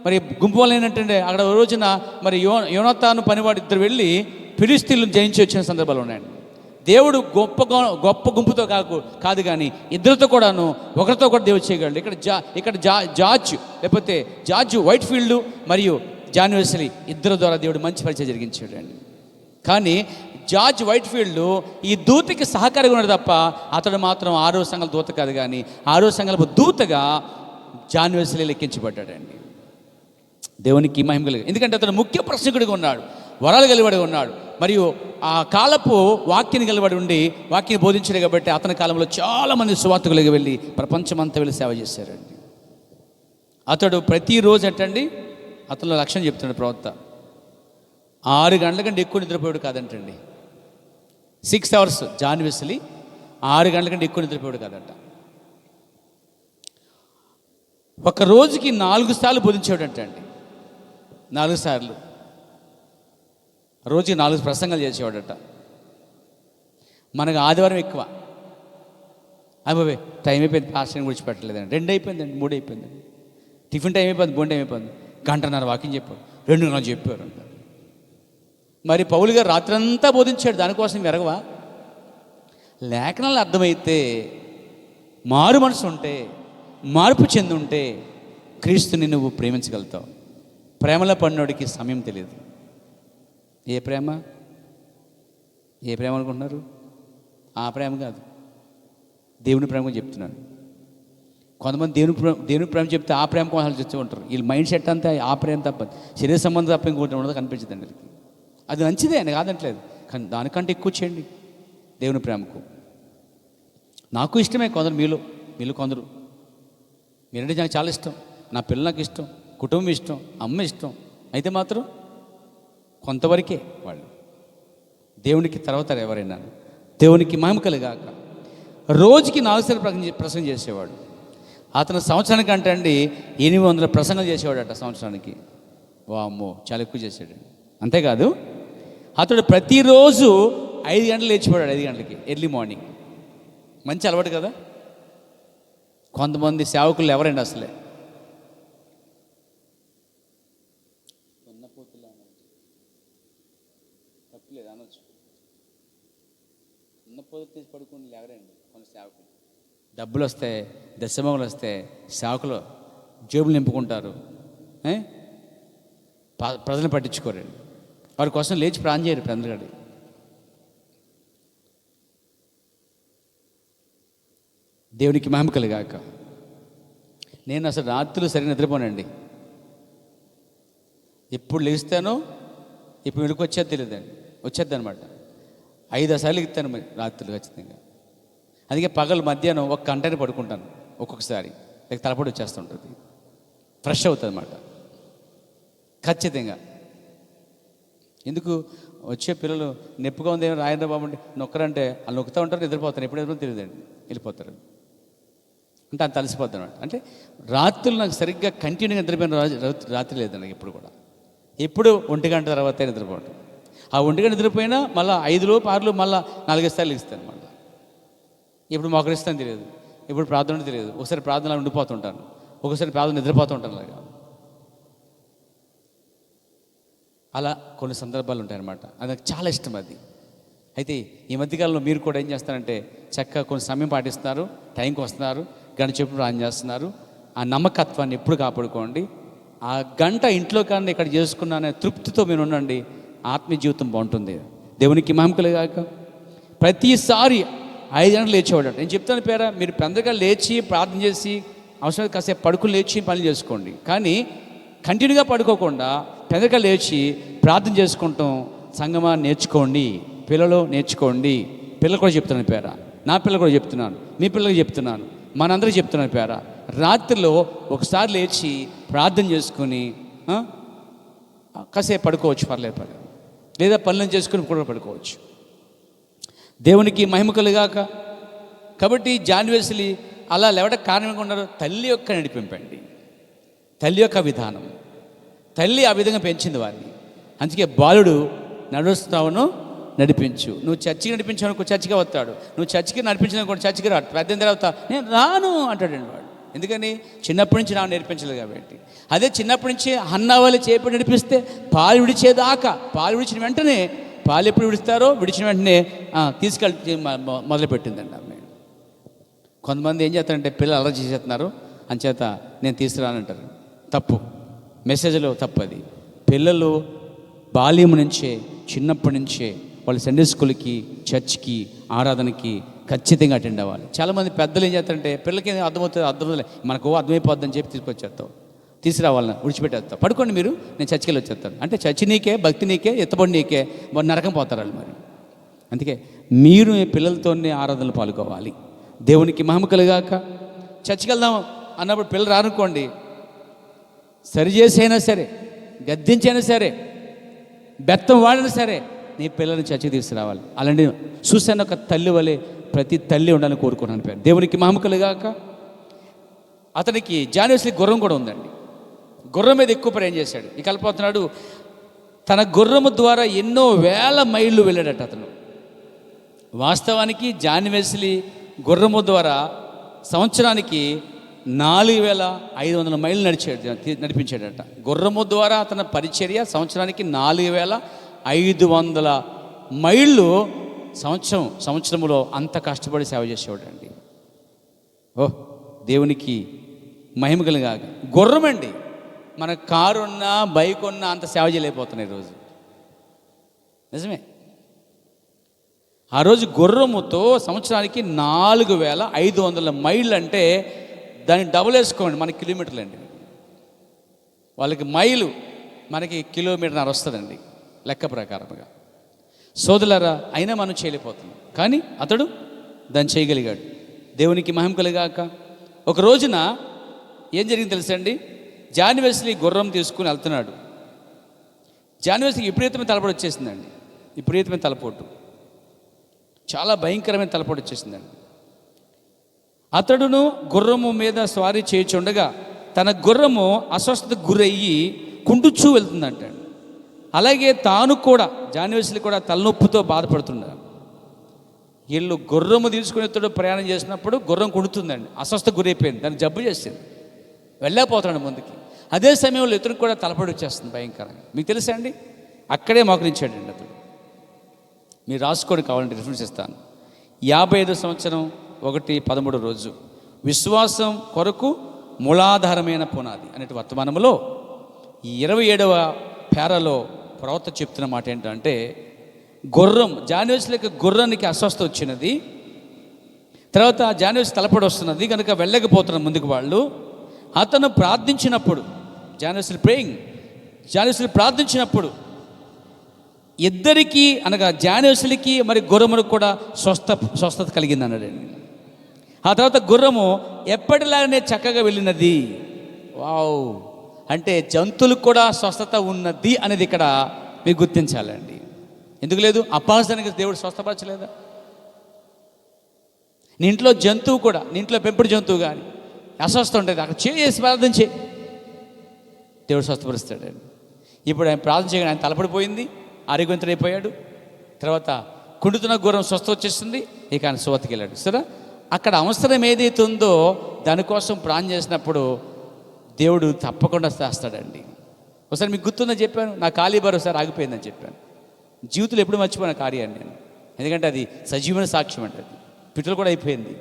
మరి గుంపు వల్ల ఏంటంటే అక్కడ రోజున మరి యోనాతాను పనివాడు ఇద్దరు వెళ్ళి ఫిలిష్తీయులను జయించి వచ్చిన సందర్భాలు ఉన్నాయండి. దేవుడు గొప్ప గుంపుతో కాదు కానీ ఇద్దరితో కూడాను, ఒకరితో కూడా దేవుడు చేయగలడు. ఇక్కడ జార్జ్ లేకపోతే జార్జ్ వైట్ఫీల్డ్ మరియు జాన్ వెస్లీ ఇద్దరు ద్వారా దేవుడు మంచి పరిచయం జరిగించాడు అండి. కానీ జార్జ్ వైట్ఫీల్డ్ ఈ దూతకి సహకారిగా ఉన్నాడు తప్ప అతడు మాత్రం 6వ సంఘాల దూత కాదు, కానీ 6వ సంఘాల దూతగా జాన్ వెస్లీ లెక్కించబడ్డాడండి. దేవునికి మహిమ కలిగి, ఎందుకంటే అతను ముఖ్య ప్రసంగుడిగా ఉన్నాడు, వరాలు కలివాడి ఉన్నాడు, మరియు ఆ కాలపు వాక్యాన్ని కలివాడి ఉండి వాక్యాన్ని బోధించాడు. కాబట్టి అతని కాలంలో చాలామంది సువార్తకులుగా వెళ్ళి ప్రపంచమంతా వెళ్ళి సేవ చేశారండి. అతడు ప్రతిరోజు అంటండి అతను లక్ష్యం చెప్తున్నాడు ప్రవక్త, 6 గంటల కంటే ఎక్కువ నిద్రపోయాడు కాదంటండి. 6 అవర్స్ జాన్ వెస్లీ 6 గంటల కంటే ఎక్కువ నిద్రపోయాడు కాదంట. ఒక రోజుకి 4 సార్లు బోధించాడు అంటండి. 4 సార్లు రోజుకి 4 ప్రసంగాలు చేసేవాడట. మనకు ఆదివారం ఎక్కువ. అబ్బాయి టైం అయిపోయింది, పాస్టర్ని విడిచిపెట్టలేదండి. 2 అయిపోయిందండి, 3 అయిపోయిందండి. టిఫిన్ టైం అయిపోయింది, భోజనం టైం అయిపోయింది. 1:30 వాకింగ్ చెప్పారు, 2 గంటలు చెప్పారు అంట. మరి పౌలు గారు రాత్రంతా బోధించాడు. దానికోసం ఎరగవా? లేఖనాలు అర్థమైతే, మారు మనసు ఉంటే, మార్పు చెంది ఉంటే క్రీస్తుని నువ్వు ప్రేమించగలుగుతావు. ప్రేమలో పడినోడికి సమయం తెలియదు. ఏ ప్రేమ అనుకుంటున్నారు? ఆ ప్రేమ కాదు, దేవుని ప్రేమ చెప్తున్నాను. కొంతమంది దేవుని ప్రేమ చెప్తే ఆ ప్రేమ కోసం చెప్తూ ఉంటారు. వీళ్ళ మైండ్ సెట్ అంతా ఆ ప్రేమ తప్ప, శరీర సంబంధం తప్ప ఇంకోటి ఉండదు కనిపించదండి వీళ్ళకి. అది మంచిదే అని కాదంటలేదు, కానీ దానికంటే ఎక్కువ చేయండి దేవుని ప్రేమకు. నాకు ఇష్టమే, కొందరు మీలో కొందరు మీరంటే నాకు చాలా ఇష్టం, నా పిల్లలు నాకు ఇష్టం, కుటుంబం ఇష్టం, అమ్మ ఇష్టం. అయితే మాత్రం కొంతవరకే వాళ్ళు. దేవునికి తర్వాత ఎవరైనా. దేవునికి మహిమ కలుగాక. రోజుకి 4 సార్లు ప్రసంగం చేసేవాడు. అతను సంవత్సరానికి అంటే అండి 800 ప్రసంగాలు చేసేవాడట సంవత్సరానికి. వామ్మో, చాలా ఎక్కువ చేసాడు. అంతేకాదు అతడు ప్రతిరోజు 5 గంటలు లేచిపోయాడు. 5 గంటలకి ఎర్లీ మార్నింగ్. మంచి అలవాటు కదా. కొంతమంది సేవకులు ఎవరండి అసలే తప్పులేదు అనొచ్చు, తీసి పడుకుని ఎవరండి కొన్ని సేవకులు. డబ్బులు వస్తే, దశమములు వస్తే సేవకులు జేబులు నింపుకుంటారు, ప్రజలను పట్టించుకోరండి. వారి కోసం లేచి ప్రాణం చేయరు పెందగడి. దేవునికి మహిమ కలుగాక. నేను అసలు రాత్రులు సరిగ్గా నిద్రపోనండి. ఎప్పుడు లేస్తానో ఇప్పుడు వెనుక వచ్చేది తెలియదండి, వచ్చేద్ది అనమాట. 5 సార్లు ఎత్తాను మరి రాత్రులు ఖచ్చితంగా. అందుకే పగలు మధ్యాహ్నం 1 గంటనే పడుకుంటాను ఒక్కొక్కసారి, లేక తలపడి వచ్చేస్తుంటుంది, ఫ్రెష్ అవుతుంది అన్నమాట ఖచ్చితంగా. ఎందుకు వచ్చే పిల్లలు నొప్పిగా ఉంది, ఏమో రాయంద్ర బాబు అంటే నొక్కరంటే వాళ్ళు నొక్కుతూ ఉంటారు, నిద్రపోతారు. ఎప్పుడు తెలియదండి, వెళ్ళిపోతారు. అంటే అంత అలసిపోద్ది అనమాట. అంటే రాత్రులు నాకు సరిగ్గా కంటిన్యూగా నిద్రపోయిన రాత్రి లేదండి ఎప్పుడు కూడా. ఎప్పుడు 1 గంట తర్వాత నిద్రపోవటం. ఆ 1 గంట నిద్రపోయినా మళ్ళీ 5 లోపు 6 మళ్ళీ 4 సార్లు ఇస్తాను మళ్ళీ. ఇప్పుడు మోకరిస్తాను తెలియదు, ఇప్పుడు ప్రార్థన తెలియదు. ఒకసారి ప్రార్థన ఉండిపోతుంటాను, ఒకసారి ప్రార్థన నిద్రపోతూ ఉంటాను. అలాగా అలా కొన్ని సందర్భాలు ఉంటాయన్నమాట. అది నాకు చాలా ఇష్టం అది. అయితే ఈ మధ్యకాలంలో మీరు కూడా ఏం చేస్తారంటే చక్కగా కొన్ని సమయం పాటిస్తున్నారు, టైంకి వస్తున్నారు, గంట చెప్పు ప్రార్థన చేస్తున్నారు. ఆ నమ్మకత్వాన్ని ఎప్పుడు కాపాడుకోండి. ఆ గంట ఇంట్లో కానీ ఇక్కడ చేసుకున్నానే తృప్తితో మీరు ఉండండి. ఆత్మీయ జీవితం బాగుంటుంది. దేవునికి మహిమ కలుగాక. ప్రతిసారి 5 గంటలు లేచేవాడు. నేను చెప్తాను పేరా, మీరు పెందగా లేచి ప్రార్థన చేసి అవసరం కాసేపు పడుకుని లేచి పనులు చేసుకోండి. కానీ కంటిన్యూగా పడుకోకుండా పెందగా లేచి ప్రార్థన చేసుకుంటాం. సంగమా నేర్చుకోండి, పిల్లలు నేర్చుకోండి. పిల్లలు కూడా చెప్తున్నాను పేరా, నా పిల్లలు కూడా చెప్తున్నాను, మీ పిల్లలకి చెప్తున్నాను, మనందరికీ చెప్తున్నాను పేరా. రాత్రిలో ఒకసారి లేచి ప్రార్థన చేసుకొని కాసేపు పడుకోవచ్చు, పర్లేదు, లేదా పనులను చేసుకుని కూడా పడుకోవచ్చు. దేవునికి మహిమ కలుగాక. కాబట్టి జాన్ వెస్లీ అలా లేవడానికి కారణంగా ఉన్నారు తల్లి యొక్క నడిపింపండి, తల్లి యొక్క విధానం. తల్లి ఆ విధంగా పెంచింది వారిని. అందుకే బాలుడు నడుస్తావును నడిపించు. నువ్వు చర్చికి నడిపించావు, చర్చిగా వస్తాడు. నువ్వు చర్చికి నడిపించిన చర్చికి రాడు. పెద్ద తర్వాత నేను రాను అంటాడండి వాడు. ఎందుకని? చిన్నప్పటి నుంచి నాకు నేర్పించలేదు కాబట్టి. అదే చిన్నప్పటి నుంచి అన్నవాళ్ళు చేపడి నడిపిస్తే పాలు విడిచేదాకా, పాలు విడిచిన వెంటనే, పాలు ఎప్పుడు విడుస్తారో విడిచిన వెంటనే తీసుకెళ్ళి మొదలుపెట్టిందండి ఆమె. కొంతమంది ఏం చేస్తారంటే పిల్లలు అలా చేసేస్తున్నారు అంచేత నేను తీసుకురానంటారు. తప్పు, మెసేజ్లో తప్పు అది. పిల్లలు బాల్యం నుంచే, చిన్నప్పటి నుంచే వాళ్ళు సండే స్కూల్కి, చర్చ్కి, ఆరాధనకి ఖచ్చితంగా అటెండ్ అవ్వాలి. చాలామంది పెద్దలు ఏం చేస్తారంటే పిల్లలకి అర్థమవుతుంది మనకు అర్థమైపోద్దని చెప్పి తీసుకొచ్చేస్తావు, తీసుకురావాలని విడిచిపెట్టేస్తావు. పడుకోండి మీరు, నేను చర్చికి వెళ్ళి వచ్చేస్తాను అంటే చర్చి నీకే, భక్తి నీకే, ఎత్తబడి నీకే, మరి నరకం పోతారు వాళ్ళు. మరి అందుకే మీరు మీ పిల్లలతోనే ఆరాధనలు పాల్గొవాలి. దేవునికి మహిమ కలుగాక. చర్చికి వెళ్దాం అన్నప్పుడు పిల్లలు రానుకోండి, సరిచేసైనా సరే, గద్దించైనా సరే, బెత్తం వాడినా సరే నీ పిల్లల్ని చర్చికి తీసుకురావాలి. అలాంటి చూసాను ఒక తల్లి వలె ప్రతి తల్లి ఉండాలని కోరుకున్నాను. పేరు దేవునికి మహిమ కలుగాక. అతనికి జాన్ వెస్లీ గుర్రం కూడా ఉందండి. గుర్రం మీద ఎక్కువ ప్రయాణం చేశాడు. ఇక వెళ్ళిపోతున్నాడు. తన గుర్రము ద్వారా ఎన్నో వేల మైళ్ళు వెళ్ళాడట అతను. వాస్తవానికి జాన్ వెస్లీ గుర్రము ద్వారా సంవత్సరానికి 4500 మైళ్ళు నడిపించాడట. గుర్రము ద్వారా అతని పరిచర్య సంవత్సరానికి 4500 మైళ్ళు సంవత్సరంలో అంత కష్టపడి సేవ చేసేవాడండి. దేవునికి మహిమ కలుగా. గుర్రం అండి, మన కారు ఉన్నా, బైక్ ఉన్నా అంత సేవ చేయలేకపోతున్నాయి ఈరోజు. నిజమే. ఆ రోజు గుర్రముతో సంవత్సరానికి 4500 మైళ్ళు అంటే దాన్ని డబుల్ వేసుకోండి, మనకి కిలోమీటర్లు అండి. వాళ్ళకి మైలు, మనకి కిలోమీటర్న్నర వస్తుందండి లెక్క ప్రకారంగా. సోదరులారా, అయినా మనం చేయలేకపోతున్నాం, కానీ అతడు దాన్ని చేయగలిగాడు. దేవునికి మహిమ కలుగాక. ఒక రోజున ఏం జరిగింది తెలుసండి? జాన్ వెస్లీ గుర్రం తీసుకుని వెళ్తున్నాడు. జాన్ వెస్లీకి విపరీతమైన తలపోటు వచ్చేసిందండి. విపరీతమైన తలపోటు, చాలా భయంకరమైన తలపోటు వచ్చేసిందండి. అతడును గుర్రము మీద స్వారీ చేయుచుండగా తన గుర్రము అస్వస్థతకు గురయ్యి కుంటుచూ వెళ్తుందంటాడు. అలాగే తాను కూడా, జాన్ వెస్లీ కూడా తలనొప్పితో బాధపడుతున్నాడు. వీళ్ళు గుర్రము తీసుకుని ఇతడు ప్రయాణం చేసినప్పుడు గుర్రం కుంటుతుందండి, అస్వస్థత గురైపోయింది, దాన్ని జబ్బు చేసింది, వెళ్ళకపోతున్నాడు ముందుకి. అదే సమయంలో ఇతనికి కూడా తలపడి వచ్చేస్తుంది భయంకరంగా. మీకు తెలుసా అండి? అక్కడే మోకరించాడండి అతడు. మీరు రాసుకోండి, కావాలంటే రిఫరెన్స్ ఇస్తాను. 55 సంవత్సరం 1:13 రోజు విశ్వాసం కొరకు మూలాధారమైన పునాది అనే వర్తమానంలో 27వ పేరాలో ప్రవక్త చెప్తున్న మాట ఏంటంటే, గుర్రం, జాన్ వెస్లీకి గుర్రానికి అస్వస్థత వచ్చినది, తర్వాత జాన్ వెస్లీ తలపడి వస్తున్నది కనుక వెళ్ళకపోతున్న ముందుకు వాళ్ళు. అతను ప్రార్థించినప్పుడు, జాన్ వెస్లీ ప్రార్థించినప్పుడు ఇద్దరికీ, అనగా జాన్ వెస్లీకి మరి గుర్రములకు కూడా స్వస్థత కలిగింది అన్నాడండి. ఆ తర్వాత గుర్రము ఎప్పటిలాగానే చక్కగా వెళ్ళినది. వావ్! అంటే జంతువులకు కూడా స్వస్థత ఉన్నది అనేది ఇక్కడ మీరు గుర్తించాలండి. ఎందుకు లేదు? అపాసడానికి దేవుడు స్వస్థపరచలేదా? నీ ఇంట్లో జంతువు కూడా, నీ ఇంట్లో పెంపుడు జంతువు కానీ అస్వస్థ ఉంటుంది, అక్కడ చేసి ప్రార్థన చేయి, దేవుడు స్వస్థపరుస్తాడండి. ఇప్పుడు ఆయన ప్రార్థన చేయగానే ఆయన తలపడిపోయింది, ఆరోగ్యవంతుడైపోయాడు. తర్వాత కుండుతున్న గుర్రం స్వస్థ వచ్చేస్తుంది, ఇక ఆయన సువతికి వెళ్ళాడు. సరే, అక్కడ అవసరం ఏదైతే ఉందో దానికోసం ప్రార్థన చేసినప్పుడు దేవుడు తప్పకుండా చేస్తాడండి. ఒకసారి మీకు గుర్తుందని చెప్పాను, నా కాలిబార్ ఒకసారి ఆగిపోయిందని చెప్పాను. జీవితంలో ఎప్పుడు మర్చిపోయిన కార్యాన్ని నేను, ఎందుకంటే అది సజీవన సాక్ష్యం అంటే. అది పిట్టలు కూడా అయిపోయింది.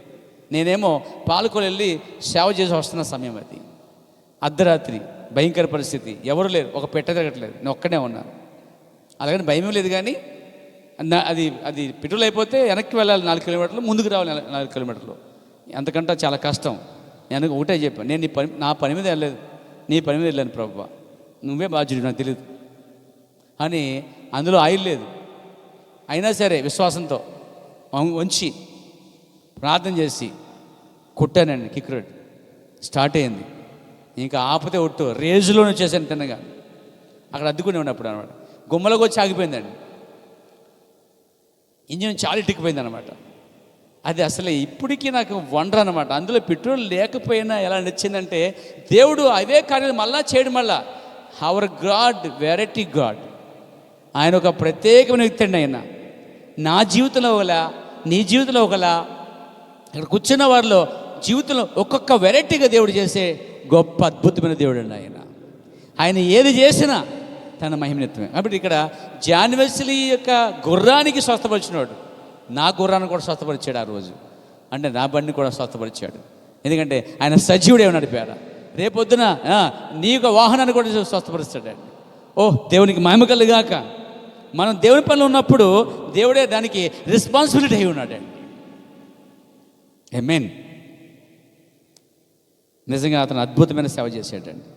నేనేమో పాలకొలు వెళ్ళి సేవ చేసి వస్తున్న సమయం అది, అర్ధరాత్రి, భయంకర పరిస్థితి, ఎవరు లేరు, ఒక పెట్ట తిరగట్లేదు, నేను ఒక్కడే ఉన్నాను. అలాగని భయం లేదు, కానీ అది పెట్రోల్ అయిపోతే వెనక్కి వెళ్ళాలి 4 కిలోమీటర్లు, ముందుకు రావాలి 4 కిలోమీటర్లు, అంతకంటే చాలా కష్టం. నేను ఒకటే చెప్పాను, నేను నా పని మీద వెళ్ళలేదు, నీ పని మీద వెళ్ళాను ప్రభువా, నువ్వే బాధ్యుడు, నాకు తెలియదు అని. అందులో ఆయిల్ లేదు, అయినా సరే విశ్వాసంతో వంచి ప్రార్థన చేసి కొట్టానండి. కిక్రెడ్ స్టార్ట్ అయింది, ఇంకా ఆపితే ఒట్టు రేజులోనే వచ్చేసాను తిన్నగా. అక్కడ అద్దుకుని ఉన్నప్పుడు అనమాట, గుమ్మలోకి వచ్చి ఆగిపోయిందండి. ఇంజిన్ చాలా ఇటుకుపోయింది అనమాట. అది అసలు ఇప్పటికీ నాకు వండర్ అనమాట. అందులో పెట్రోల్ లేకపోయినా ఎలా నచ్చిందంటే, దేవుడు అవే కార్యాలు మళ్ళా చేయడం వల్ల అవర్ గాడ్ వెరైటీ గాడ్. ఆయన ఒక ప్రత్యేకమైన వ్యక్తి అండి. ఆయన నా జీవితంలో ఒకలా, నీ జీవితంలో ఒకలా, ఇక్కడ కూర్చున్న వారిలో జీవితంలో ఒక్కొక్క వెరైటీగా దేవుడు చేసే గొప్ప అద్భుతమైన దేవుడు అండి ఆయన. ఆయన ఏది చేసినా తన మహిమనిత్వమే. కాబట్టి ఇక్కడ జాన్ వెస్లీ యొక్క గుర్రానికి స్వస్థపరిచినాడు, నా గుర్రాన్ని కూడా స్వస్థపరిచాడు ఆ రోజు. అంటే నా బండిని కూడా స్వస్థపరిచాడు. ఎందుకంటే ఆయన సజీవుడు ఏమని నడిపారా. రేపొద్దున నీ యొక్క వాహనాన్ని కూడా స్వస్థపరుస్తాడండి. దేవునికి మహిమ కలుగాక. మనం దేవుని పనిలో ఉన్నప్పుడు దేవుడే దానికి రెస్పాన్సిబిలిటీ అయి ఉన్నాడండి. ఆమేన్. నిజంగా అతను అద్భుతమైన సేవ చేశాడండి.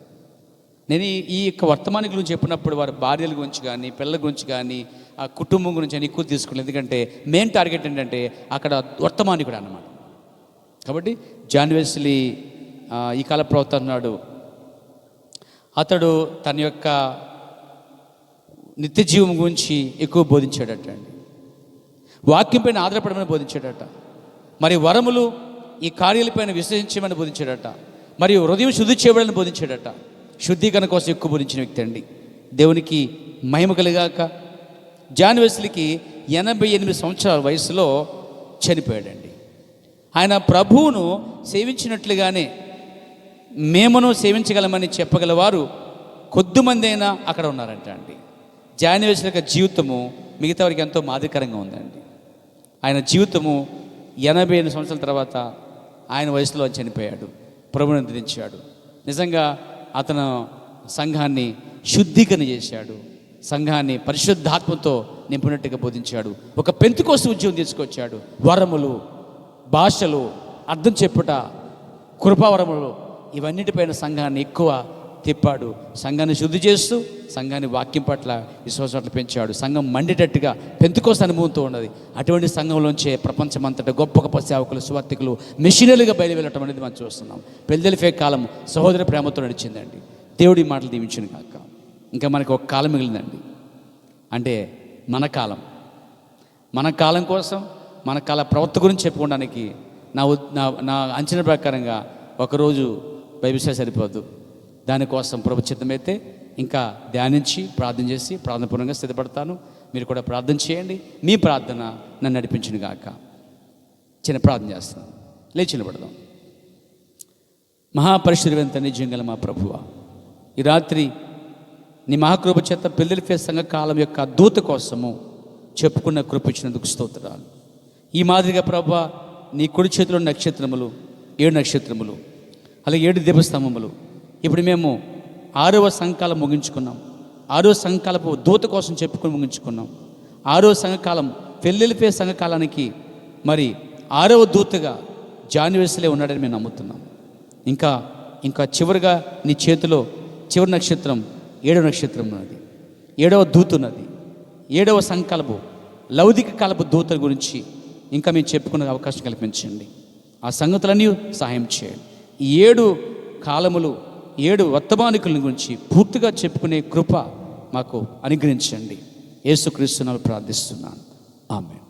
నేను ఈ యొక్క వర్తమాని గురించి చెప్పినప్పుడు వారి భార్యల గురించి కానీ, పిల్లల గురించి కానీ, ఆ కుటుంబం గురించి అని ఎక్కువ తీసుకున్నాను. ఎందుకంటే మెయిన్ టార్గెట్ ఏంటంటే అక్కడ వర్తమానికుడు అన్నమాట. కాబట్టి జాన్ వెస్లీ ఈ కాల ప్రవక్త అన్నాడు, అతడు తన యొక్క నిత్య జీవం గురించి ఎక్కువ బోధించాడట అండి. వాక్యం పైన ఆధారపడమని బోధించాడట. మరి వరములు ఈ కార్యాలపైన విశ్వసించమని బోధించాడట. మరియు హృదయం శుద్ధి చేయబడాలని బోధించాడట. శుద్ధీకరణ కోసం ఎక్కువ బోధించిన వ్యక్తి అండి. దేవునికి మహిమ కలిగాక. జాన్ వెస్లీకి 88 సంవత్సరాల వయసులో చనిపోయాడండి. ఆయన ప్రభువును సేవించినట్లుగానే మేమును సేవించగలమని చెప్పగలవారు కొద్దిమంది అయినా అక్కడ ఉన్నారంట అండి. జాన్ వెస్లీ యొక్క జీవితము మిగతా వారికి ఎంతో మాదిరికరంగా ఉందండి. ఆయన జీవితము 88 సంవత్సరాల తర్వాత ఆయన వయసులో చనిపోయాడు. ప్రభువును ధరించాడు. నిజంగా అతను సంఘాన్ని శుద్ధీకరణ చేశాడు. సంఘాన్ని పరిశుద్ధాత్మతో నింపినట్టుగా బోధించాడు. ఒక పెంతెకోస్తు ఉద్యోగం తీసుకొచ్చాడు. వరములు, భాషలు, అర్థం చెప్పుట, కృపావరములు, ఇవన్నిటిపైన సంఘాన్ని ఎక్కువ తిప్పాడు. సంఘాన్ని శుద్ధి చేస్తూ సంఘాన్ని వాక్యం పట్ల విశ్వాసాలు పెంచాడు. సంఘం మండేటట్టుగా పెంతెకోస్తు అనుభవంతో ఉన్నది. అటువంటి సంఘంలోంచే ప్రపంచమంతటా గొప్ప గొప్ప సేవకులు, సువార్థికులు, మిషనరీలుగా బయలు వెళ్ళటం అనేది మనం చూస్తున్నాం. ఫిలదెల్ఫియా కాలం సహోదర ప్రేమతో నడిచిందండి. దేవుడి మాటలు దీవించిన కాక. ఇంకా మనకు ఒక కాలం మిగిలిందండి. అంటే మన కాలం. మన కాలం కోసం, మన కాల ప్రవర్త గురించి చెప్పుకోవడానికి నా అంచనా ప్రకారంగా ఒకరోజు బైబిల్ సరిపోదు. దానికోసం ప్రభు చిత్తమైతే ఇంకా ధ్యానించి ప్రార్థన చేసి ప్రార్థనపూర్వకంగా స్థిరపడతాను. మీరు కూడా ప్రార్థన చేయండి. మీ ప్రార్థన నన్ను నడిపించును గాక. చిన్న ప్రార్థన చేస్తాను. లేచి నిలబడదాం. మహాపరిశుద్ధుడైన తండ్రి, నిజంగా మా ప్రభువా, ఈ రాత్రి నీ మహాకృప చేత ఫిలదెల్ఫియా సంఘ కాలం యొక్క దూత కోసము చెప్పుకున్న కృప ఇచ్చినందుకు స్తోత్రాలు. ఈ మాదిరిగా ప్రభువా, నీ కుడి చేతిలో నక్షత్రములు, 7 నక్షత్రములు, అలాగే 7 దీపస్తంభములు. ఇప్పుడు మేము 6వ సంఘకాలం ముగించుకున్నాం. 6వ సంఘకాలపు దూత కోసం చెప్పుకొని ముగించుకున్నాం. 6వ సంఘకాలం ఫిలదెల్ఫియా సంఘకాలానికి మరి 6వ దూతగా జాన్ వెస్లీ ఉన్నాడని మేము నమ్ముతున్నాం. ఇంకా చివరిగా నీ చేతిలో చివరి నక్షత్రం 7వ నక్షత్రం ఉన్నది. 7వ దూత ఉన్నది. 7వ సంకల్పం లౌకిక కాలపు దూతల గురించి ఇంకా మేము చెప్పుకునే అవకాశం కల్పించండి. ఆ సంగతులన్నీ సహాయం చేయండి. ఈ 7 కాలములు, 7 వర్తమానికుల గురించి పూర్తిగా చెప్పుకునే కృప మాకు అనుగ్రహించండి. యేసుక్రీస్తు నామములో ప్రార్థిస్తున్నాను. ఆమేన్.